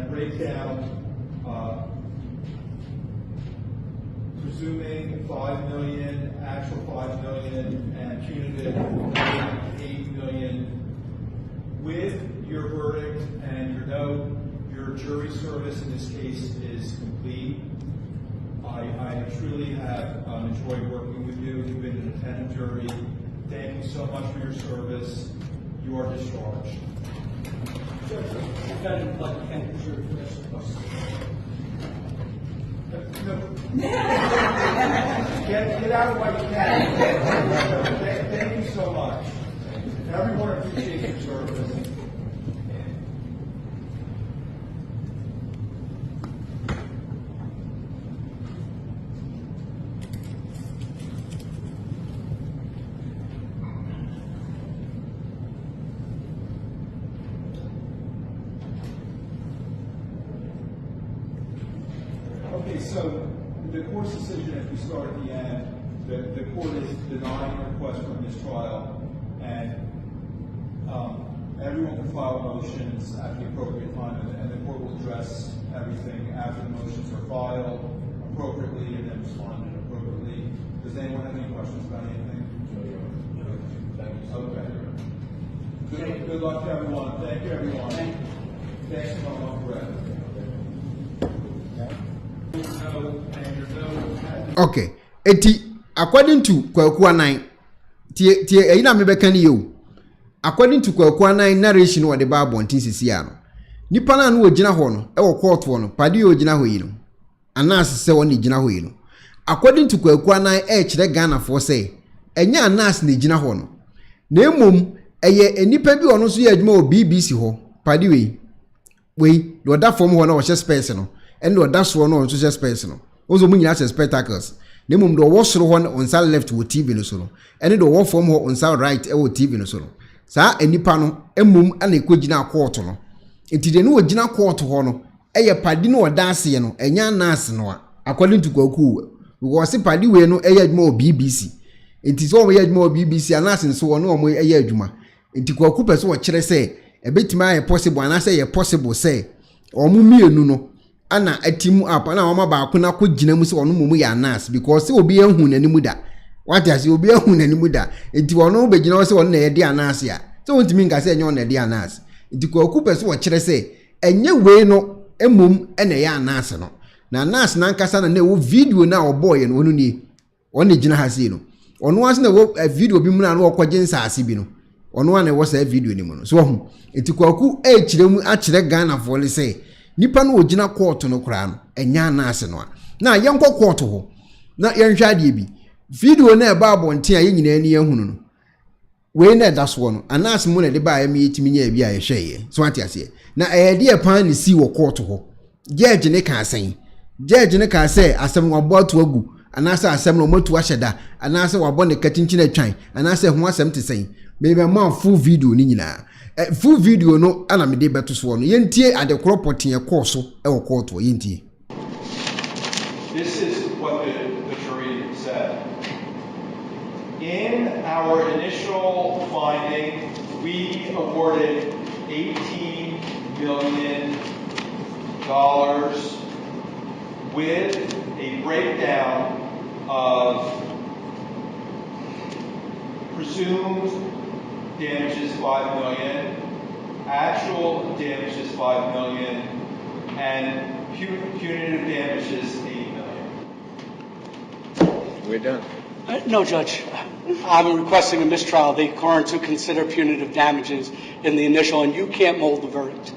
Breakdown, presuming 5 million, actual 5 million, and punitive 8 million. With your verdict and your note, your jury service in this case is complete. I truly have enjoyed working with you. You've been an independent jury. Thank you so much for your service. You are discharged. Get out of what you can. Thank you so much. Everyone appreciates your service. Okay, so the court's decision, if we start at the end, the court is denying the request for mistrial, and everyone can file motions at the appropriate time, and the court will address everything after the motions are filed appropriately and then responded appropriately. Does anyone have any questions about anything? Okay. Good luck to everyone. Thank you, everyone. Thanks for my breath. Okay, according to Kwaku Annan, tie ina me beka ni yo. According to Kwaku Annan narration what the Bible on TCC no. Nipa na no ogina ho no, e wo court wo no, pade ogina ho yi no. Anas se woni gina ho yi no. According to Kwaku Annan kire Ghana for say, enya Anas ne gina ho no. Na emom eye enipa bi ono so ye adwuma o BBC ho, pade we do da form ho na wo hye space no. And do that's one on social space no. Also mun nyina spectacles. Ne mum do wo soro ho on side left wo TV no so no. And do wo form ho on side right e wo TV no so no. Sa enipa no emum ana ekogina court no. Enti de no ogina court ho no eye padi no odase no enya nurse no a according to Kwaku we say padi we no eye adwuma o BBC. Enti so wo eye adwuma o BBC anase nso wo no o eye adwuma. Enti Kwaku pese wo kire say ebetima ye possible anase ye possible say omu mienu no ana atimu up ana mama ba akuna ko gina mu se ono mumu ya nas because se obi ehun nanimu da what as obi ehun nanimu da enti ono be gina se ono na ye de anas ya se wontimi nka se enye ono na de anas enti Kwaku pese wo kire se enye we no emum ene ya anas no na nas na nkasa na wo video na oboye no onu ni ono gina ha se no ono ase na wo video bi mu na no okwaje nsaase bi no ono na wo sa video ni mu no so ho enti Kwaku kire mu a kire Ghana for le say nipa no ogina court no kra no enya na ase no na yenkọ court ho na yenhwa de bi video na e ba abonten a yenyina ani ehunu no we na da so no anas mu na de ba ya metimi nya bi a ye hweye so ati ase na de e pan ni si wo court ho judge ne ka asen judge ne ka say asem wabo ato agu anasa asem no matu ahyeda anasa wabo ne katinchina twan anasa ho asem te sen maybe man full video ni nyina full video no ana me de beto so no yentie ade cropotin e course e wo court wo yentie. This is what the jury said. In our initial finding, we awarded $18 million with a breakdown of presumed damages $5 million, actual damages $5 million, and punitive damages $8 million. We're done. No, Judge. I'm requesting a mistrial. The court to consider punitive damages in the initial, and you can't mold the verdict.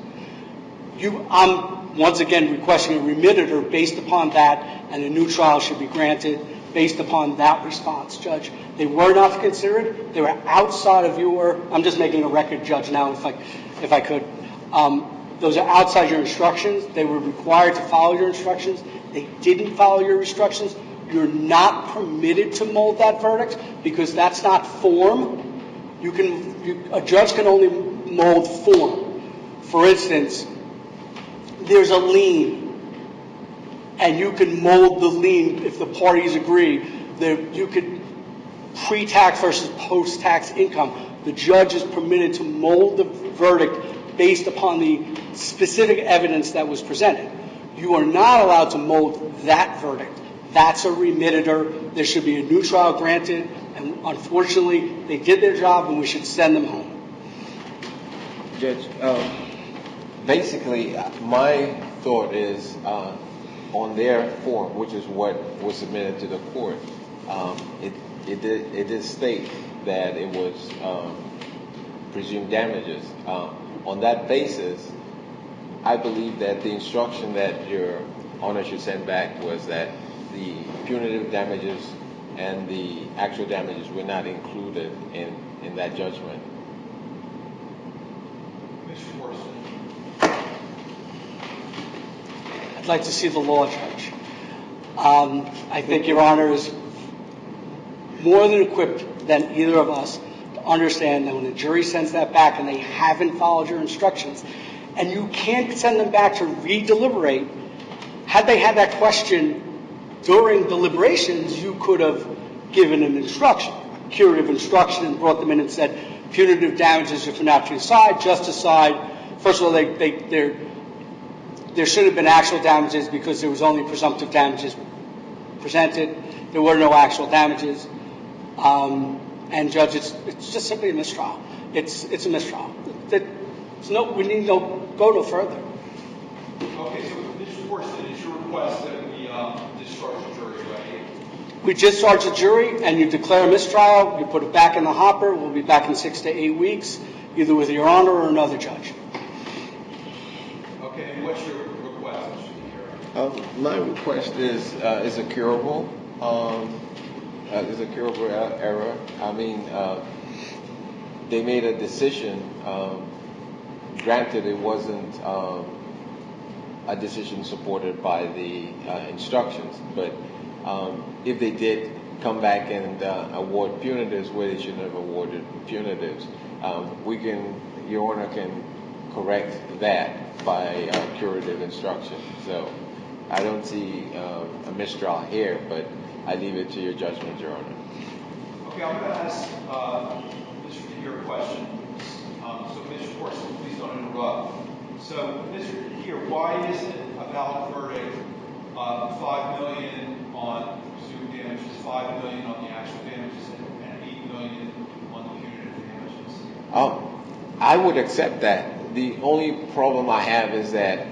once again requesting a remitter based upon that, and a new trial should be granted based upon that response, Judge. They were not considered. They were outside of your, I'm just making a record, Judge, now if I could. Those are outside your instructions. They were required to follow your instructions. They didn't follow your instructions. You're not permitted to mold that verdict because that's not form. A judge can only mold form. For instance, there's a lien, and you can mold the lien if the parties agree. You could pre-tax versus post-tax income. The judge is permitted to mold the verdict based upon the specific evidence that was presented. You are not allowed to mold that verdict. That's a remitter. There should be a new trial granted, and unfortunately, they did their job, and we should send them home. Judge, basically, my thought is on their form, which is what was submitted to the court, it did state that it was presumed damages. On that basis, I believe that the instruction that Your Honor should send back was that the punitive damages and the actual damages were not included in that judgment. Mr. Morrison. I'd like to see the law, Judge. I think Your Honor is more than equipped than either of us to understand that when the jury sends that back and they haven't followed your instructions, and you can't send them back to re-deliberate, had they had that question during deliberations, you could have given an instruction, a curative instruction, and brought them in and said, punitive damages if you're not to decide, just decide. First of all, there should have been actual damages because there was only presumptive damages presented. There were no actual damages. And Judge, it's just simply a mistrial. It's a mistrial. We need to go no further. Okay, so Mr. Morrison, it's your request that we discharge the jury, right? We discharge the jury, and you declare a mistrial. You put it back in the hopper. We'll be back in 6 to 8 weeks, either with Your Honor or another judge. Okay, and what's your request, Mr. Chair? My request is a curable. Is a curable error. I mean, they made a decision. Granted, it wasn't a decision supported by the instructions, but if they did come back and award punitives where they shouldn't have awarded punitives, Your Honor can correct that by curative instruction. So I don't see a mistrial here, but I leave it to your judgment, Your Honor. Okay, I'm going to ask Mr. Tahir a question. So, Mr. Morrison, please don't interrupt. So, Mr. Tahir, why isn't a valid verdict $5 million on presumed damages, $5 million on the actual damages, and $8 million on the punitive damages? I would accept that. The only problem I have is that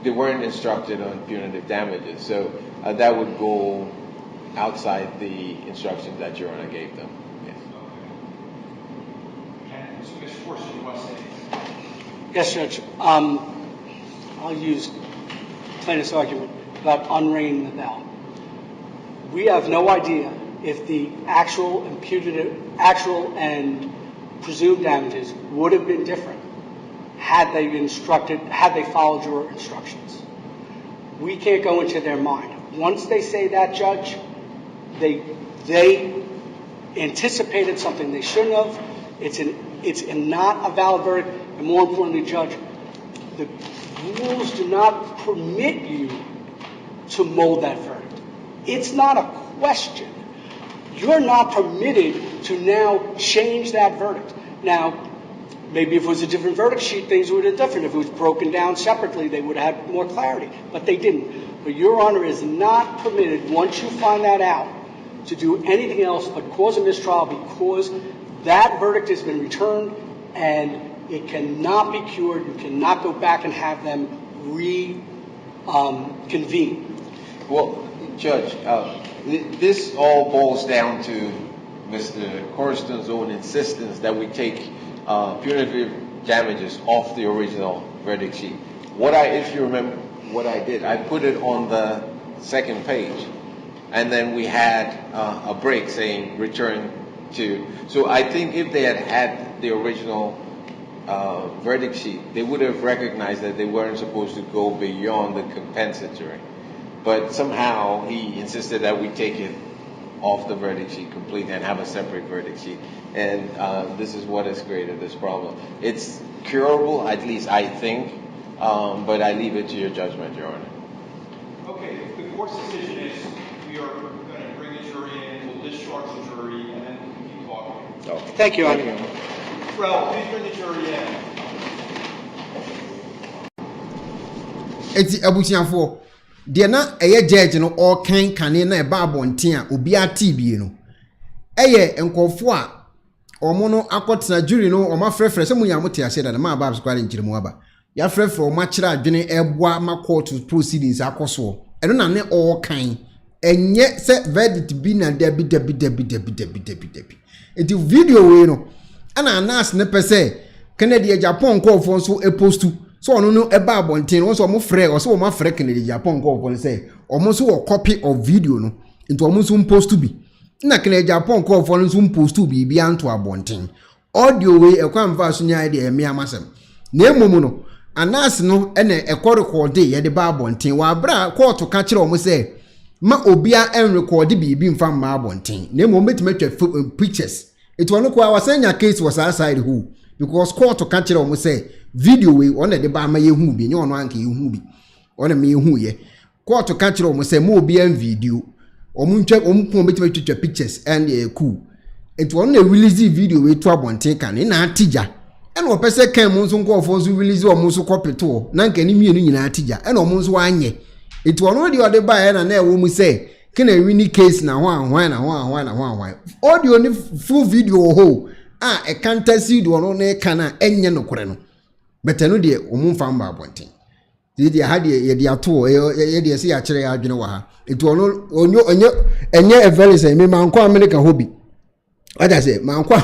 they weren't instructed on punitive damages, so that would go outside the instructions that Your Honor gave them. Yes. Okay. And so, Mr. Morrison, you want to say anything? Yes, Judge. I'll use plaintiff's argument about unringing the bell. We have no idea if the actual and presumed damages would have been different had they followed your instructions. We can't go into their mind. Once they say that, Judge, they anticipated something they shouldn't have. It's not a valid verdict, and more importantly, Judge, the rules do not permit you to mold that verdict. It's not a question. You're not permitted to now change that verdict. Now, maybe if it was a different verdict sheet, things would have been different. If it was broken down separately, they would have had more clarity. But they didn't. But Your Honor is not permitted, once you find that out, to do anything else but cause a mistrial because that verdict has been returned and it cannot be cured. You cannot go back and have them reconvene. Well, Judge, this all boils down to Mr. Corriston's own insistence that we take punitive damages off the original verdict sheet. If you remember, what I did. I put it on the second page, and then we had a break saying return to. So I think if they had the original verdict sheet, they would have recognized that they weren't supposed to go beyond the compensatory. But somehow he insisted that we take it off the verdict sheet completely and have a separate verdict sheet. And this is what has created this problem. It's curable, at least I think, but I leave it to your judgment, Your Honor. Okay, the court's decision is we are going to bring the jury in, we'll discharge the jury, and then keep talking. Okay. Thank you, Your Honor. Well, please bring the jury in. Eti abusiafo de na eye judge no all kan kane na e ba abonten a obi ati bie no eye enkofo a omo no akotena jury no omo frefre se munya mote ase da ma babs kware nkiremu aba ya frefre omo akira adwene eboa ma court proceedings akoso eno na ne all kan enye se verdict bi na debi eti video we no ana anas ne pese Kennedy Japan call for so e postu so ono no eba abonten won so mo frɛ o so mo frɛ Kennedy Japan call for say omo so a copy of video no into omo so post to be na Kennedy Japan call for so post to be bia nto abonten audio we e kwa mfa so nya de eme amasem na emom no anas no ene e ko record ye de ba abonten wa bra court ka kire omo say ma obia en record bi mfa ma abonten na emom betima twa pictures it won ko awasanya case was outside who because court ka kire omo say video we on the ba ma yehu bi nye ono anka yehu bi on me yehu ye court ka kire omo say mo obi an video omo ntwa omo ko betima twitwa pictures and cool it won na release video we to abonten kan na atija e no pese kan mo nso nko ofo nso release omo nso copy to na nka ni mienu nyina atija e no omo nso anye it won no de ba na e wo mu say kena wini case na ho anwan na ho anwan na ho anwan audio ni full video ho e kanta see do no na kana enye no kore no betenu de omumfa mba abonten de ha de ye de ato ye de se ya kire ya adwene wa ha etu ono onyo enye evangelist me manko America hobi ada se manko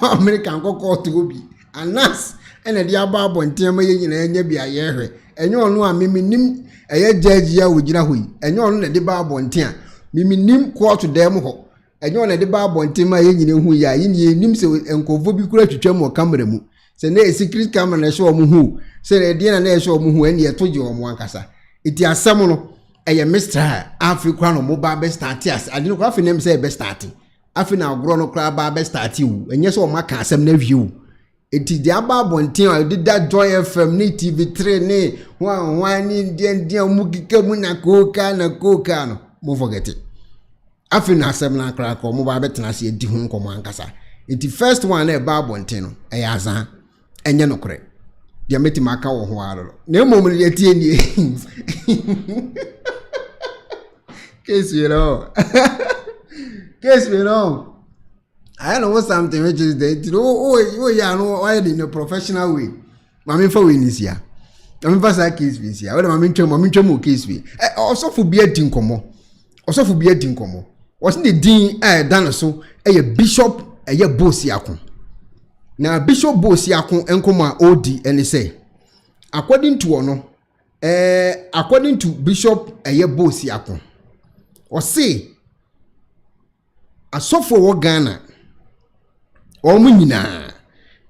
America nko court hobi anas ene de aba abonten ma ye nyina enye bia ye hwe enye ono a miminim eye judge ya wogina hoyi enye ono na de ba abonten a miminim court dem ho enye ono na de ba abonten ma ye nyina hu ya yin nim se enkovo bi kura twetwa mo camera mu se na secret camera na show mo hu se de na show mo hu ene to je omo ankasa iti asem no eye Mr. Africa no mo ba be start as ade no kwa fe nem se be start afi na agro no kra ba be start wu enye so ma ka asem na view iti di aba abonten a de da Joy FM ni TV3 ni wan ni dia mu kike mu na koka no mo forget it afi na asem na kra ko mo ba betena se edi hu nkomo ankasa iti first one na ba abonten no azan enye no kre dia meti maka wo ho aro na emom ne tie ni case you know I know something which is that yeah no why in a professional way mama for we this year mama for say case we here what mama twem case we also for be adin komo was the din dan so bishop boss yakon na bishop boss yakon enkomo odi ene say according to ono according to bishop boss yakon o say asofo wo Ghana omu nyina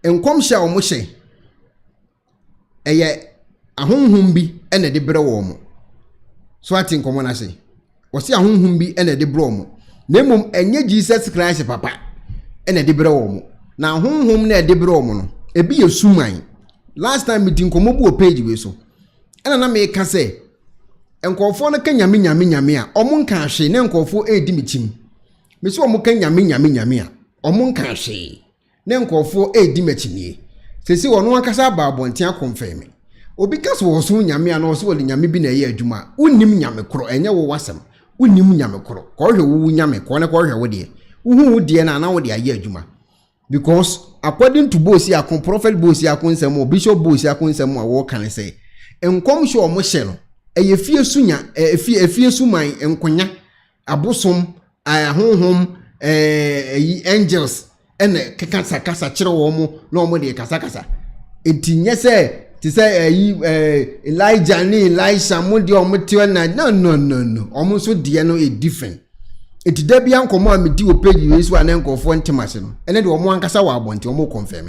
enkomhya omu hye ahonhom bi ene de bre wo mu so ati nkomo na se wo se ahonhom bi ene de bre wo mu na mum enye Jesus Christ papa ene de bre wo mu na ahonhom na de bre wo mu no ebi yesuman last time meeting nkomo bu o page we so ena na me ka se enkofo no ka nyame a omu nka hwe na enkofo edi michim me so omu ka nyame a omu nka hwe na enkofo edi machimie sesi wono akasa ba abonten akonfirm obi kaso wo so nyame a no so wole nyame bi na ye adwuma unnim nyame koro enye wo wasem unnim nyame koro ko hwe wo nyame ko ne ko hwe wo de uhu de na wo de aye adwuma because according to bosi akon prophet bosi akon nsem bishop bosi akon nsem a wo kan say enkom hwe omo hye no eye fie sunya efie suman enkonya abosom ahonhom angels ene kasa kire wo mo na omo de kasa etinye se to say Elijah ni Elisha mo de omo na no omo so de no e different enti da bia nkomo amedi o page we so anan nkofo ntemase no ene de omo ankasa wa abonte omo confirm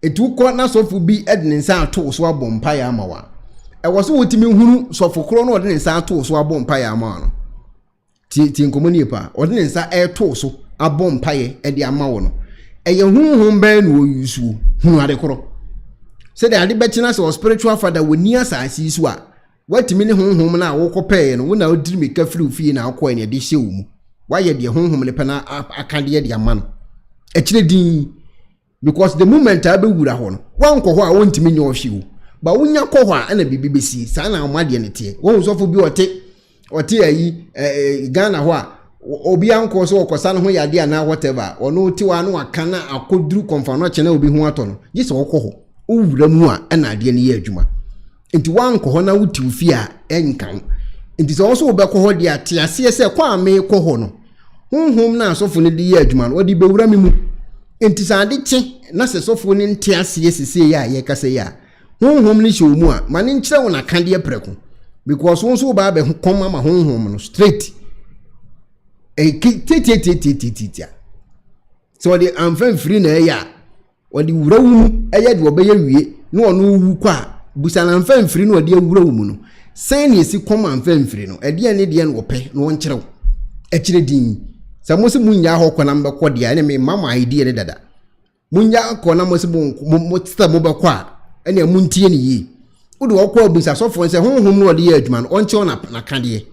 enti ukọ na sofu bi edne nsa ato so abompa ya amawa e wo so wotimi hunu sofu kro no odne nsa ato so abompa ya amawa no ti nkomo ni pa odne nsa to so abompa ye e de amawo no eye hunhun ba na oyusu hunu ade kro se de ade betina se spiritual father woni asasi so a watimi ne honhom na wokopɛ no wona odiri me kafiri fie na akɔ ne de hye wo mu waye de honhom le pɛ na akade de ama no ekire din because the moment abe wura ho no wankɔ ho a wontimi nye ohwe wo ba wonya kɔ ho a na bibi besi saa na amade ne te wo nsofo bi ɔte ayi Ghana ho a obi ankɔ so ɔkɔsa no ho yade ana whatever ɔno ti wa no aka na akoduru konfa no kyena obi ho atɔ no gye sɛ ɔkɔ ho wura mu a na ade ne yɛ adwuma enti wanko ho na wuti fi a enkan enti so so obekọ ho de ate ase se kwa me kọ ho no honhom na asofo ne de ye adwuma no odi bewura me mu enti sa ade che na se sofo ne nte ase sese ya ye kase ya honhom ne hye mu a ma ne nkyere wo na kan de preko because won so ba be koma ma honhom no straight titi so de amfan free na ya odi wura wu eye de obeye wie na ono wu kwa busana mfamfiri no de awura wo mu no san ne esi koma mfamfiri no ede ne de no opɛ no nkyerɛw akire din sa mosi munya ho kona mbɛkɔ de ane me mama idea ne dada munya kona mosi mo tsta mo bɛkɔ a ene muntie ne yi wo de wɔkɔ busa sɔfo nse honhom no de yɛ adwuma no ɔnkyɛw na kadeɛ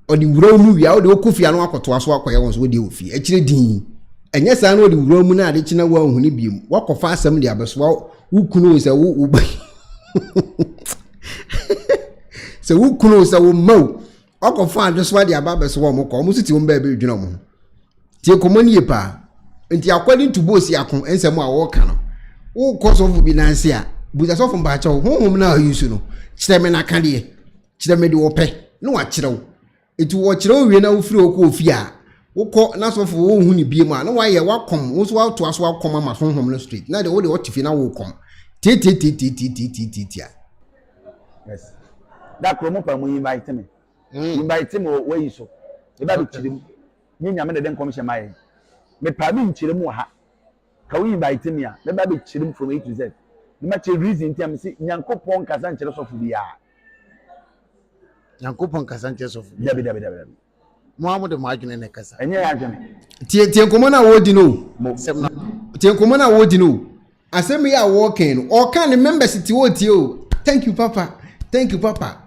ɔde wura mu wia wo de okofia no akɔto aso akɔyɛ wɔn so de ofie akire din ɛnyɛ saa no de wura mu na ade kyina wo ahuni biem wakɔfa asɛm de abesoa wo kunu sɛ wo se wo kunu se wo mau okofa ade so ade aba so wo mo ko mo siti wo mba be dwuna mo tie komoni ye pa enti according to boss yakon ensem a wo ka no wo koso fu bi nanse a buza so fu mba cha wo honhom na ayusu no kire me na ka de kire me de wo pe no wa kire wo enti wo kire wo wie na wo firi okọ ofi a wo ko na so fu wo hu ni bie mu a na wa ye wa kom wo so wa to aso wa kom ma honhom no street na de wo de otifi na wo kom yes that promo pa mo invite me invite me where you so e ba be chirim ni nyame de den commission mai me pa bi nchirim wo ha ka we invite me a me ba be chirim from A to Z ni ma che reason ti am si nyankopon kasa nchire sofu bia nyankopon kasa nchire sofu dabi Muhammad mo adwene ne kasa enye ya adwene tie komo na wo di no tie komo na wo di no asemi ya walking or can the members ti wo ti o thank you papa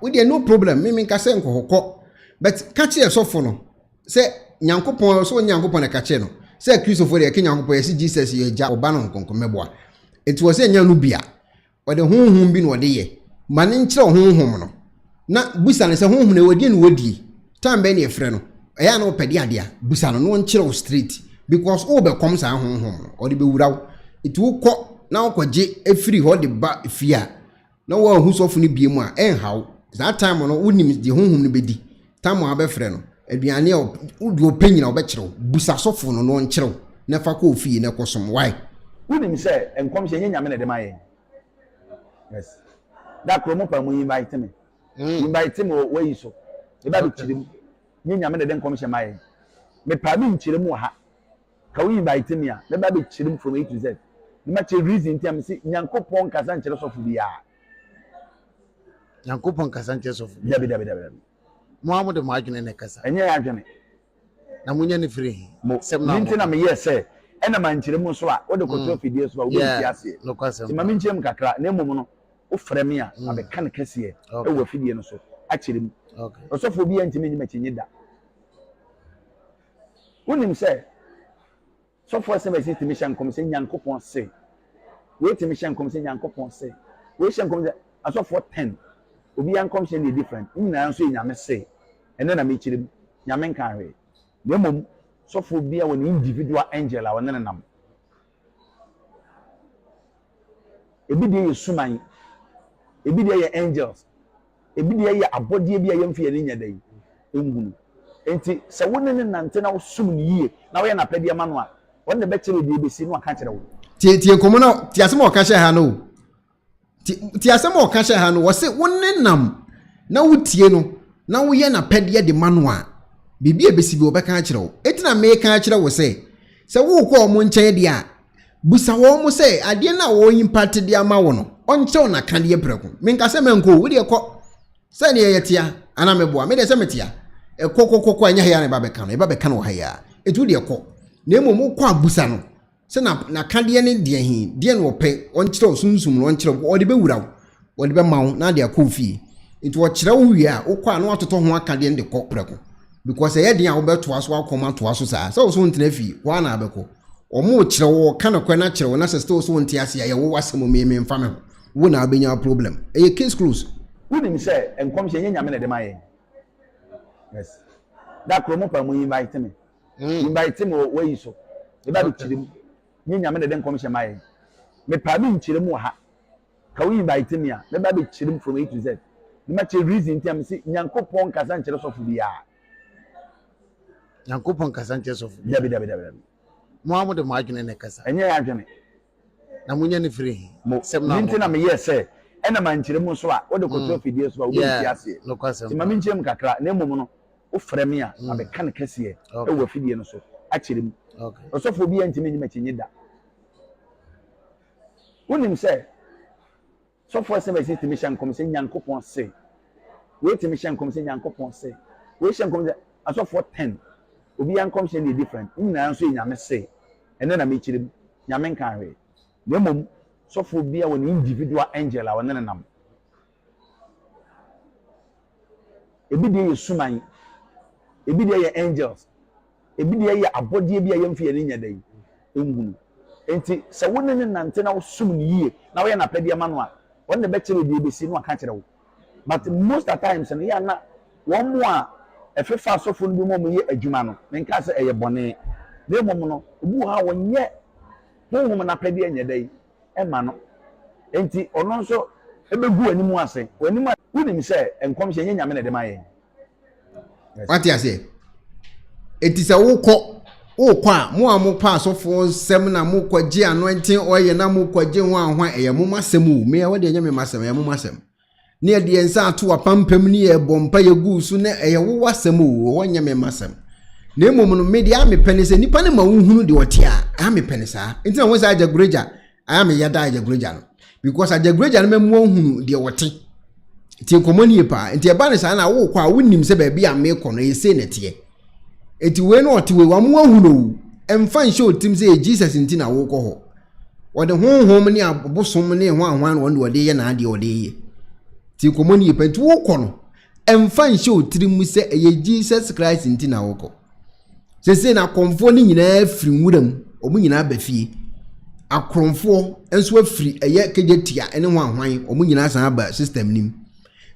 we dey no problem me nka se nkokọ but catch e sofo no say nyankopon so nyankopon na catch no say Christopher dey nyankopon ye Jesus ye ja oba no nkonko meboa it was say nya no bia o de honhom bi no de ye ma ne nkyere honhom no na busa ne se honhom na wodi no wodi tambe ne efre no eya na opedi ade a busa no no nkyere street because o be kom sa honhom no o de be wuraw it will ko na okwaje efiri ho de ba fia na wo hu sofu ni bie mu a enhaw that time no unim de honhom no bedi time abefre no aduane o de opanyina obekyerew busa sofu no no nkyerew na fa ko fie na kosom why unim say enkom hye nyame na de maye yes that promo pa mo invite me where you so e ba be chirim nyame na de enkom hye maye me pa bi nchirim wo ha ka we invite me a me ba be chirim from A to Z ni ma che reason ti am si nyankopon kasa nkyere sofu bia nyankopon kasa nkyere sofu dabi Muhammad mo adwene ne kasa enye ya adwene na munya ne firi sem na ntina me yes ena ma nkyere mu so a wo de koto fidie so a wo bi ase no kwasem ti ma me nkyere mu kakra na emom no wo frɛ me a abe kan kase e wo fidie no so a kyere mu okay sofu bia ntime nyima kyenye da wonim sɛ so for some system mission come say nyankopon say we ti mission come say nyankopon say we mission come say aso for 10 obi an come say different nyina nso nyame say ene na me chirim nyame nkan we na mom so for bia won individual angel a won nam ebi de yesuman ebi de ye angels ebi de ye abodie bia ye mfie ne nyadai enhunu enti se won ne nante na sum ne yie na we na pede ma no a won de be kire de besi no aka kire wo tie komo na tie asem o ka she ha no ti asem o ka hye ha no wo se wonenam na wotie no na wo ye na pede de manu a bibi ebesi bi obeka akire wo etina me ka akire wo se wo ko mo nchen de a busa wo mo se ade na wo impact de ama wo no onche na ka de preko me nka se menko wo de ko se ne yetia ana meboa me de se metia kokokoko anya ya ne ba beka no e ba beka no ha ya etu de ko na emo ko abusa no se na ka de ne de hin de no pe onche sunsum no onche wo de be wura wo de be mawo na de akofi nti wo kire wo wi a wo kwa no atoto ho aka de ne ko preko because e de a wo beto aso akoma to aso saa so so ntena fi kwa na abeko omo kire wo kana kwa na kire wo na sister so nti ase ya wo wasem me mfa me wo na abenya problem e case close wouldn't say and come say nyame na de maye yes that promo pa mo invite me invite me where you so e ba bi kire mu nyame na de come say maye me pa bi nkire mu ha ka we invite me a me ba bi kire mu from A to Z me ma che reason ti am say nyankopon kasa nkire so fu bia Yankopon kasa nkire so fu dabi Muhammad mo adwene ne kasa enye ya adwene na munya ne free sem na ntina me yes say ena manchire mu so a wo de koto fidie so a wo be ase no kwasem ti ma minchire mu kakra na emom no wo frɛ me a abeka ne kase e wo fidie no so akire mu okay osofo bi antime nyima chenye da wonim say sofo se be siti mission kom se nyankopon se we ti mission kom se nyankopon se we mission kom se asofo 10 obi yankom se ni different nyina nso nyame se ene na me kire mu nyame nkan we na emom sofo bia woni individual angel a wonene nam ebi de ye suman ebi de ye angels ebi de ye abodie bia ye mfie ne nyadai engunu enti se wonene nante na sum ni yie na we na pede ma no a wonne be kire bi ebesi no aka kire wo but most of times no ya na won mo a efefa sofo no bi mo ye adwuma no menka se eye bone na emom no obu ha wonye honhom na pede nyadai ema no enti ono nso ebegu animu ase animu wonim se enkom hye nyame na de maye what you say etisa wokọ a mo amopa asofo nsem na mo kwaje anointing oye na mo kwaje ho ahwa eye mo masem o me we de nyame masem eye mo masem ne de ensa ato apampam ni e bompa ye gusu na eye wo wasem o wo nyame masem na emom no media me penise nipa ne ma wohunu de wote a me penisa enti na wo sa ajagureja I am a yada ajagureja no because ajagureja no memu ohunu de wote ti komoni epa enti e ba ne sa na wo kwa wonim se ba bia me kɔ no ese ne tie eti we no ote we wa mu ohunu emfa nche otim se Jesus nti na wo kɔ hɔ wode honhom ne abosom ne ho ahwan no wode ye na ade wode ye ti komoni epa nti wo kɔ no emfa nche otirim se eye Jesus Christ nti na wo kɔ se na konfo ne nyina afiri nwuram omu nyina ba fie akromfo enso afiri eye kejetia ene ho ahwan omu nyina san aba system nim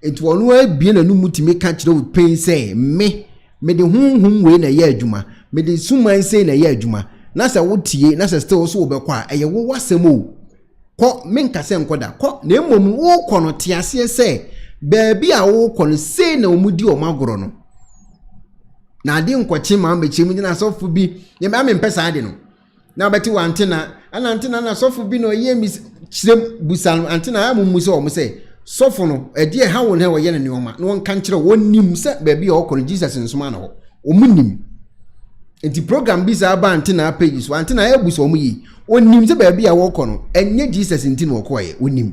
enti wono abie na numu timi ka kire wo pen se me de hunhum we na ye adwuma me de suman se na ye adwuma na sa wotie na sa still so wo be kwa eye wo wasem o ko menka se nkoda ko na emom wo kono tiase se baabi a wo kono se na omudi o magoro no na ade nkwachi ma mbechi mu na sofu bi ye ma mpesa ade no na beti wa antena ana antena na sofu bi no ye mi chire busan antena amumu se o mo se sofu no ede ha wo na wo ye ne oma no kan kire wonnim se baabi a wo kono Jesus nsoma na ho omunim enti program bi za ba antena pages wa antena e buso omu yi onnim se baabi a wo kono enye Jesus nti no koye onnim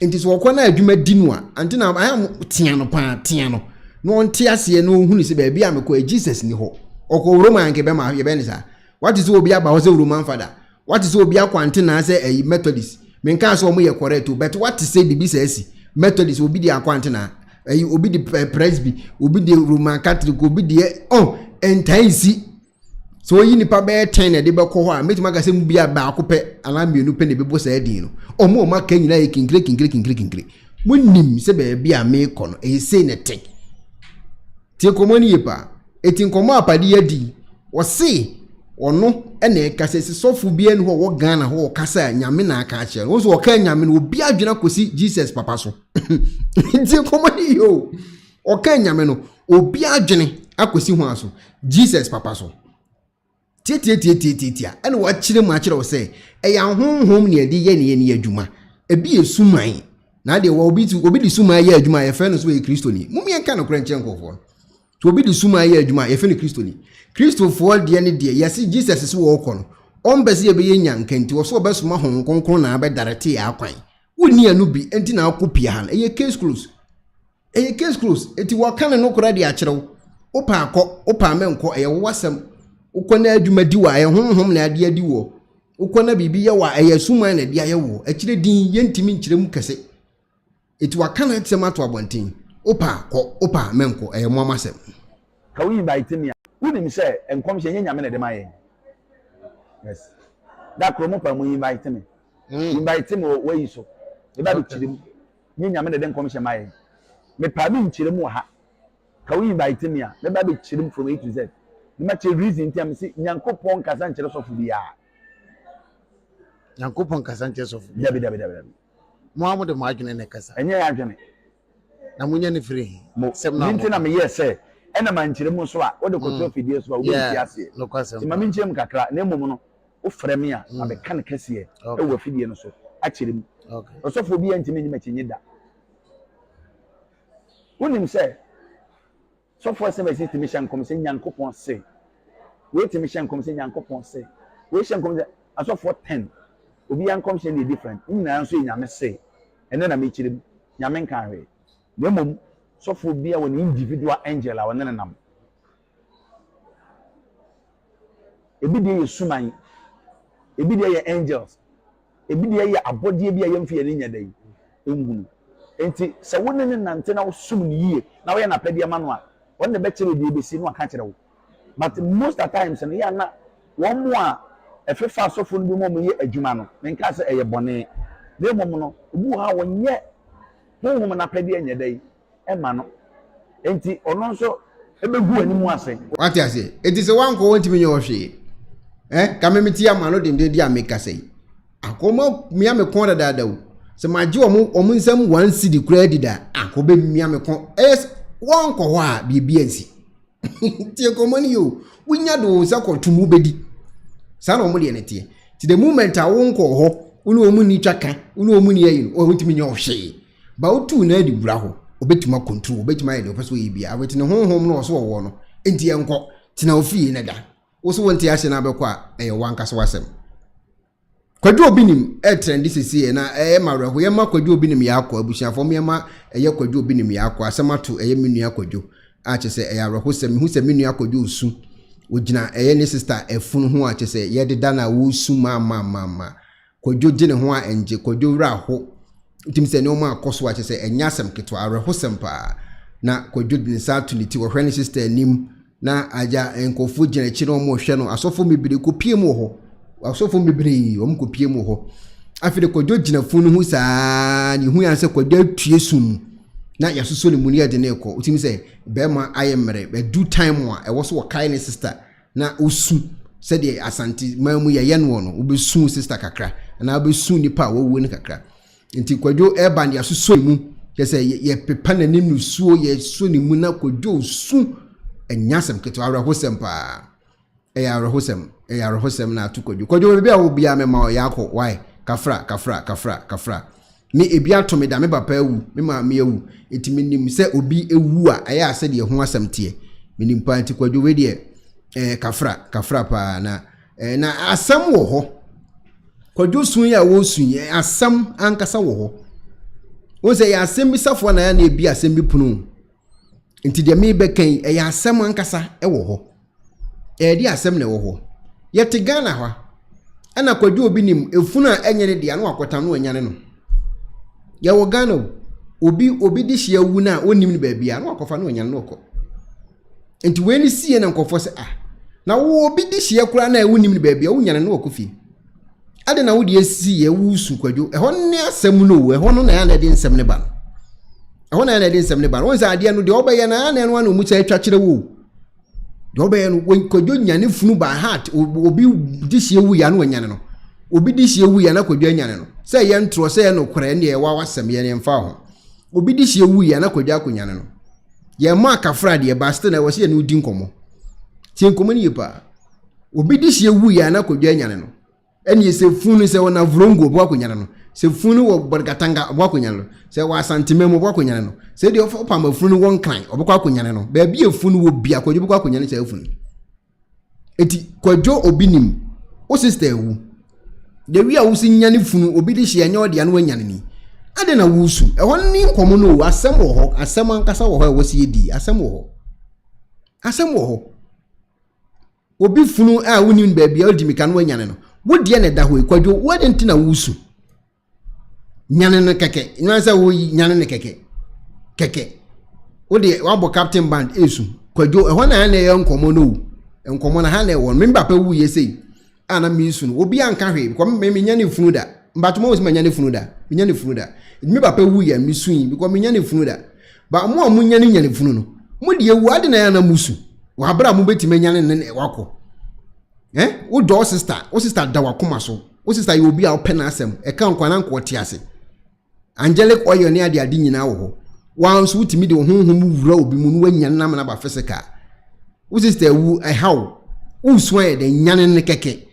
enti so wo kono adwuma di no a antena ayam tia no pa tia no no onti ase no hunu se baabi a me ko Jesus ni ho okọ Roman nke be ma ye be ni sa what is obi aba ho se Roman father what is obi akwa antena se a Methodist men kan so omo ye correct but what is say bibi say si Methodist obi di akwa antena obi di Presby obi di Roman Catholic obi di entaisi so yi nipa be 10 na de be ko ho a metima ga se mu bia ba akopɛ alamienu pe ne bebo sa adin no omo ma ka nyina ye kinkire munim se be bia me kɔ no e se ne tek tie komoni yepa etin komo apade yadi wo se ono ene kase se sofu bia no wo Ghana ho kasa nyame na aka ache wo so wo ka nyame no obi adwena kosi Jesus papa so tie komoni yo o ka nyame no obi adwene akosi ho aso Jesus papa so tia ene wa kire mu akire wo se e ya honhom ne ade ye ne adwuma ebi esuman na de wo obi di suman ye adwuma ye fe no so ye kristoni mum ye kan no kranche nkofo to obi di suman ye adwuma ye fe no kristoni kristofo de ne de yesi Jesus so wo kɔ no ombese ye be ye nyankanti wo so obesoma hon konkon na abedarete ya akwan woni anu bi enti na akopia han eye case close eti wo kan no kora de akyerew opa akɔ opa menko eye wasam ukona adwuma di wa eye honhom na ade adi wo ukona bibi ye wa eye suman na de aye wo akyire din yentimi nkyerem kese eti wa kan atsem ato abontin opa akɔ opa menko eye moamasem ka wi invite me woni mi say enkom hye nyame na de maye yes that promo pa mo invite me invite me where you so e ba bi kyerem nyame na de enkom hye maye me pa bi nkyerem wo ha ka wi invite me a me ba bi kyerem from A to Z me ma che reason tiam say nyankopon kasa nkyere sofo bia nyankopon kasa nkyere sofo dabi mo amode mo adwene ne kasa enye ya adwene na munya ne free sem na ntina me yes say ena man kyerem so a wo de koto fidie so a wo be tiase no kwasem ti ma me nkyerem kakra na emom no wo frɛ me a abeka ne kase e wo fidie no so a kyerem okay osofo bia ntimi nyima kyenye da wonim say sofo se be timi hyankom se nyankopon se we timi hyankom se nyankopon se we hyankom se asofo 10 obi yankom se ne different nyina nso nyame se ene na me kyerem nyame nkan we nemom sofo bia woni individual angel a wonene nam ebi de yesuman ebi de ye angels ebi de ye abodie bia yemfie ne nyadai engunu enti se wonene nante na wosum ne yie na we na pede ma no a wonne be kire de ebesi no aka kire wo but most of times no ya na won mo a efefa sofo no bi mo ye adwuma no menka se eye bone nemom no obu ha wonye honhom na pede nyadai ema no enti ono nso ebegu animu ase wati ase enti se wanko wontimi nye ohwe kamemiti ama no dem de ameka sei akoma mia me kon dada wo se maje omu nsam 1 cedi credit da akobe mia me kon wanko ho a bibia nsi tie komani yo wunya do se kotumu bedi sa na omu de ne tie ti the moment a wonko ho unu omu ni twaka unu omu ni ayi o wontimi nye ohwe ba otu na adi bura ho obetuma control obetuma yede opeso yibia awetine honhom no so wo no enti enko tina ofie ne da wo so wonte ahye na abekọ a wanka so wasem Kwaku Obinim trend sisi na mawreho ye ma Kwaku Obinim ya akọ abusuafo me ma Kwaku Obinim ya akọ asemato menua Kwaku a chese awreho sem hu sem menua Kwaku osu ogina ne sister efunu ho a chese ye deda na wo su ma Kwaku gine ho a enje Kwaku ra ho tim se ne o ma akoso a chese enya asem keto awreho sem pa na Kwaku din sa tuniti wo hwene sister nim na aja enkofu gina chi no mo hwe no asofo mebire ko pie mu ho asofo mebire o mko pie mu ho afide Kwaku gina funu hu saa ni hu yanse Kwaku atue sum na yasoso ne muni ade ne ko utim se be ma ayemre be do time a e wo so kai ne sister na osu se de asante mamu ye no no obesu sister kakra na obesu nipa wo ne kakra nti Kwaku eba ne yasoso mu kese ye pepa na nim no suo ye so ne mu na Kwaku osu enyasem keto awrehosem pa awrehosem na atukoju Kwaku bia wo bia me ma yakọ why kafra me ebia to me da me papa ewu me ma me ewu etimi nim se obi ewu a aya ase de ho asem tie me nim pa anti Kwaku we de kafra pa na asem wo ho Kwaku sun ya wo sun asem ankasa wo ho wo se ya asem bi safo na ya na ebi asem bi punu nti de me bekan ya asem ankasa wo ho di asem na wo ho yete Ghana ha ana Kwaku Obinim efunu a enyene de na wakota no anyane no ya wo Ghana obi di hia wu na onim ne ba bia na wakofa no anyane no ko nti we ni sie na nkofo se na wo obi di hia kura na onim ne ba bia wo nyane no wakofi ade na wo de asi ye wu su Kwaku ho ne asem no wo ho no na ya na de nsem ne ba ho na de nsem ne ba won sa ade no de obaye na no no mu cha atwa kire wo de obaye no Kwaku nyane funu ba heart obi di hie wu ya no anyane no obi di hie wu ya na Kwaku anyane no se ye ntro se ye no kore ne ye wa wasem ye ne mfa ho obi di hie wu ya na Kwaku akonyane no ye ma kafra de ba ste na wo se ye no di nkomo ti nkomo ni pa obi di hie wu ya na Kwaku anyane no eni se funu se wona vrongo bo akonyane no se funu wo borgatanga obakonya no se wa santime mo obakonya no se de ofa ma funu won kan obakwa akonya no ba bia funu wo bia kwadwo obakwa akonya no se funu eti kwadwo obinim o sister ewu de wi a wusi nyane funu obi de hye anya ode anu anyane ni ade na wusu ehon ni nkomo no asem wo ho asem ankasa wo ho e wosi edi asem wo ho obi funu a wunim ba bia odi mika no anyane no wodie ne da ho kwadwo wode ntina wusu nyane ne keke nyansa wo nyane ne keke wode wabo captain band esu kwadwo ehon na na ye nkomo no nkomo na ha na won memba pa wu yesei ana minsu no obi anka hwe because me nyane funu da mbatoma wo se nyane funu da me papa wu ya misuin because me nyane funu da ba mo amu nyane funu no mo de ewu ade na ya na musu wa bra mo beti me nyane ne wako wo do sister da wakoma so wo sister ye obi a open asem e kan kwana nko tiase angelic oil ne ade nyina wo ho wan so wutimi de honhom wura obi mu no wanyane na na ba physical wo sister wu how wo swear de nyane ne keke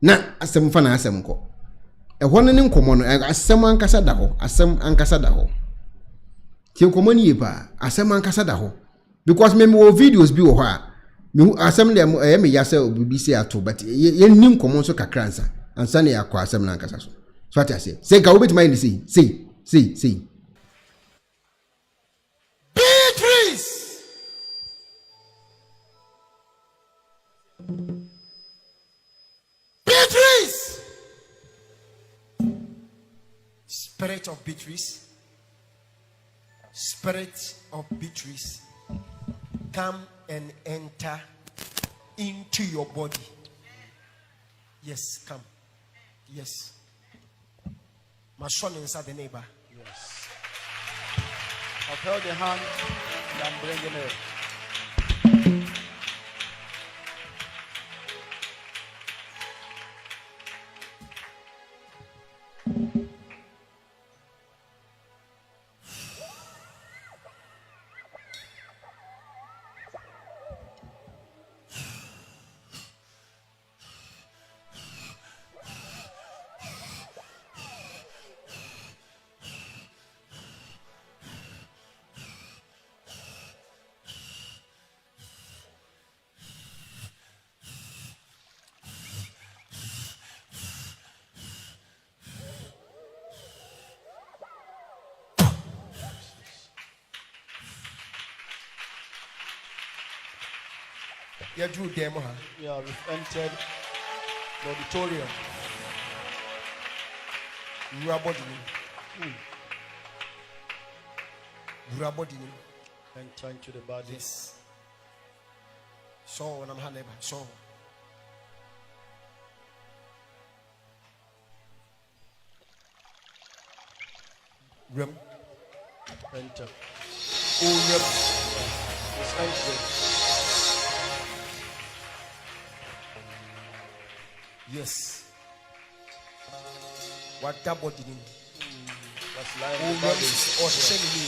na asem fa na asem ko ehon ne nkomo no asem ankasa da ho ti nkomo ni yepa asem ankasa da ho because me wo videos bi wo ha me asem dem me yase obibi se ato but ye ni nkomo so kakransa ansa ne yakwa asem na ankasa so ati ase say ka obeti mind say Beatrice Spirit of Beatrice, come and enter into your body. Yes, come. Yes. My son inside the neighbor. Yes. I've held the hand and I'm bringing it. Yeah, drew them. Yeah, we've entered the auditorium. Enter into the body. Yes. So when I'm having so. Room. Enter. Oh, yep. It's entering. Yes. What that body in? That's lying. Oh, yes. Oh, send me.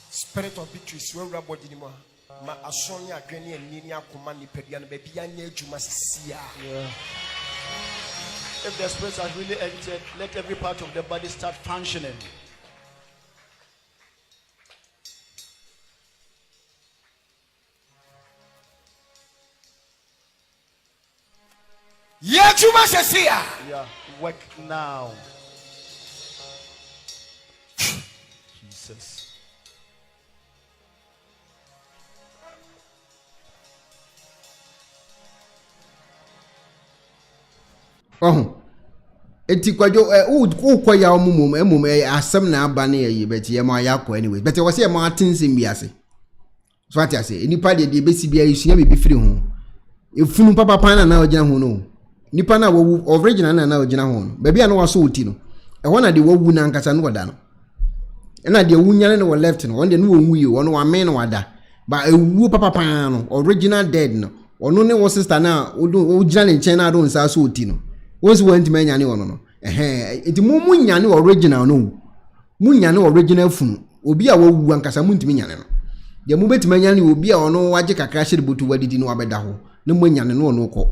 Spirit of Beatrice, where rabbi anymore. Ma asonia granny and ninia command pedian baby and jumasia. If the spirits are really entered, let every part of the body start functioning. Yeah, jumasia. Yeah, work now. Jesus. Eti kwadwo ukwa omumum asem na aba na ye beti ye ma yakọ anyway beti wo se ye ma atinsim biase so ati ase enipa de besi bia yesua be firi ho efunu papa pan na ogina ho no nipa na wo original na ogina ho no ba bia na waso oti no e na de wawu na nkasa no wada no na de wunyane no left no won de no wonwu yi won wa men no wada But a whoop papa original dead no. Or no was sister now, o Jan China don't say so tino. Was went man yani or no. It munyano original no. Munyano original fun. Obi a wo ankasa muntimi nyane no. Ya mu betime nyane obi a ono waje kakra hye botu wadidi no abeda ho. Na munyane no no ko.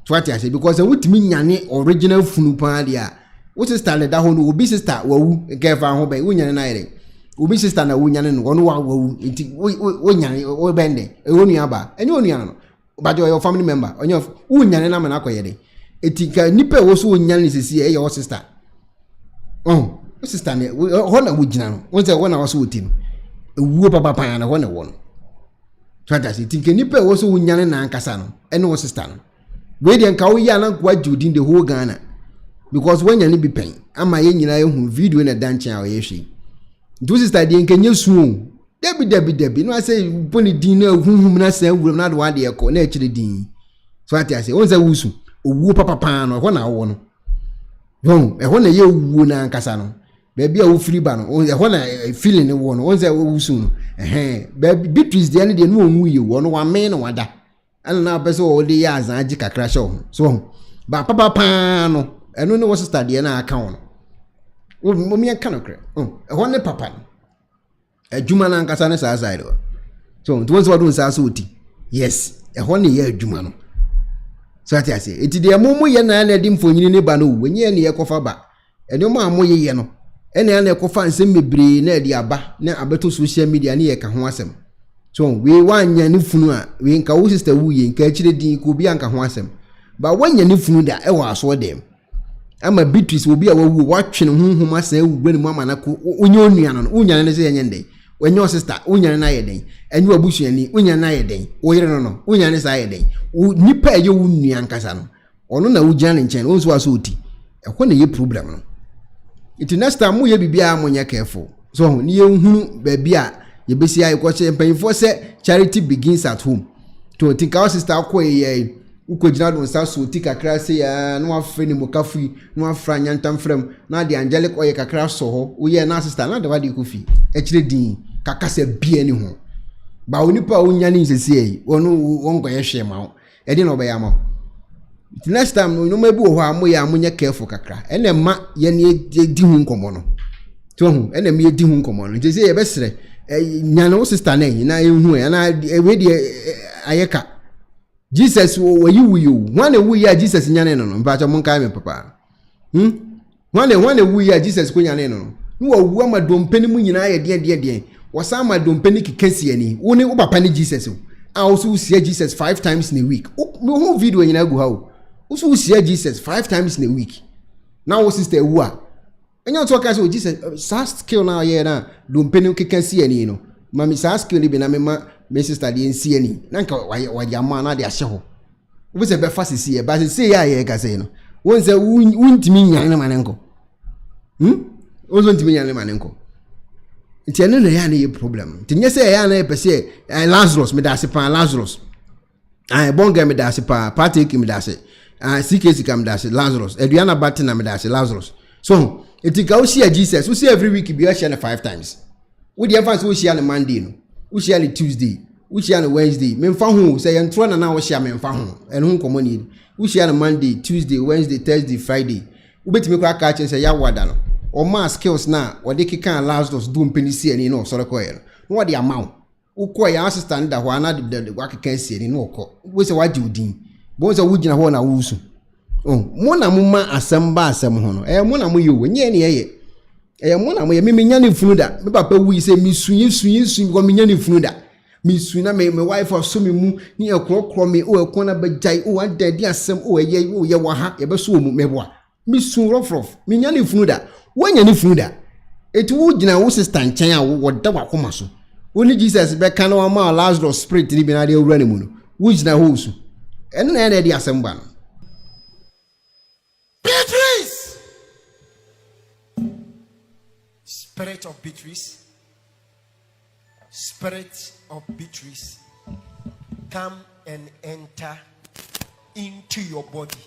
To what I say because wutimi nyane original funu pa dia. Wo sister le da ho no obi sister wawu kefa ho be wunyane na yere. Obi sister na wunyane no ono wawu nti wo nyane wo bende e wonu aba. Enye onu yana no. But your family member onye wunyane na mana akoyede. Etika nipa wo so wunyane sisi e your sister. Oh, sister ne ho na wugina no. Won say wo na wo so wuti no. Ewuo papa pan na ho na wo no. Twata si tinke nipa wo so wunyane na ankasa no. Ene wo sister no. We dey nka wo ya na kwa judin the whole Ghana. Because when you be pen, ama ye nyina ehun video na dancing a ye hwe. Do sister dey nkenye suo. Debi no I say poni din na hunhum na say wuram na de wa de ekọ na ekire din. So ati ase won say wusu owuo papa pan no ho na wo no. Won e ho na ye owuo na ankasa no. Ba bia wo free ba no e ho na feeling ne wo no won say wusu no. Ba Beatrice de ne de no onwu ye wo no wa me no wada. Ana na pese wo de ya azan agi kakra show. So ba papa pan no eno ne wo sister de na aka wo no. Wo mi aka no kre. E ho ne papa no. Adwuma na ankasa ne saa side. So nti won se wadun saa so oti. Yes, e ho ne ye adwuma no. So ati ase eti de momo ye na na di mfonyini ne ba no wenye ne ye kofa ba. Ene mo amo ye no. Ene na ekofa nsem mebre na di aba na abeto social media ne ye ka ho asem. So we wanya ne funu a we nka wo sister wu ye nka akire din ko bi anka ho asem. Ba wanya ne funu da e wa aso dem. Ama Beatrice obi a wawu watwene honhom asan ewugbe ne mu amana ko onye onua no unyane ne se yenye ndey. Wenyo sister unyane na yeden enyu abusuani unyane na yeden oyire no unyane sa yeden nipa ye wu nua nkasa no ono na ugyan nchen onso aso oti ekwo na ye problem no it next time mu ye bibia mo nya careful so ni ye hunu ba bia ye besi ayi ko che mpanfo se charity begins at home to think our sister ko ye ukojina don sa so oti kakra se ya no afre ni mokafi no afra nyantam frem na de angelic oye kakra so ho wo ye na sister na de wadi kofi ekire din kakase bia ni ho ba onipa onyane nsese yi wonu wonko ye hwe ma e di no be ya ma next time no mabu ho amoya amunye careful kakra ene ma ye ne di hu nkomo no to hu ene me di hu nkomo no nsese ye besere nyane wo sister na yi na ehu e na we di ayeka Jesus wo yi wuyo wane wuyi a Jesus nyane no mpacho monka me papa wane wuyi a Jesus ko nyane no wo wu ama dompeni mu nyina ye de wasa ama dompeni kikasi ani wo ne wo papa ne Jesus o a wo so see Jesus 5 times in a week me ho video nyina go ha wo so see Jesus 5 times in a week now wo sister wu a enya to ka say Jesus sa skill na ye na dompeni kikasi ani no mami sa skill bi na me sister de nsi ani nanka wajama na de ahye ho wo se be fa sisi e ba sisi ya ye ka say no won se wuntimi nyan ma nenko ozo ntimi nyan ma nenko nti ene na ya na ye problem nti nye se ya na e pese Lazarus me da se pa Lazarus bonga me da se pa Prophetic me da se CKC kam da se Lazarus Eduana Batina me da se Lazarus so enti ka wo share Jesus wo see every week bi o share na 5 times wo de fans wo share na Monday no wo share na Tuesday wo share na Wednesday me mfa ho say ye ntro na wo share me mfa ho eno ho komo ni wo share na Monday Tuesday Wednesday Thursday Friday wo betimi kwa ka chen say ya wada no o ma skills na wo de kika Lazarus do mpenisi ani no soro ko ye no wo de amount wo ko ya assistant da ho ana de wa kika si ani no ko wo se waji udin bo se wo gina ho na wo su mo na mo ma asem ba asem ho no mo na mo ye wo nye ne ye mo na mo ye me nya ne funu da me papa wu se mi sunyi ko me nya ne funu da mi suna me wife so me mu ni ekrokro me o ekona bajai o adadi asem o ye wa ha ye be so mu meboa mi sun rof mi nya ne funu da wanya ne funu da eti wo gina wo sister nchen a wo da wa koma so oni Jesus be kan wa ma Lazarus spirit ni bi na de owura ne mu no wo gina ho su eno na ya de asem ba no Beatrice, spirit of Beatrice, spirit of Beatrice, come and enter into your body.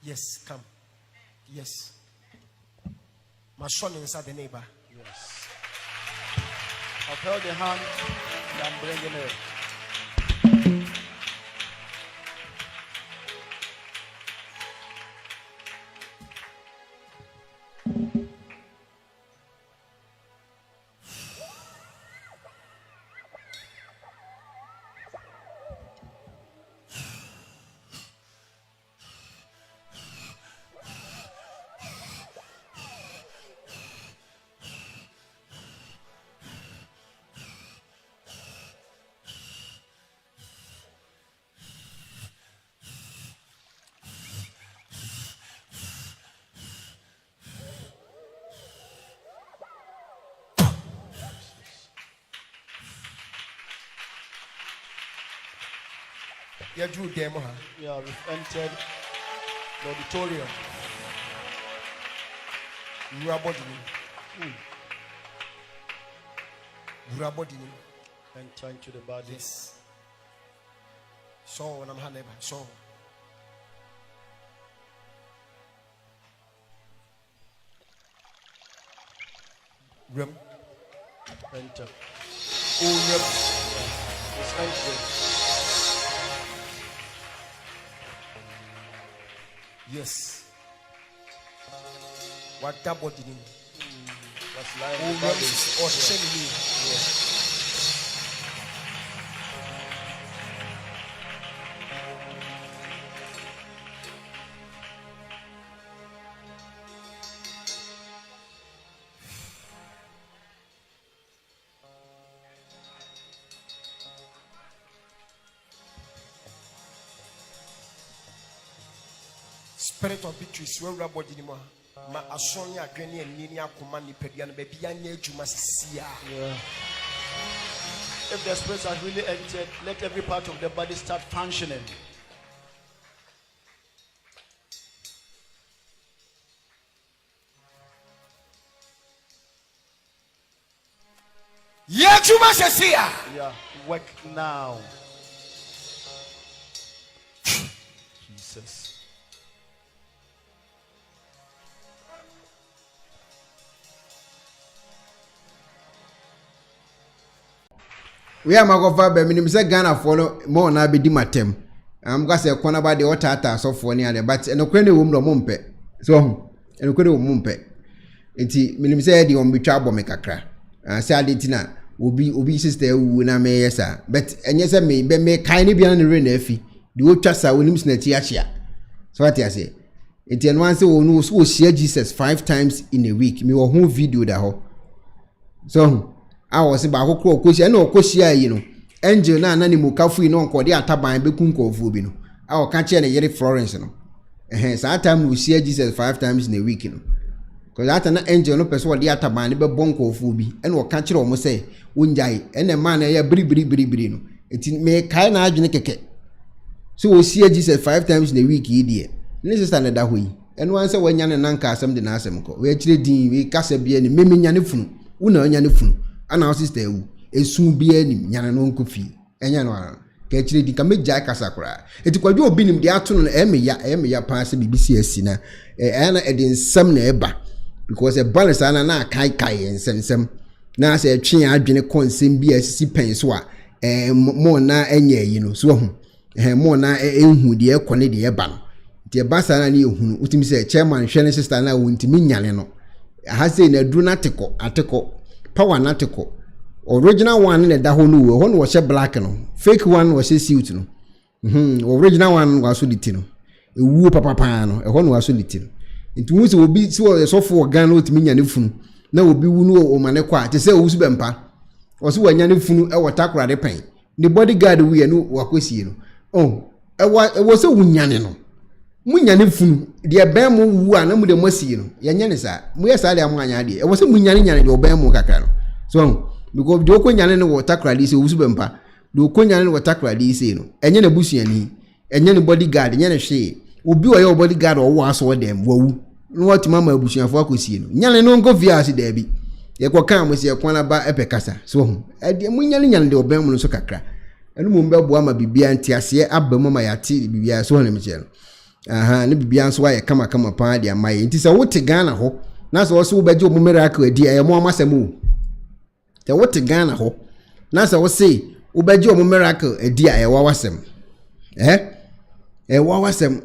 Yes, come. Yes. My son inside the neighbor. Yes. Upheld the hand. I'm bringing it. Yeah, Drew demo. Yeah, we've entered the auditorium. Enter into the body. Yes. So when I'm handed by so. Rem. Enter. Oh, rem. It's entering. Yes. What that body name? That's lying. Oh, yes. Oh, Shelly. Spirit of victory, swear about the anymore. Ma asonya adwene anini akoma ni pedia no baby anya adwuma sisia. If the spirits have really entered, let every part of the body start functioning. Yeah, adwuma sisia. Yeah, work now. Jesus. We are Magofa, but Minimsa Ghana for more na be dimatem. I'm going to say Ekuonaba the otata so for near but an Okwene wumdo mumpe. So, an Okwene mumpe. Iti Minimsa the umbichabo mekakra. Saditina will be sister who na me yesa. But and yes, I may be kindly beyond the rain efi. The old chassa will limit Netiachia. So what I say. Iti and once who share Jesus 5 times in a week. Me or whole video da ho. So I was about who question no question, angel na nani mukafu no nko de ataban beku nkofu bi no. I will catch na yere Florence no. So time we share Jesus 5 times in a week no. Cause that na angel no person de ataban be bon nkofu bi and we catch o mo say wonjai and the man ya bri no. Eti me kai na adwene keke. So we share Jesus 5 times in a week e die. Ni sister na da hoyi. And one say we nya ne nanka asem de na asem ko. We akire din we kasa bia ni memi nya ne funu. Una nya ne funu. Ana our sister wu esun bia ni nyana no nkofi enya no ara ka chire di ka meja kasa kora eti kwadwo obinim de ato no ya pa se bibisi asina ana edin sam na eba because a balance ana na kai ensem na se twe adwene konsem bia asisi pen so a mo na enya yi no so hu mo na enhu de ekone de eba no de basa na ne ehunu utimi se chairman hwene sister na wontimi nyane no ha se na dru na ateko power natiko original one in the dahonu one was a black no fake one was a suit no original one was so litino e wu papa no e one was so litino nti mu se obi so for gan no timi nya ne funu na obi wu no o mane kwa te se owusu bempa o so wanya ne funu e watakura de pen the bodyguard we no wakosie no e was so wunyane no munya ne funu de ben mu wu a na mu de masie no yenye ne sa mu yesa de amanya de e wo se munyane nyane de oben mu kakra no so because de okonyane ne water crowd se wusu bempa de okonyane ne water crowd se no enye na busuani enye ne bodyguard enye ne hwe obi o ye bodyguard o wo aso dem wawu no what mama busuafo akosie no nyane no nko via se da bi ye ko kan mo se Ekuonaba epekasa so de munyane de oben mu no so kakra enu mu mbebo ama bibia ntiase abamu ma yate bibia so na meche no ne bibia nso aye kama pa de amaye nti se wote Ghana ho na so wo beje omu miracle adi aye mo amasemu te wote Ghana ho na say we say obeji omo miracle edi a ewa wasem ewa wasem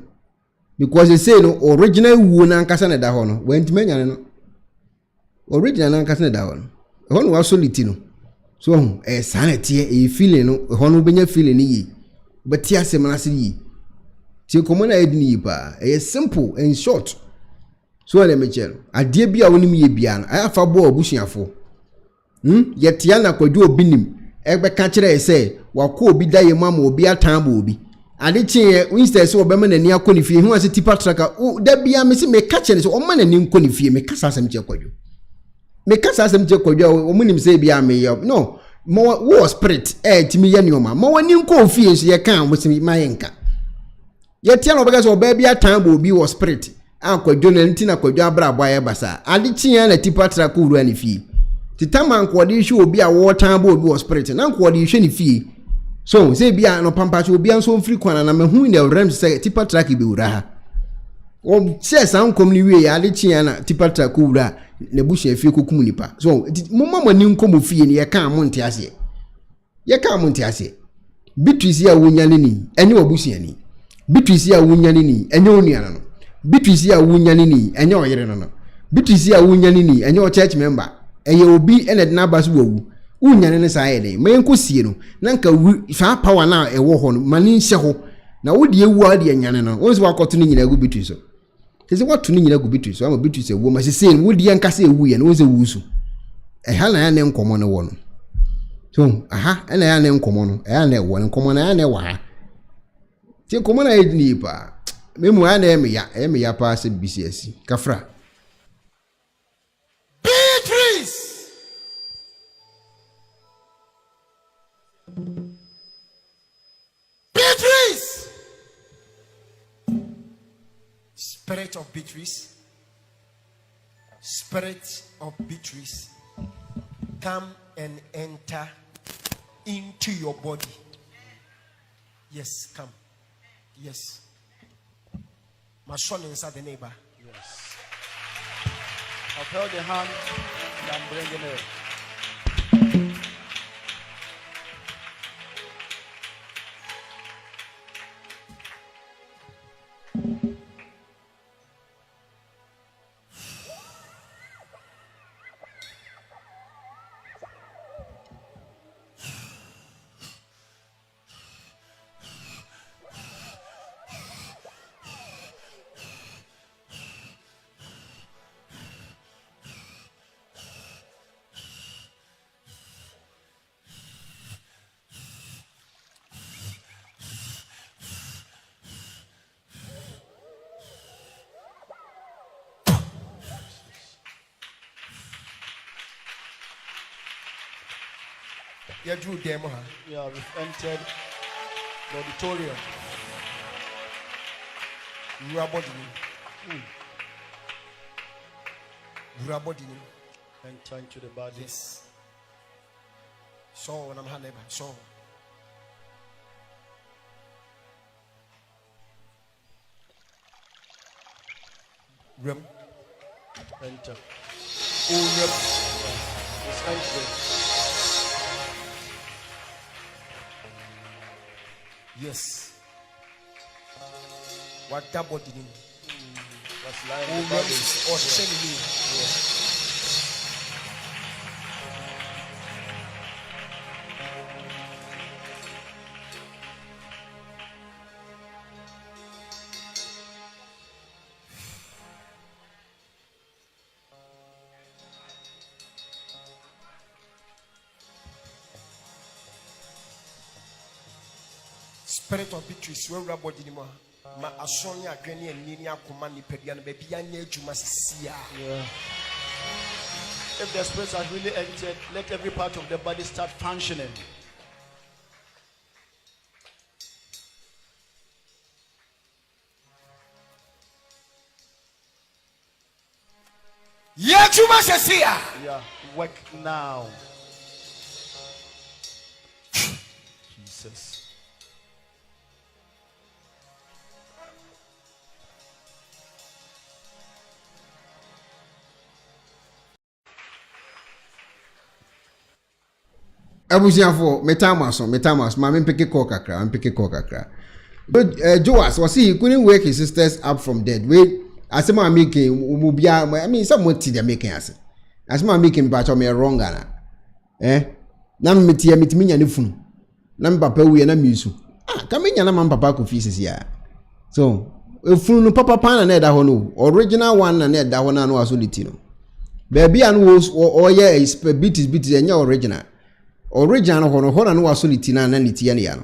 because they say no original wu na nkasa na da ho no wentime nyane no original na nkasa na da ho no ho no wasoliti no so sanity e feeling no ho no benya feeling yi betia asem na se yi ti komo na edini ba simple and short so na mechel ade bia wonim ye bia no afa bo obusuafo yetia na kwadwo Obinim ebe ka kire say wako obi daye mama obi atambo obi ade chie instead so obema nani akoni fie hu ase tipa traka da bia me se me ka kire so o ma nani nkoni fie me kasa asem che kwadwo me kasa asem che kwadwo o munim say bia me yo no mo wo spirit timi ye nioma mo wani nko fie so ye kan mo se ma ye nka yetia no bega so oba bia atambo obi wo spirit akwadwo na ntina kwadwo abra abo aye basa ade chie na tipa traka uru ani fie titama nkwodi hwe obi a wo tambo obi wo spirit na nkwodi hwe ni fie so say bia no pampacho obi anso mfiri kwana na mahu ne rem say tipa track be wura ha o se san kom ni wie ya de chia na tipa track wura na buhye fie kokum nipa so momma ni nkom fie ni ye ka mo nte ase ye ka mo nte ase bitwisi a wonyane ni enye obuhye ni bitwisi a wonyane ni enye onuana no bitwisi a wonyane ni enye oyere no bitwisi a wonyane ni enye o church member eye obi ene na basu wawu unyane ne saa ede me nkosie no na nka fa power na ewo ho no mani nhye ho na wodi ewu ade anyane no wonse wakoto ni nyina gu bitu so tese watu ni nyina gu bitu so ama bitu se wo ma sese wodi nkasa ewu ye no wonse wusu ha na ya ne nkomo no wo no so ena ya ne nkomo no ya na wo nkomo na ya na wa ha ti nkomo na edini pa memu ya na eme ya pa se BCS kafra Beatrice! Spirit of Beatrice, Spirit of Beatrice, come and enter into your body. Yes, come. Yes. My son inside the neighbor. Yes. I've held the hand and I'm bringing it. Yeah, Drew demo. Yeah, we've entered the auditorium. Enter into the body. Yes. So when I'm handed so. Rem. Enter. Oh, rem. It's entering. Yes. What double did him? That's lying. Oh, yes. Or sending Spirit of Beatrice, where rabbi dinima, ma asonia granny and ninia command pedian baby anya jumasia. If the spirits has really entered, let every part of the body start functioning. Yeah, jumasia. Yeah, work now. Jesus. abusiafo metamaso ma me peke call kakra but Joas was he couldn't wake his sisters up from dead wait asema making umubia I mean some what they making asema making but me wrong ana na metia mitiminya ne funu na papa wi na misu kamenya na papa ko fees ya so funu no papa pana na da ho no original one na da ho na no asoliti no baby anu was oye is bit enya original ho na no asoliti na niti ya ne ya no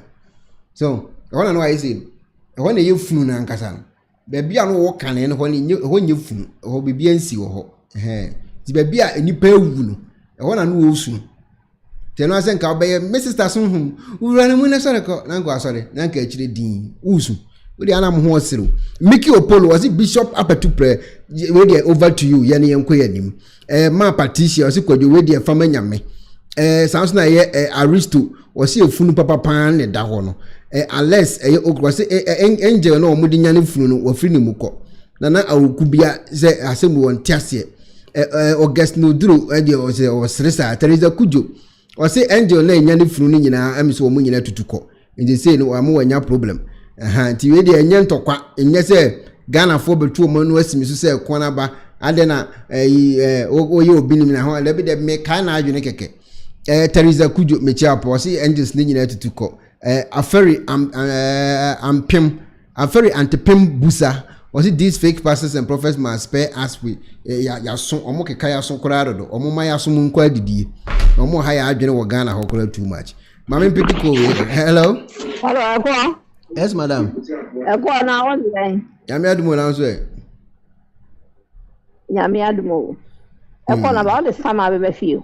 so ho na I say ho na ye funu na nkasa no baby anu wo kan ne ho nye funu ho bibi ansi ho ti baby a nipa ewu no ho na no wo su teno asen ka obeye me sister sun hum ura ne mu na sore ko na ngo asore na nka akire din usu we dey anam ho osiro Mickey Opolo was bishop apatupre we dey over to you ye ne yenko yanim ma Patricia was kwadwo we dey fama nyame sounds na ye Aristo was efunu papa pan ne da ho no unless was angel no omudi nyane funu no wafiri ne muko na awukubia se asemu won tiase August no duro dey was resa Teresa Kujo or say angel na nyane funu ni nyina amiso omu nyina tutuko nje say no amu wanya problem nti we dey enye ntokwa enye say Ghana for betu omu no asimi so say Ekuonaba ade na oye Obinim na ho lebi de me kan na adwene keke Teresa Kujo mechi apo say angels ni nyina tutuko a very antipem busa was it these fake pastors and prophets must spare us we ya so omo keka ya so kora do omo ma ya so mun kwa didie omo ha ya adwene wo Ghana ho kora too much mama mpetiko hello Eko yes madam Eko na won dey yami adumo na so yami adumo Eko na ba the sama be feel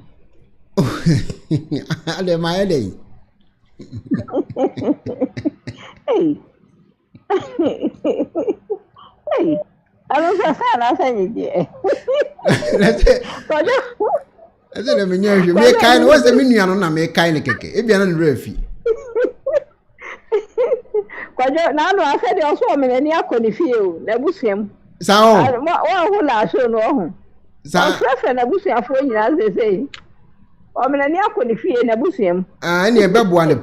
ale ma dey hey hey, I don't know if I say I said, me nyehwe me kai no what's the menu ano na me kai ne keke e bia na refi kwajo na no ase de oso me ni akoni fie o na busuam sa o wa hu la so no ho sa frefe na busuafo nyina se o me ni akoni fie na busuam ni ebeboa ne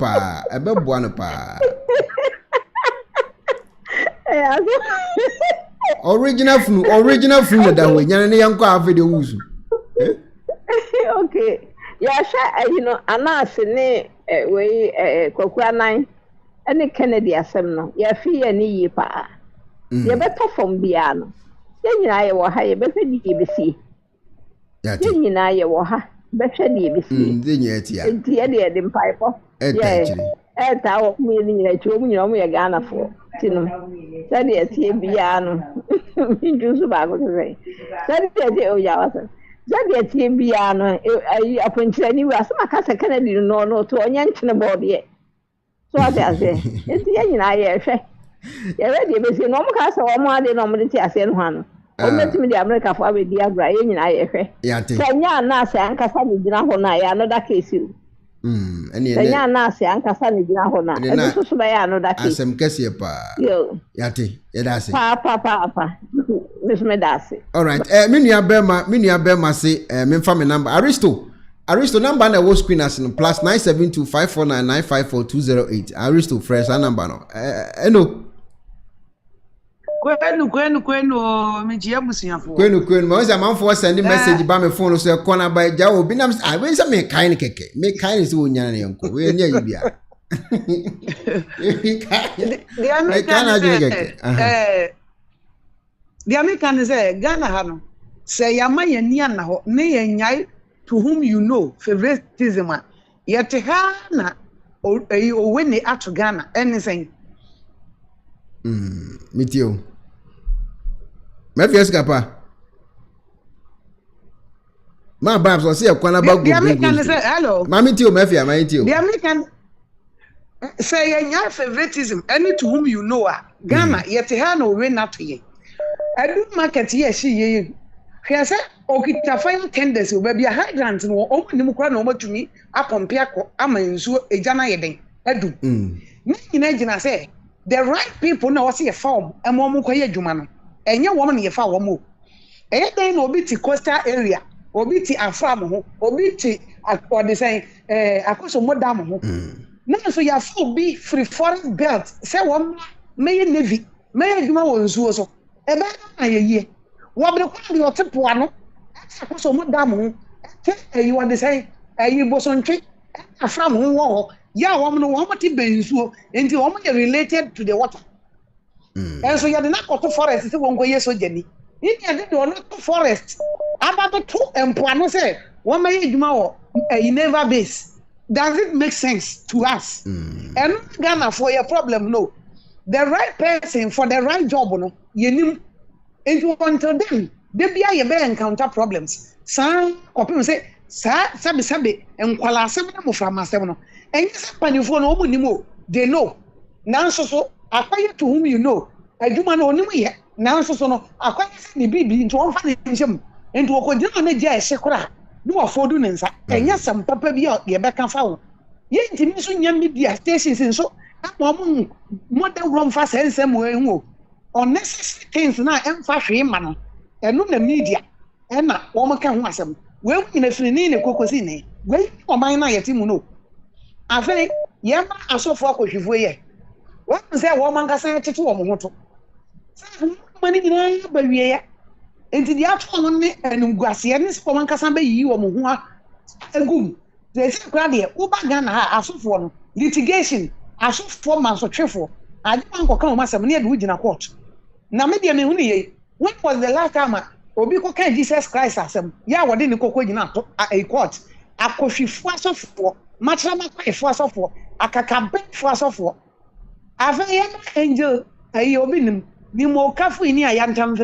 pa original funu da ho nyane ne yanko afede wuzu okay ya sha anas ne we Kwaku Annan ene Kennedy asem no ya fi ya ni yi pa ya beto fom bia no ya nyina ye wo ha ye be hwedi ye besi ya nyina ye wo ha be hwedi ye besi de nyati ya enti ye de mpaipo ta wo mu ni nyina chi wo mu nyina mu ye Ghana fo tinu sadi atie bia no njusu ba go se sadi atie o ya wasa sadi atie bia no ai aponchira ni wa sama kasa Kennedy no to onya nchene board ye so ade ase enti ye nyina ye hwe ye ready be se no mo kasa wo mo ade no mo de ti ase no hano o metimi de America fo abedi agra ye nyina ye hwe sanya na ase ankasa ni gina ho na ya no da case sanya na ase ankasa ni gina ho na e so so ba ya no da case asem kese pa yate ye da ase pa me da ase all right me nua bema say me fa me number Aristo number na wo screen as no +97254995420 Aristo fresh number no eno kwenu meji abusiafo kwenu ma oza manfo send message ba me phone so Ekuonaba ja obi na we say me kai ne keke me kai ne so onya ne yanko we nya yibia the American say Ghana ha no say yamanya ni na ho ne yanyai to whom you know favoritism yete ha na o we ne ato Ghana anything mitio Mefias kapa ma babs o say Ekuonaba go the American say hello mami tio mefia mami tio the American say yanya favoritism any to whom you know Ghana yete ha na o we na to ye adu market ye shi ye hwe say okita fine tenders o ba bia hydrant no o nim kura na o matumi apompe akọ amanzu ejana yeden adu ni nyina gina say the right people na wasi ye form emo mo kwaye adwuma no enye wo na ye fa wo mo eye den na obi ti coastal area obi ti afam ho obi ti or the say akoso modam ho na so ya fo bi free foreign belt say wo may navy may adwuma wo nsuo so e ba na ye wo bre kwa bi otepo ano akoso modam ho you want to say you bosontwe afram ho wo ya wo no wo mati bensuo enti wo mo related to the water and so you are not to forest say won go yeso jani if you dey do not forest about to empoano say wo may adwuma wo never base. Does it make sense to us? And Ghana for your problem, no. The right person for the right job, no. You need into until then, they be a bear encounter problems. Some people say, sabi, and kwala seven from my seven. And yes, panifon, they know. Now, so acquire to whom you know. I do man only yet. Now, so no, acquire the baby into one financial into a continuation, sekura. No affordance, and yes, some papa be out your back and foul. Yet, to young media stations and so, I'm more than run fast and some way more. Unnecessary things now, and fashion man, and no media, and not woman can want some. Well, in a finine cocosine, wait for my night, no. I think, Yama, I saw for you for ye. What was that woman got sent to a motor? Money in a barrier. Enti the actual one and Guasianis for one Casambe, you or Muhua, a good. They say, Gradia, Ubagana, as of one litigation, as of 4 months or 3 I don't want to come myself near the a court. Now, maybe when was the last time Obiko can Jesus Christ as him? Ya, what didn't cocoa a court? A coffee force of 4, much a force of 4, a campaign force of 4. I've a young angel, a Obinim, the more careful in a young time.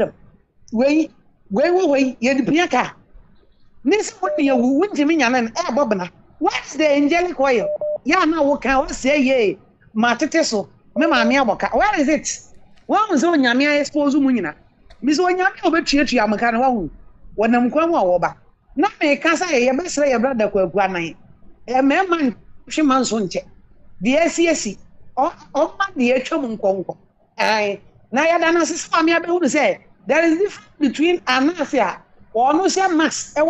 Wait, ye the piaka. This one you wouldn't mean an bobana. What's the angelic oil? Ya now what can I say ye? Mateteso, Mamma Miaboka. Where is it? One was on Yamia expose Munina. Miss Wanyami over church Yamakana. When I'm Kwama over. Not me casa a best say a brother Kwaku. A man she mansunche. The SCSC. Oh, my dear Chum Congo. Aye, Nayadana says, Mamma, I would say. There is difference between anasia or no say mass and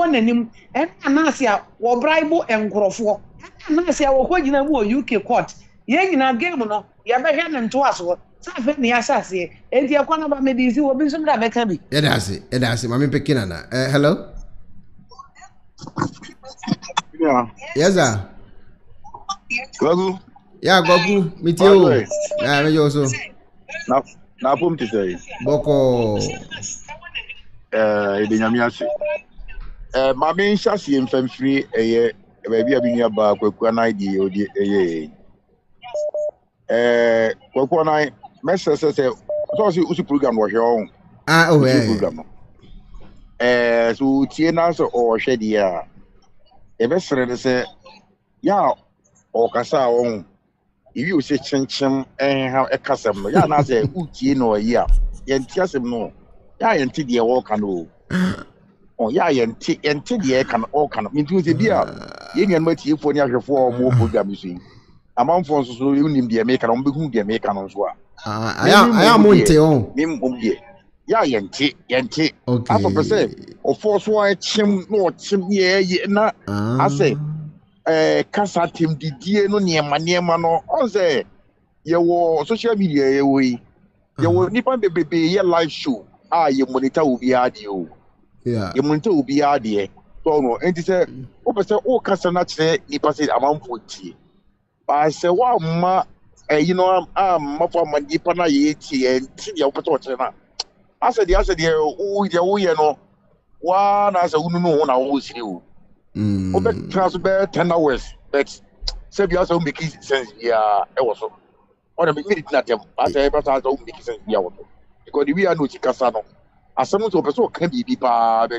anasia or bribe and crofo. Anasia or what you know UK court. Yen in a game no, Yabahan and to us what. Something the assassin, and the Ekuonaba medicine will be some that better be. It has it, Mammy Pekinana. Hello? Yeah. Yes, sir. Kwaku. Yeah, Kwaku. Meet you. Yeah, me also. Na pum ti say boko edenyamiase ma me nhyase mfamfiri eye ba bia bi nua ba Kwaku Annan di odi eye Kwaku Annan message say so usi program wo hwe on program so tie na so o hwe dia e be sere say ya o kasa on if you say chinchin how a custom, ya na say utie no ya yentiasem no ya yenti de wo kan o oh ya yenti de kan o kan mintu se bia ye nyan matie fo ni ahwefo o mo program so amanfo so unim de me kan o be hu de me kan so a aya monte on mim de ya yenti afo pese o fo so a chim no chim ye na ase kasa tim didie no niema no on say ye wo social media ye we ye wo nipa bebe ye live show ye monitor obi ade o ye monitor obi ade so no enti say o pese o kasa na kire nipa say amanfo tie ba say wa ma you know ma for ma nipa na ye tie enti ye o pese o kire na ase de o ye no wa na say unu no na wo siri o transfer 10 hours, but say you also make sense. Yeah, it was so. On a minute, not them. I say, but I don't make sense. Yeah, because we are no Chicasano. As someone to a person can be bad.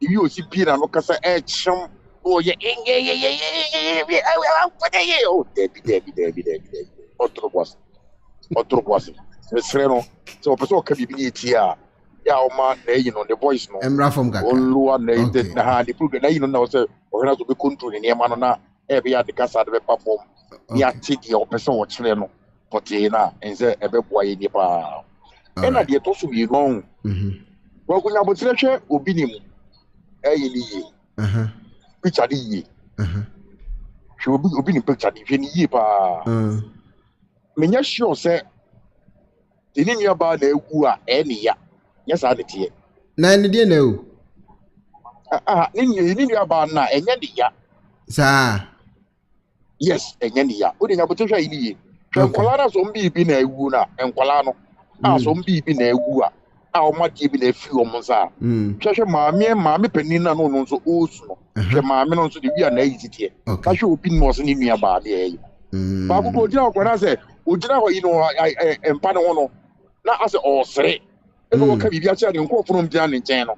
If you see Peter and Ocasa, chum, oh, yeah, oh, Debbie. Otro was. The Sereno. So a person can be here. Yeah, man, you know, the voice no. Emra from Gaka. Oluwa na ite na ha di program na you know say o hena to be control ni ema no na e be ya de kasa de perform. Ya ti di o person wo kire no. Pote na enze e be boa ye ni pa. E na de to so bi no. Wa kunya botire hwe Obinim. E ye ni ye. Picture di ye. She will be in picture if any year. Menya sure say the name about the who are any ya. Yes, I did here. Nine the no. Nini about na and ya. Sir. Yes, and ya. Putting a potential in ye. Colana zombie been a woona and Colano. Zombie been a wooer. How much even a few months. Chasha mammy and mammy penina no so also. Mammy on to the be an easy. I should be more than me about the Babu go down when I say, Ujana, you know, I am Panono. Not as all say. And what can be Yachan and go from Jan in channel.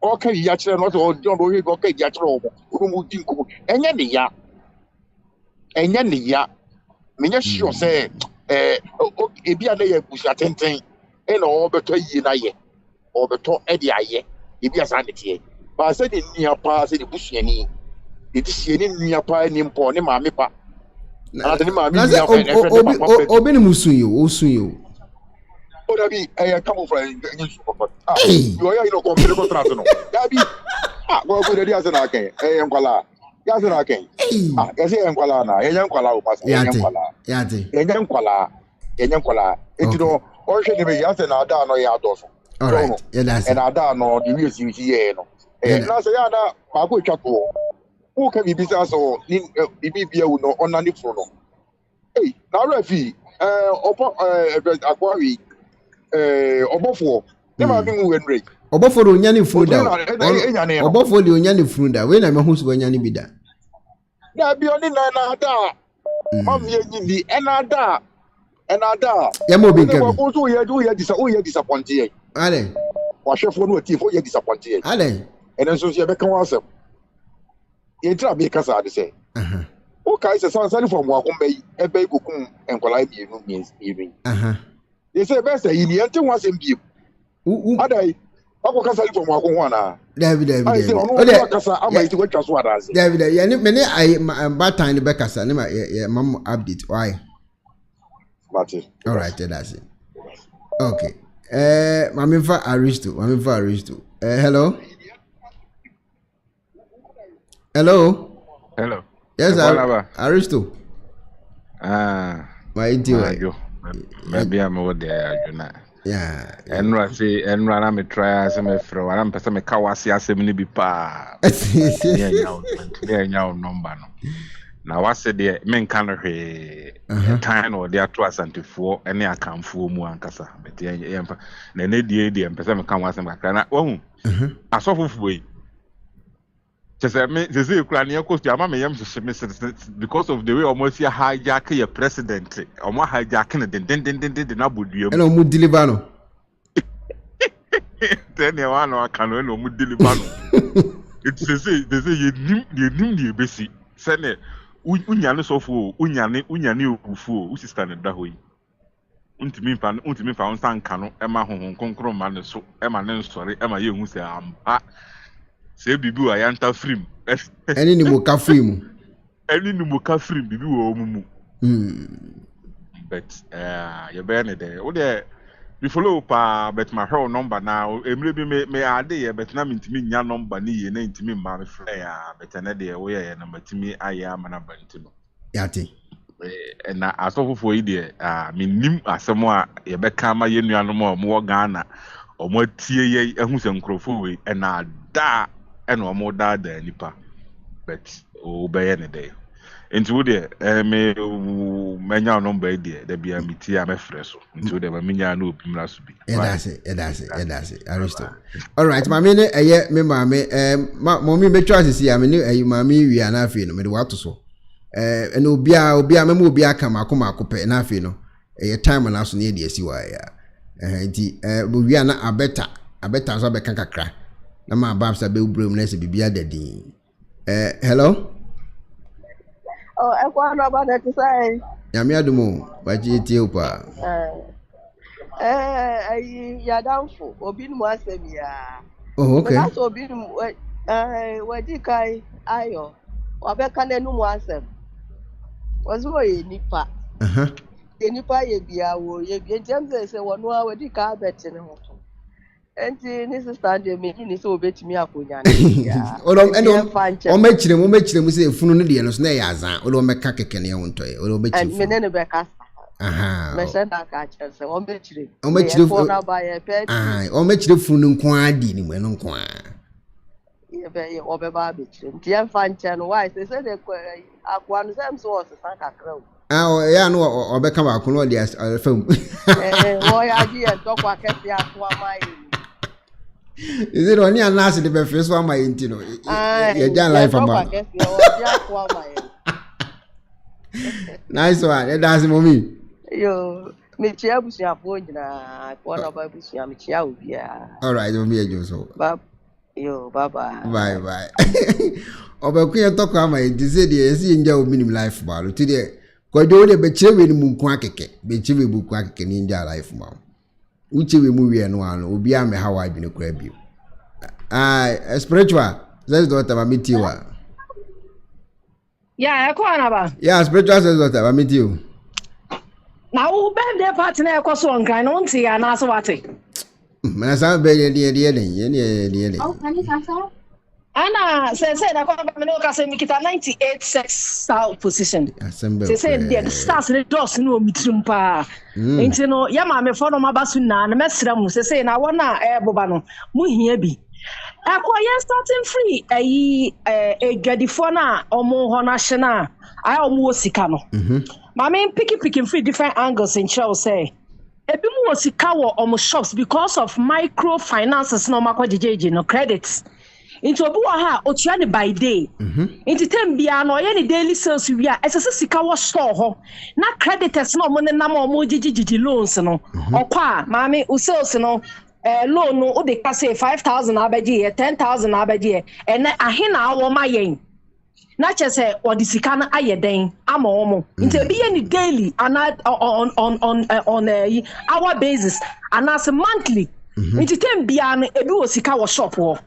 Or can Yachan not all John Boy go get Yachro, who think and ya. And ya. Menya sure say, if you are there, push attention, and all better ye, or the top Eddie, if you are sanity. But I said in near pass in the bush, any. It is in near pie and import him, mammy. Obinim usuyo. Oh, that be a couple friends. You are no computer contract. That be well, good as an arcane. Angola. Yes, an arcane. Yes, Angola. Yankola, Yankola. It do or should be yes and Ada no yados. All right, and Ada no, the real thing here. And last Ada, Paco Chaco. Who can be business or BBB on any phone? Hey, now, Rafi, Aquari, Obofo, never been when Obofo Unyani Funda, Obofo Unyani Funda, when I'm a who's when Yanni Bida. There be only Nada, Mommy, and Ada, Yamo be also you disappointed. Ale, or chef one with you for you disappointed. Ale, and then so you become awesome. You try because I say. Okay, so something from Wakumbe, a baby and Colibri means even. They say best in the end was in view. Other, I will cancel from Wakumana. David, I say, I might to what what I say. David, many I bad time the Becca's and my mom update. Why? All right, that's it. Okay. Mamifa Aristo. Hello. Hello. Yes, Aristo. My dear. Maybe I'm over there, you know. Yeah. And I say, and run me try as a fro. I'm person me kawasi as a mini bipa. Yeah, now number. Now I said the men can time or their two and four, and I come for more and cassa. But the idea and person come was in my clan. Oh, I saw way. Just they say Ukrainian coast, your mamma because of the way almost your hijack your president, or more hijacking the Nabu. And on Mudilibano. Then you are no canoe no Mudilibano. It's they say you knew the basic. Send it. Unyane so full, unyane ufu, which is standing that way. Untimi found San Cano, Emma Hong Kong man, so Emma, sorry, Emma, you say, say, Bibu, I enter free. Any Muka free. Any Muka free, Bibu, but, you're burning there. Oh, there, we follow but my whole number now. Maybe may I there, but now into me, your number, name to me, my flare, but another way, number to me, I am an abandoned. Yati. And I saw for idea, nim as someone, a becama, you know, more Ghana, or more tea, and who's uncrofu, and I da. And no more than Nipa, but obey any day. Into the many number there, the BMT, I'm a fresh into the Minya no Pimasubi. That's it. Aristo. All right, my minute, a year, me, mommy, me try to see, I mean, you, mammy, we are not feeling me what to so. And Obia, Memo, Bia, Kamako, Cope, and I feel a time when I was near the CY. We are not a better as I can cry. Na ma babs abe ubrum na se bibia dadi. Hello? Oh, Ekuonaba that is I. Yami adumo, ba ji tie opa. Ya downfall, Obinim asem ya. Oh, okay. That's Obinim wedi kai ayo. Wabeka na enu asem. Wazo ye nipa. Ye nipa ye bia wo ye bia ntemze se wono a wedi ka abete ne ho. Enti ni sister de me ni so obetimi akonya na. O mechire mu se efunu no de no so na ya azan. O meka keke ne wontoye. O mechire. Me ne be kasa. Aha. Me se na ka chere se o mechire. O mechire fo na ba ye pe. Ah, o mechire funu nko adi ni mu no nko a. Ye be o be ba be chire. Nti en fa nche no why se de akwa no sem so o se san kakra o. Ah, ya no obeka ba ko no de fam. Wo ya ji e to kwa kesi akwa mai. Is it only an answer the first one my intino? You don't life about. Nice one. That's mommy. Yo, me chia busia phone na Ekuonaba busia me chia obia. All right, mommy ejoso. Yo, bye bye. Bye bye. Obeku ye talk am I say the esi nja Obinim life ba. To the kwajo de be chire we ni mu nko akeke. Be chire bu nko akeke ni nja life ba. Uche we mu we no ano obi am ha wa adwene kra bio. Spiritual. Says daughter ba meet you. Yeah, Ekuonaba. Yeah, spiritual says daughter ba meet you. Na wo birthday party na ekoso nkan no nti ya na so wate. Na sa be ye. Oh, ani kasa. Ana say na kwa me no kasa mi kita 98 sex position. Say the stars the doors no mitrim pa. Enti no ya ma me fo no mabasu na mesra mu say na wona boba no mu hia bi. Akoya starting free edwadifo na omo ho na hye na ay omo osika no. Ma me picking free different angles in show say ebi mu osika wo omo shops because of microfinances no makwajejeje no credits. Into obi wa ha otua ne by day. Into tem bia no ye ne daily sales wi a esese sika wo store ho na creditors no mo ne nam omo jijiji loans no. Okwa ma me o sales no loan no o de ka say 5,000 abaji 10,000 abaji and ahina awo ma yen na chese o de sika na ayeden ama omo nti bi ye ni daily and on our basis and as monthly nti tem bia no ebi wo sika wo shop wo.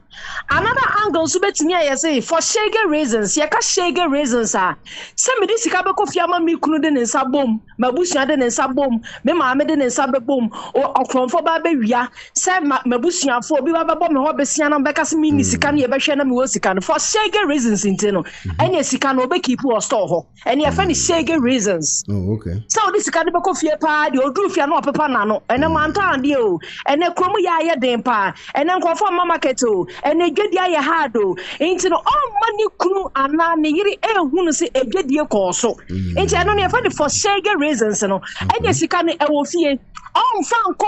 Another angle so betimi aye say for shege reasons ye ka shege reasons se me di sika be ko fiama mi kunu de nsa bom mabusua de nsa bom me maame de nsa be bom okromfo ba be wia se mabusuafo obi ba bom me ho be sia na be ka se mi ni sika na ye be hwe na me wo sika no for shege reasons nti no anya sika no be keep wo store ho ene ye fa ni shege reasons. Oh, okay. So di sika de be ko fie pa de oduru fie na opepa na no ene manta ade o ene kromu ya ye den pa ene nkwofo market o ene gedi aye hado enti no all money kunu ana ne yiri ehunu se egedi ekoso enti eno ne fa de for shege reasons no enya sika ne ewo fie on fanko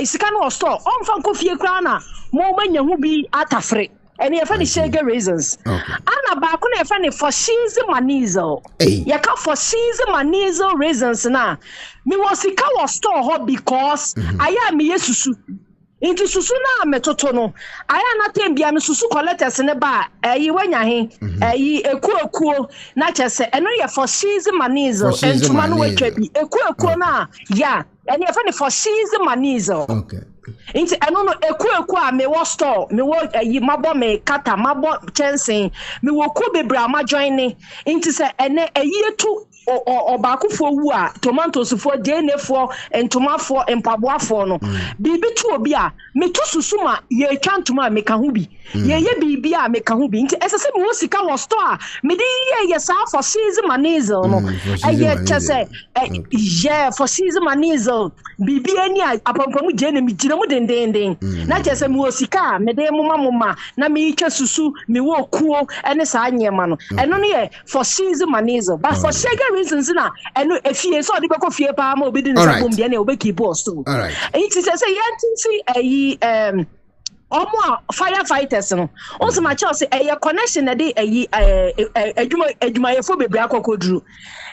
sika no store on fanko fie kra na mo manya hu bi atafre ene ye fa de shege reasons ana ba ko ne fa ne for she's manizo ye ka for she's manizo reasons na me was sika wo store ho because aya me yesusu inti susu na metoto no aya na tembia no susu collectors ne ba wanya he ekuo na chese eno ye for season manizo entuma no watwa bi ekuo na ya ene ye fa ne for season manizo. Okay. Inti eno no ekuo a me wo store me wo mabo me kata mabo chensen me wo ku bebra ma join ne inti se ene tu obakufo wu a tomatoes fo DNA fo entoma fo empaboafo no bibi tu obi a meto susuma ye twantuma meka ho bi ye bibi a meka ho bi nti esese me wo sika wo store me di ye sa for season manizel no chese for season manizel bibi ani apampamu je na me gira mu dendenden na chese me wo sika me de mama na me twa susu me wo kuo ene sa anyema no eno no ye for season manizel but for shege reasons na eno efie so de beko fie pa ma obedi nsa bom bia na obeki post so it is say yanti omo firefighters no onso ma che say connection na de adwuma yefo bebre akokoduru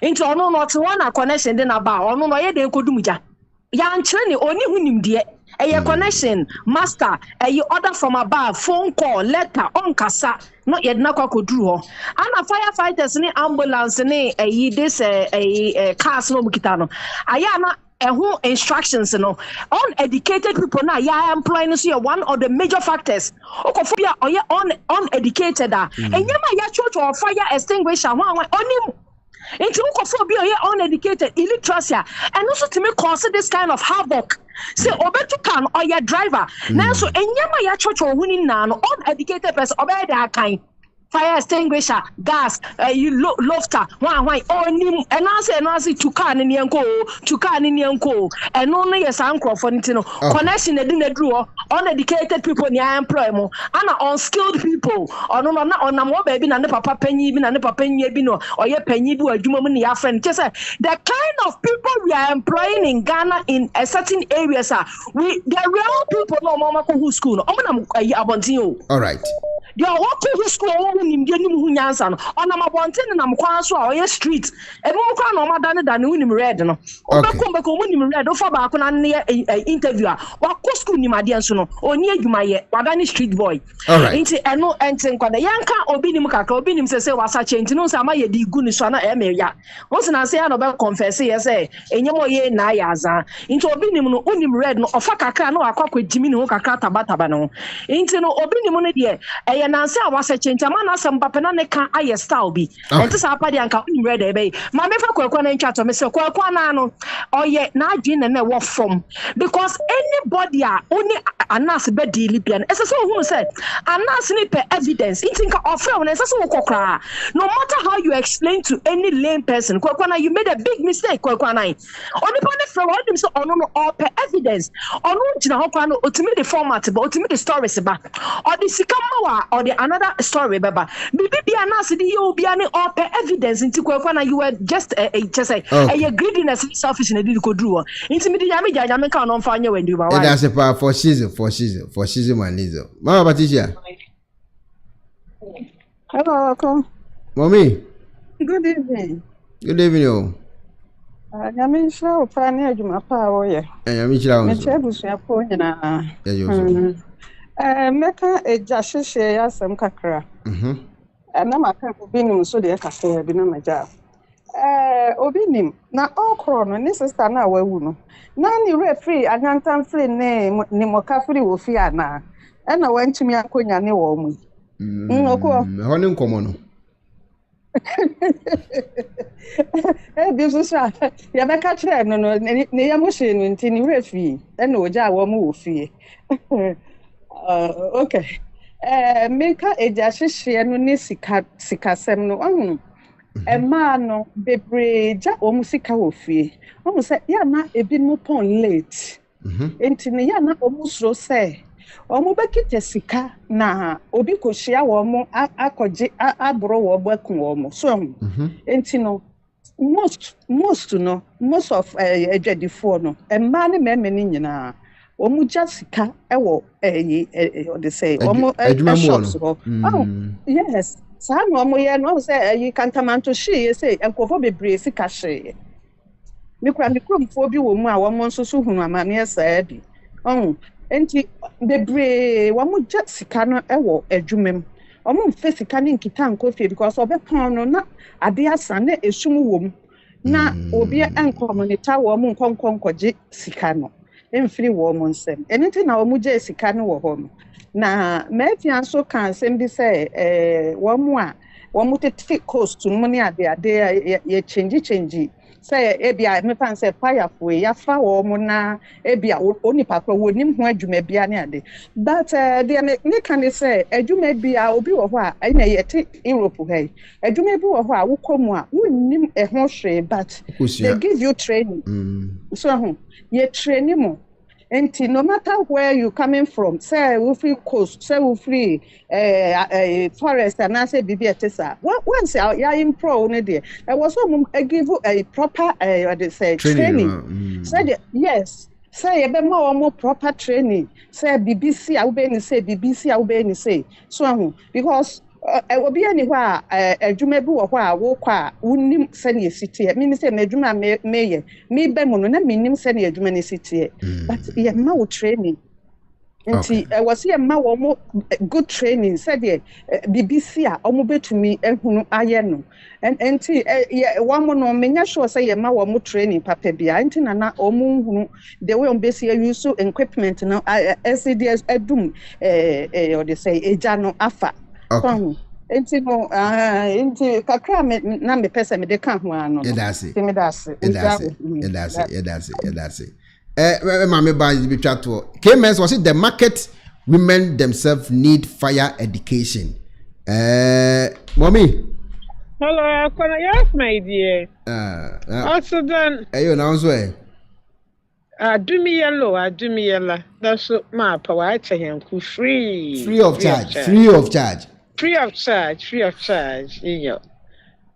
nti ono no to one connection de na ba ono no ye de kodumuja ya nkyere ni oni hunim de connection master order from above phone call letter on kasa no yedna kwakoduru ho ana firefighters ni ambulance ni this cars no mukita no aya na who instructions no uneducated people na ya employing so one of the major factors okofobia uneducated enyama ya church or fire extinguisher ho onim Into Ukofo be uneducated, illiteracy, and also to me cause this kind of havoc. Say Obetu can or your driver. Now so enyama ya church or winning nan uneducated person obey their kind. Fire extinguisher, gas, you lofter, why, nim, and I say to can in Yanko, and only a sound for Nintino. Connection they didn't draw, uneducated people in your employment, and unskilled people, or no, on a more baby and the papa penny, even and the papa penny, or your penny, or Jumani, your friend. Just the kind of people we are employing in Ghana in a certain areas are the real people, no mama who school, all right. They are walking school in Yansan on a mountain and I'm quite or street. And more crown or madame than winning red. No, winning red over back on near interviewer. What school ni Madiansono or near you my Wadani street boy. All right. And no entering the Yanka Obinim Kaka Obinim says, was a change. No, some of the Guniswana Emeria. Once I say about confess, yes, and your ye Nayaza. Into Obinim unim red no of Fakaka no a cock with Jimmy Hokaka Batabano. Into no Obinim dear. And I say I was a change. A man some papanane can I style be. And this are party and can read a bay. My never Kwaku and chat to Mr. Kwaku Annan or yet not in and walk from. Because anybody only Anas bed Lipian. As a soul who said, Anas need evidence. It's in of film as a soul cry. No matter how you explain to any lame person, Kwakwana, you made a big mistake, Kwakwana. Only punish from all them so on or per evidence. Or no, ultimately format, but ultimately stories about or the Sikamawa. Or the another story, Baba. Bibi Anasi, you be any or evidence into Kwakwana, you were just a greediness selfish and a little drawer. Intimidate Yami can't on fire when you are. That's a power for season, and Lizzo. Mama Patricia. Hello, Uncle. Mommy. Good evening. Good evening. Yami show Pania Jumapa, yeah. And Yami Chow. Meka ejashe she ya sam kakra. Na maka Obinim so de kasa bi na maja. Obinim na okro no ni sister na wawu no. Na ni referee anyantan free ne ni moka free wo fi ana. E na wantumi akonya ne wo mu. Okwo. Ho ni nkomo no. Bi so sha ya beka kire no no ne ya mo she no nti ni referee e na oja wo mu wo fi. Okay. Meka ejashishie no ni sikasem no no bebreja omusika ofie omu se ya na ebi no pon late enti ne ya na omusro se omu bekite sika na obi kohia wo mo akoje abro wo bakun wo mo so enti no most of ejadifo no emma ne meme ni nyina omu jasika ewo they say omu shops go yes sa no omu ye no say you kantamanto she say enkofo bebre sika she me kura mikromfo bi wo mu a wo mo nso so hunu amane saa bi enti bebre wo mu jasika no ewo adwumem omu mfe sika ne nkita nkofie because obepon no na ade asa na esum wo mu na obi enkomonita wo mu nkonkonkogye sika no emfiri wo mo nsem eniti na wo mu je sika no wo ho no na mafia so kan sem bi say wo mu a wo mu tete cost no ne ade ye change say ebia me fan say fireful ya fa wo mu na ebia onipa kro wo nim ho adwuma bia ne ade but they me can say adwuma bia obi wo ho a na yete Europe hey adwuma bi wo ho a wo komu a wo nim ho hwe but they give you training so ye training mo enti no matter where you coming from say we free coast say we free forest and I say bibi etesa once ya impro ne there was some give a proper they say training say yes say you be more proper training say BBC I will be say BBC I will be say so because obi anywhere adwuma bi wo ho a wo kwa unim se ne sitie me say me adwuma meye me be mu no na menim se ne adwuma ne sitie but ye ma wo training nti was ye ma wo mo good training said the BBC a omo betumi ehunu aye no nti wa mo no menya sure say ye ma wo mo training papa bia nti na omo hunu the way on base use equipment no SCDS adum or they say eja no afa Enti no enti kakra me na me pese me de kan ho ano. Edase. Me dase. Edase. Mama ba bi twa to. KMS was it the market women themselves need fire education. Mommy. Hello, yes, my dear. Also then. You now so do me yellow. That's my power. I tell him free of charge. Yeah.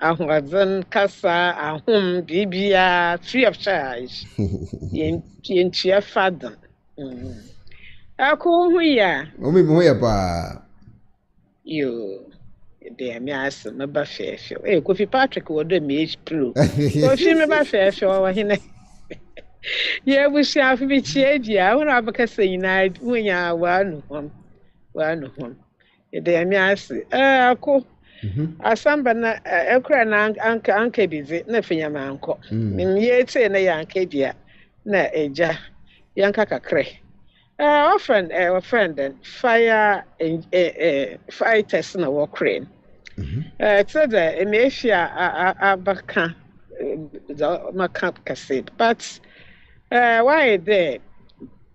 Ahun kasa ahum bibia free of charge. Yentia father. Ako hu ya. Omi mo ya pa. Yo. There me ask me ba fefo. Kofi Patrick wo do me pro. Kofi me ba fefo wa hene. Yeah, we see have be chia when I because na wunya wa no hom. There me ask ako asamba na ekra na anka bizi na fenya manko. Me tie na yanka bia na eja yanka kakre. Our friend then fire fighters na war crane. So the emefia abaka the makap kasid, but why the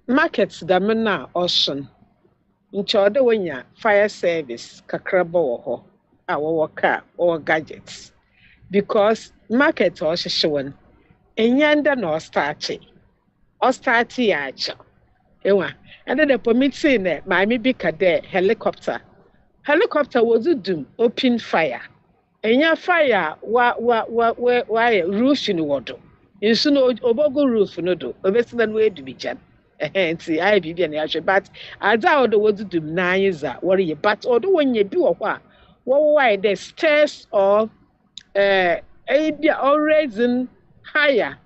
markets da na ocean ncho de wonya fire service kakrabo ho our car or gadgets because market or shishwan enyanda no starting acha ewa and the permitting my maybe kade helicopter was doom open fire enya fire wa roof in wodo insu no obogo roof no do obesi na no edubigyan enti I be na ya but ada odo was doom na yiza worry but odo wonye bi wo kwa wo why the stairs or always in higher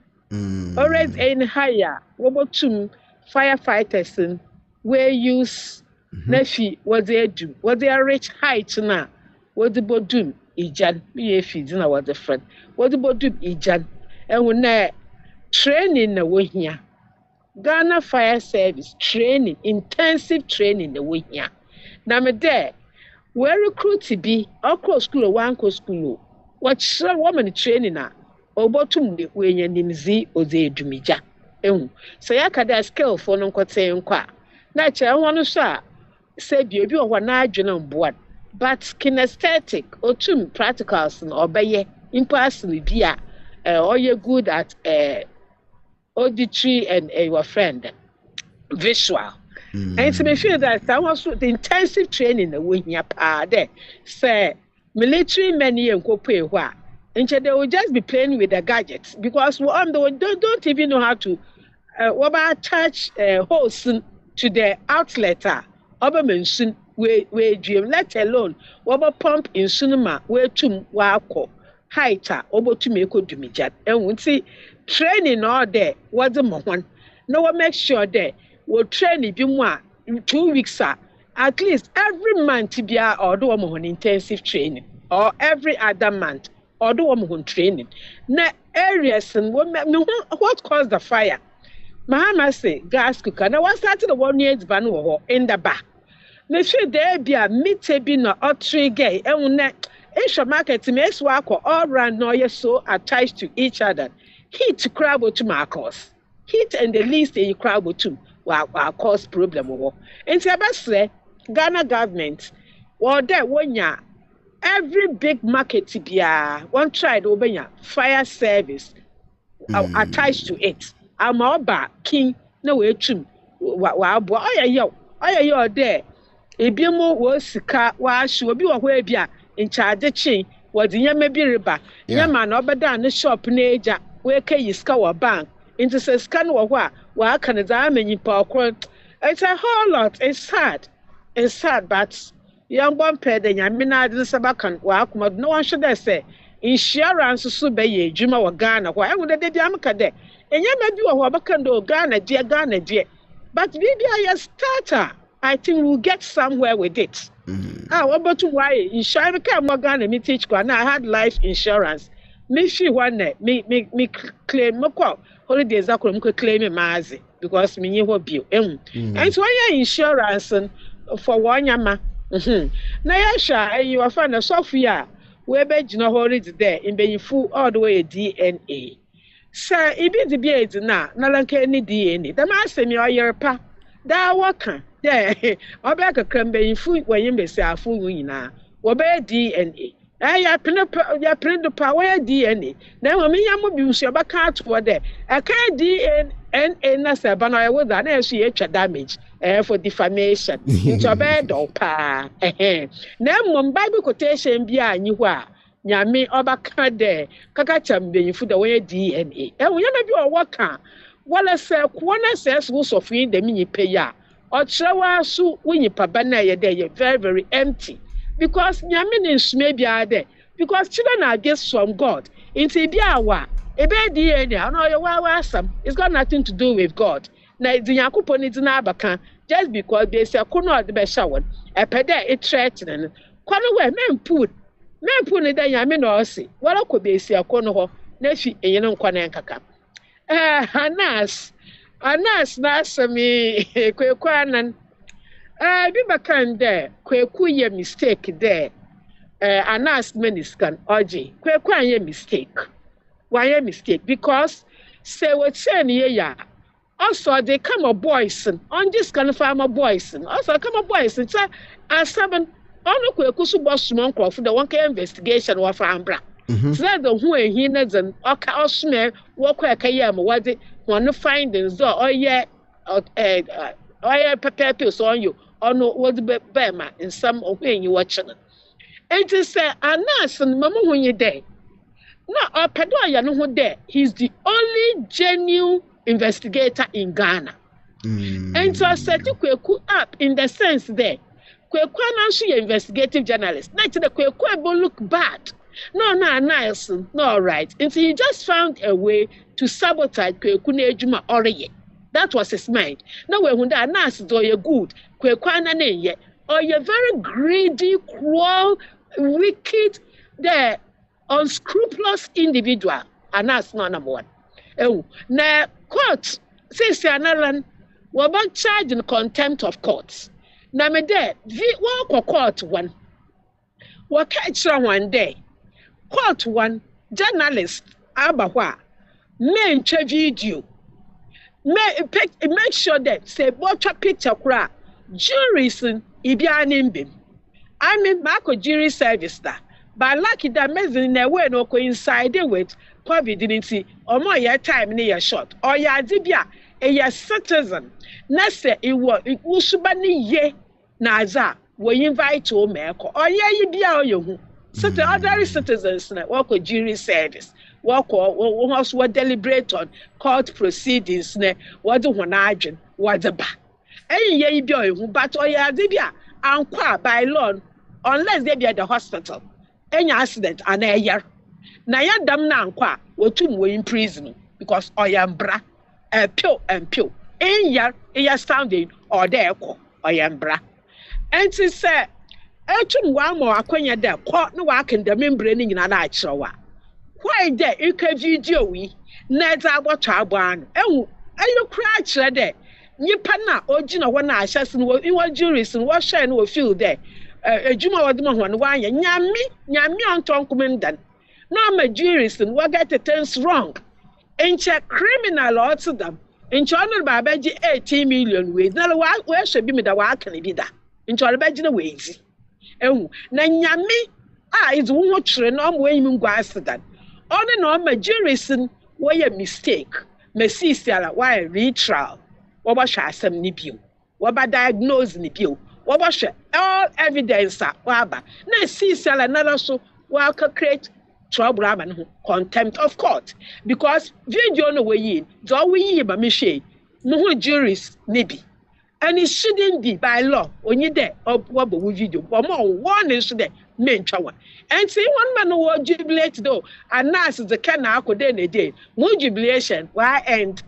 robotum firefighters in where use Nefi what they do, what they reach height na, what the bodum ijan, be a feed in our friend, what the bodum ijan, and when training the way here. Ghana Fire Service training, intensive training the way here. Now, me there, where recruit to be, or school or one school, what some woman training na, or bottom the way you nimzi or they do me ja. So ya kada skill for no kote nkwa. Na che wonu so say bi o na adwene mboa but kinesthetic otum practicals no obeye impossible bia oye good at auditory and your friend visual and so me feel that was the intensive training that we here pa there say military men here nkopo ehwa nche they will just be playing with the gadgets because we don't even know how to what about attach holes to the outlet mention we dream let alone what pump in cinema where tum wako height to make dumijat and we see training all there what the one no one make sure there will train if you want 2 weeks at least every month to be or do intensive training or every other month or do training na areas and what caused the fire. Mahama say gas cooker. Now what started the 1 year ban in the back. Me sure there be a meet be no or three gay and in market makes work all round no you so attached to each other. Heat to crowd to Marcos. Heat and the least you crowd to will cause problem. And say Ghana government well there 1 year every big market to be one tried over fire service attached to it. I'm about king no way trim. Wow, boy, yo there. A bimo was sika, wash will be away bia in charge of chain. Was the yama be riba. Yaman over down the shop naja, where can you scour bank into say scan or what? Well, can a diamond in power? It's a whole lot. It's sad, but young one pair the Yamina didn't sabakan, walk, no one should I say. Insurance so be Juma or Ghana, why would they Yamaka there? And you may be a Wabakando Ghana, dear. But maybe I a starter. I think we'll get somewhere with it. What about why insurance can Ghana me teach Ghana? I had life insurance. Me she one me claim my holidays I could claim a mazi because me will be and so I insurance for 1 year Na yasha you are fan Sophia we be gina hori there in be full all the way DNA. Sir, ibi di bi na lanka any DNA. The man say me oyerepa. Da waka there. Obe kakra be fu when be say afu nyina. Wo be DNA. Ya print pa where DNA. Na wo me yam bi usu obaka to there. Aka DNA na say ba na we da na so ye twa damage for defamation. Nti obe do pa. Na mom Bible quotation bi anyi ho a nyame obaka de kaka chambenyifu da we DNA. Wo yana bi o waka wala se kwona se so sofin de minyi peya. Ochrewa su winyipa ba na ye de very very empty. Because nyame ne nsume bia de because children are gifts from God. Inti bia wa ebe DNA no ye wa asam. It's got nothing to do with God. Na di yakopon ni na abaka just because they say kono de be shawon. Epede e threatening. Kono we mempu ne da nyame na osi. Wala ko be esi akono ho na fi eyene nkwana nkaka. Anas na asami Kwaku Annan. Bi bakan de Kwaku ye mistake there. Anas meniskan oji. Kwaku anye mistake. Why a mistake? Because say what say ni ya. Also they come a boys on this kind of farmer boys. Also come a boys and say and 7 ono Kwaku su boss mon for the one investigation wa fa ambra. So the who he needs an oka osme work akayam what the one findings or papers on you or no what the bema in some of when you watching it. And to say Anas and mama when you there. No, Pedoya no who there. He's the only genuine investigator in Ghana. And so I set Kwaku up in the sense there. Kwaku Annan she investigative journalist. Not the Kwaku look bad. No, nice, no, right. And so he just found a way to sabotage Kwaku Nejuma Oreye. That was his mind. Now when that Anas do you good, Kwaku Annan ye, or you're very greedy, cruel, wicked, the unscrupulous individual. Anas no number one. Oh, now court says Annan were about charged in contempt of courts. Now me there, walk court one. What catch one day? Court one journalist abahwa make video make sure that say watch a picture kura juries ibia nimbim I mean Marco jury service da but lucky that measure na way no coincide with COVID didn't omo your time na your short or ya dibia a citizen na say it usuba ni ye na aza we invite to meko or ye bia oyehu. Certain ordinary citizens work with jury service, work or deliberate on court proceedings, what do one agent, what the back. Any ye be but or ya dibia and qua by law, unless they be at the hospital. Any accident and a year. Naya dam na qua, what two were in prison because I am bra, pew and pew. In year standing or there, I am bra. And to say, Etum one more akwanya there, court no work in the membrane in an eye shower. Why there, you can video we, Neda what I want. Oh, are you crouch there? Nipana, Ojina, one I shall see what juries and what shine will feel there. A Juma or the one, why, Yami on Tom Commandant. No, my juries and what get the things wrong. Ain't check criminal or to them. In China, by 18 million ways. Now, where should be me the work can be that? In China, ways. Na nyame is wo chere na mo enyim gwa accident on na ma juries wo ya mistake ma sisiala why retrial wo ba hwa asem ni bio wo ba diagnose ni bio wo ba hwa all evidence wa ba na sisiala na so wo ka create trouble am no contempt of court because video no we yi do we yi ba me hwe mo ho juries ni bi. And it shouldn't be by law. Only there, what video, or more one is there, main chow. And see one man who jubilate though, and nice is the can I could then a day. More jubilation, why end?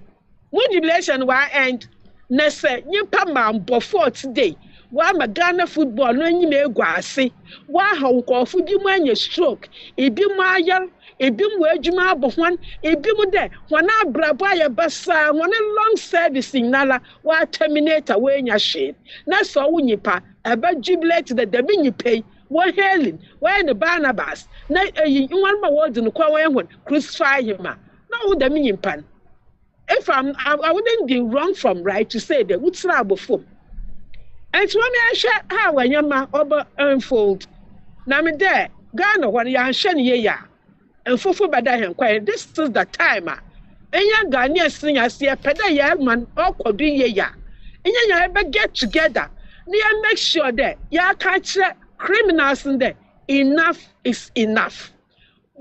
More jubilation, why end? Nessa, you come man before today. wa ma Ghana football no nyim egu ase wa ha nkofo bi mu anya stroke ebi mu ayar ebi mu adwuma abohwan ebi mu de wana abrabo aye basa wana long service nala wa terminator we nya hwe na so wo nyipa aba jubilate the debi nyipai wo hailing wa ne Barnabas na nwan ma wo no kwa wo crucify him na wo dem nyimpan. If I wouldn't be wrong from right to say that what's trouble for. And so I share how I am my over unfold. Now me there, Ghana when you are shen ye and for bada him quiet. This is the time. And young Ghanaian sing as a peda young man or could be ye ya. And you ever get together. Near make sure that ya catch criminals in there. Enough is enough.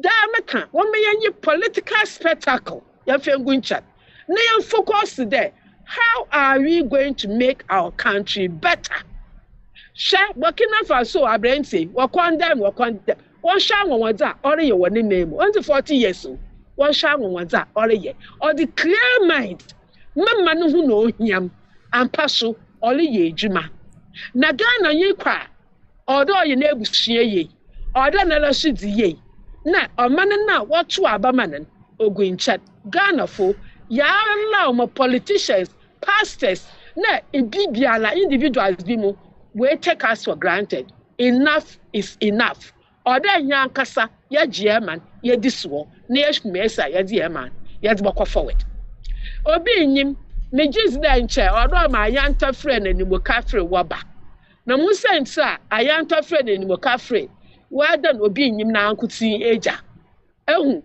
Damn, one may political spectacle. You feel good chat. Now focus there. How are we going to make our country better? Share working for so I brain say, work on them. One shang on what's that, or you want name, 40 years old. One shang on what's that, or ye, or the clear mind. Man who know him, and passo, or ye, Juma. Nagana ye cry, although your neighbors share ye, or then another should ye. Na, or man now, what to Abamanan, or going chat, Ghana for. Ya allow my politicians, pastors, na ibibiala individuals bimu, we take us for granted. Enough is enough. Oda nyankasa ya German, ya diswo, nesh mesa ya German, ya dibakwa forward. Obinim, me jis da nche, odo ma ayanta friend ni mo kafre waba. Na musa nsa ayanta friend ni mo kafre, wadan obinim na ankuti eja. Ehun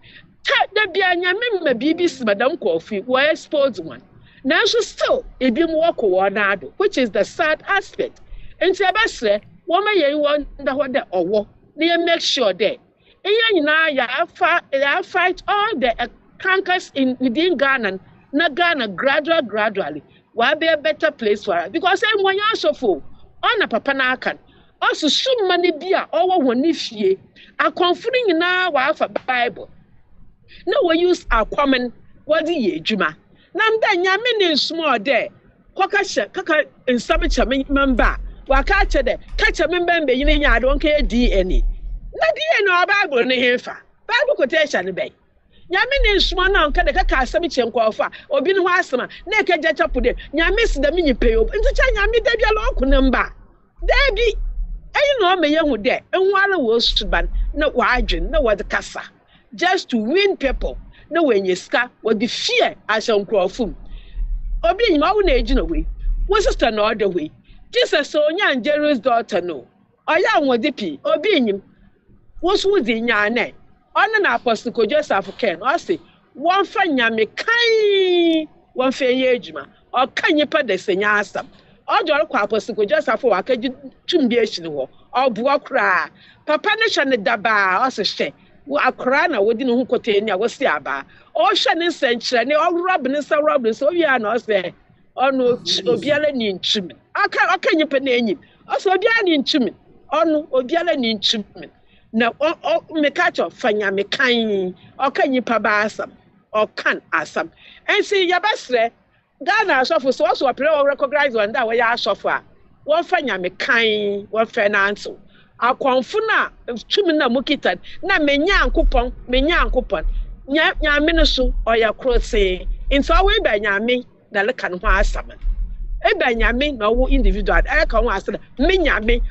the Bianyam BBC Madame Coffee were exposed one. Now she still a bim walk nado, which is the sad aspect. And Sebasre, woman ye wonder what the war, near make sure that. I fight all the cankers in within Ghana, not Ghana gradually. Why be a better place for us? Because I'm one year so full. On a papanakan. Also, so many beer over one if ye are confiding now for Bible. No, we use our common what the ye juma. Nam then yamin small there. Kaka in Sabicha member. Wakacha there. Catch a member in I don't care DNA. Not DNA Bible in the Bible quotation bay. Yamin small now can the Kaka Sabicha and Quafa or bin Wasama. Naked jet up with it. Yamis the mini pay up. And the China Debbie a local number. Debbie, I know me young with that. And while was to ban, no wajin, no what the casa. Just to win people. No when you scar what the fear I shall grow from. Obinim my own age in a way. Was just another way. Jesus Sonia and Jerry's daughter no. I am what the P. Obinim was within your name. On an apostle could just have can or say one fan yammy kind one fair yejma or can you put the senyasam. Or your apostle could just have for a tumbiation or buakra. Papa nation the daba or say. Akrana wodi no hokote ni awosi aba o hwe ne senkyere ne o robin so wi ana o se ono obiala ni ntumi aka nyipa na enyim o so obiala ni ntumi ono obiala ni ntumi na o mekacho fanya mekan o ka nyipa ba asam o kan asam ensi yabasre Ghana asofo so opere o recognize one that we ya asofo a won fanya mekan won finance akonfuna tumi na mukita na menya ankopon nyame no so oya krose into we ba nyame na leka no asam e ba nyame na wo individual e ka ho asem menyame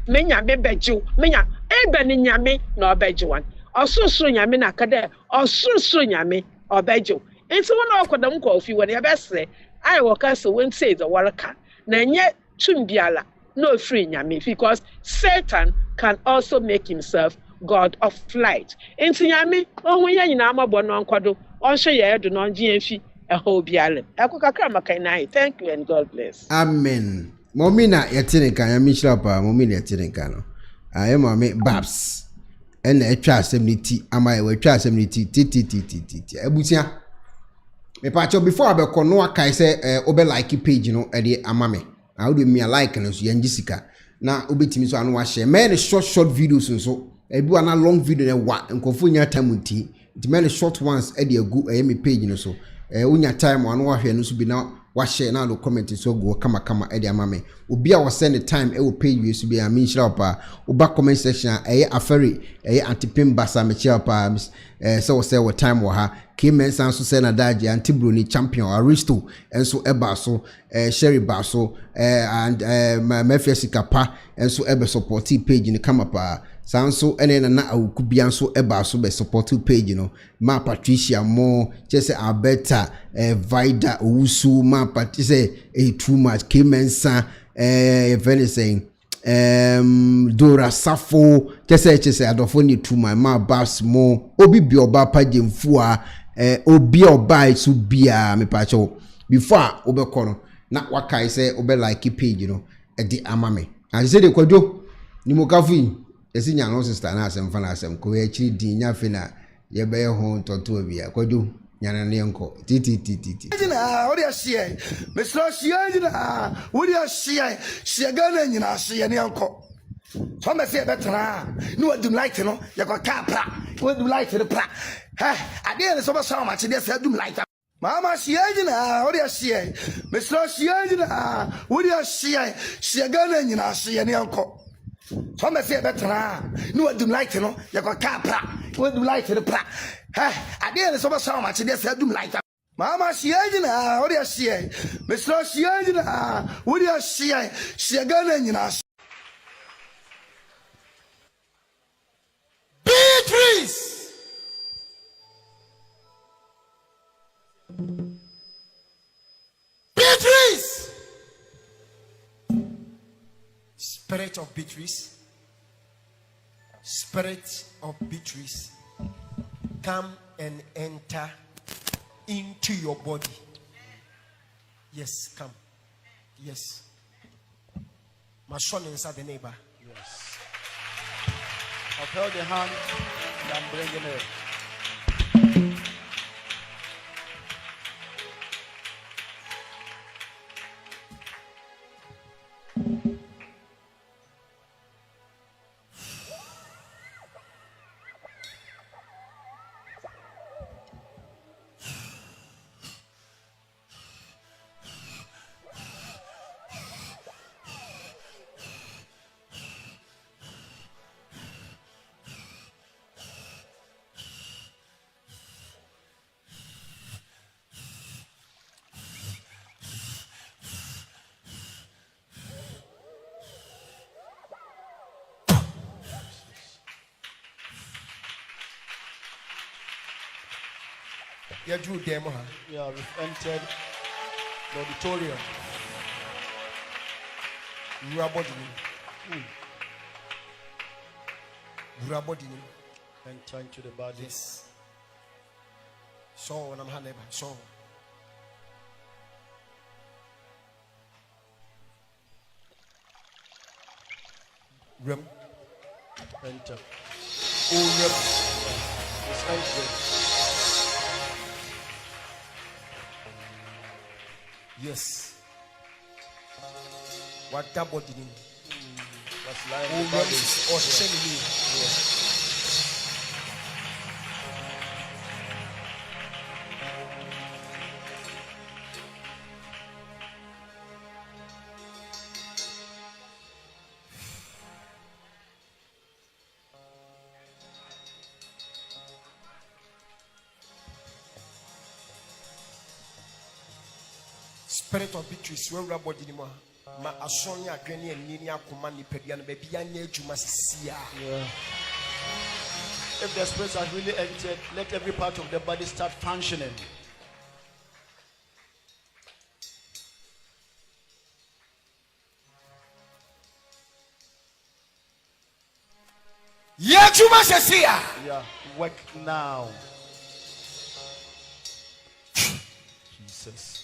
bejiw menya e ba ni nyame na obeji wan osusuru nyame na kada osusuru nyame obejiw into wona okodam ko ofi wona be sere ai wo ka so won say the waraka na nye tumbiala no free nyame because Satan can also make himself God of light. Into nyame ohun ya nyina amabo no nkwado onhwe ye do no nje enfi eho biale akokakra makai. Thank you and God bless. Amen. Momina yetineka nyame shirapa momina yetineka no aye mame babs ena etwa asem amaye watwa asem ti abusia me pacho before abeko no akai se obe like page no e de amame how do me like no so yanjisika na obetimi so anu wa share me short videos nso ebu ana long video ne wa nkofo nya time nti me short ones e de agu me page no so unya time anu wa hwe no so bi na share na do comment so go kama e dia mame obi a wo send the time e wo page we so be a me shira pa oba comment section e aferi e antipim basa me shira pa so wo say wo time wo ha Kimen sanso say na daje anti-brony champion Aristo enso eba so Sherry Baso and Mefesika pa enso ebe support page ni kama pa sanso ene na awukubia nso eba so be support page no ma Patricia Mo chese Alberta Vida Owusu ma Patricia too much Kimen san very saying Dora Safo chese adofo ni too much ma Babs Mo obi bi oba pagemfua obi oba su bia me pacho before obekono na wakai say obe like page no e di amame and say de kwadwo ni mokafu esi nya no sister na asem fa na asem ko e chiri din nya fe na ye be ho ntonto bia kwadwo nyana ne enko titi na ori ahye me so hye na ori ahye hye ga na nyina hye ne enko so me say betra ni wadum light no ye ko ka pra wadum light ne pra ade ne so ba so ma che de say dum light mama hye na ori ahye me so hye na ori ahye hye ga na nyina hye ne enko so me say betra ni wadum light no ye ko ka pra wadum light ne pra ade ne so ba so ma che de say dum light mama hye na ori ahye me so hye na ori ahye hye ga na nyina Beatrice. Beatrice. Spirit of Beatrice. Spirit of Beatrice. Come and enter into your body. Yes, come. Yes. My son inside the neighbor. Yes. I've held the hand and I'm bringing it. Yeah, we've entered the auditorium. Enter into the body. Yes. So when I'm handed so. Rem. Enter. Oh, rem. It's entering. Yes. What that body name? What's lying in the body? Or shame Spirit of victory, swear body anymore. Ma asonya agreni and nini akuma ni pedian baby anya juma sia. If the spirits have really entered, let every part of the body start functioning. Yeah, juma sia. Yeah, work now. Jesus.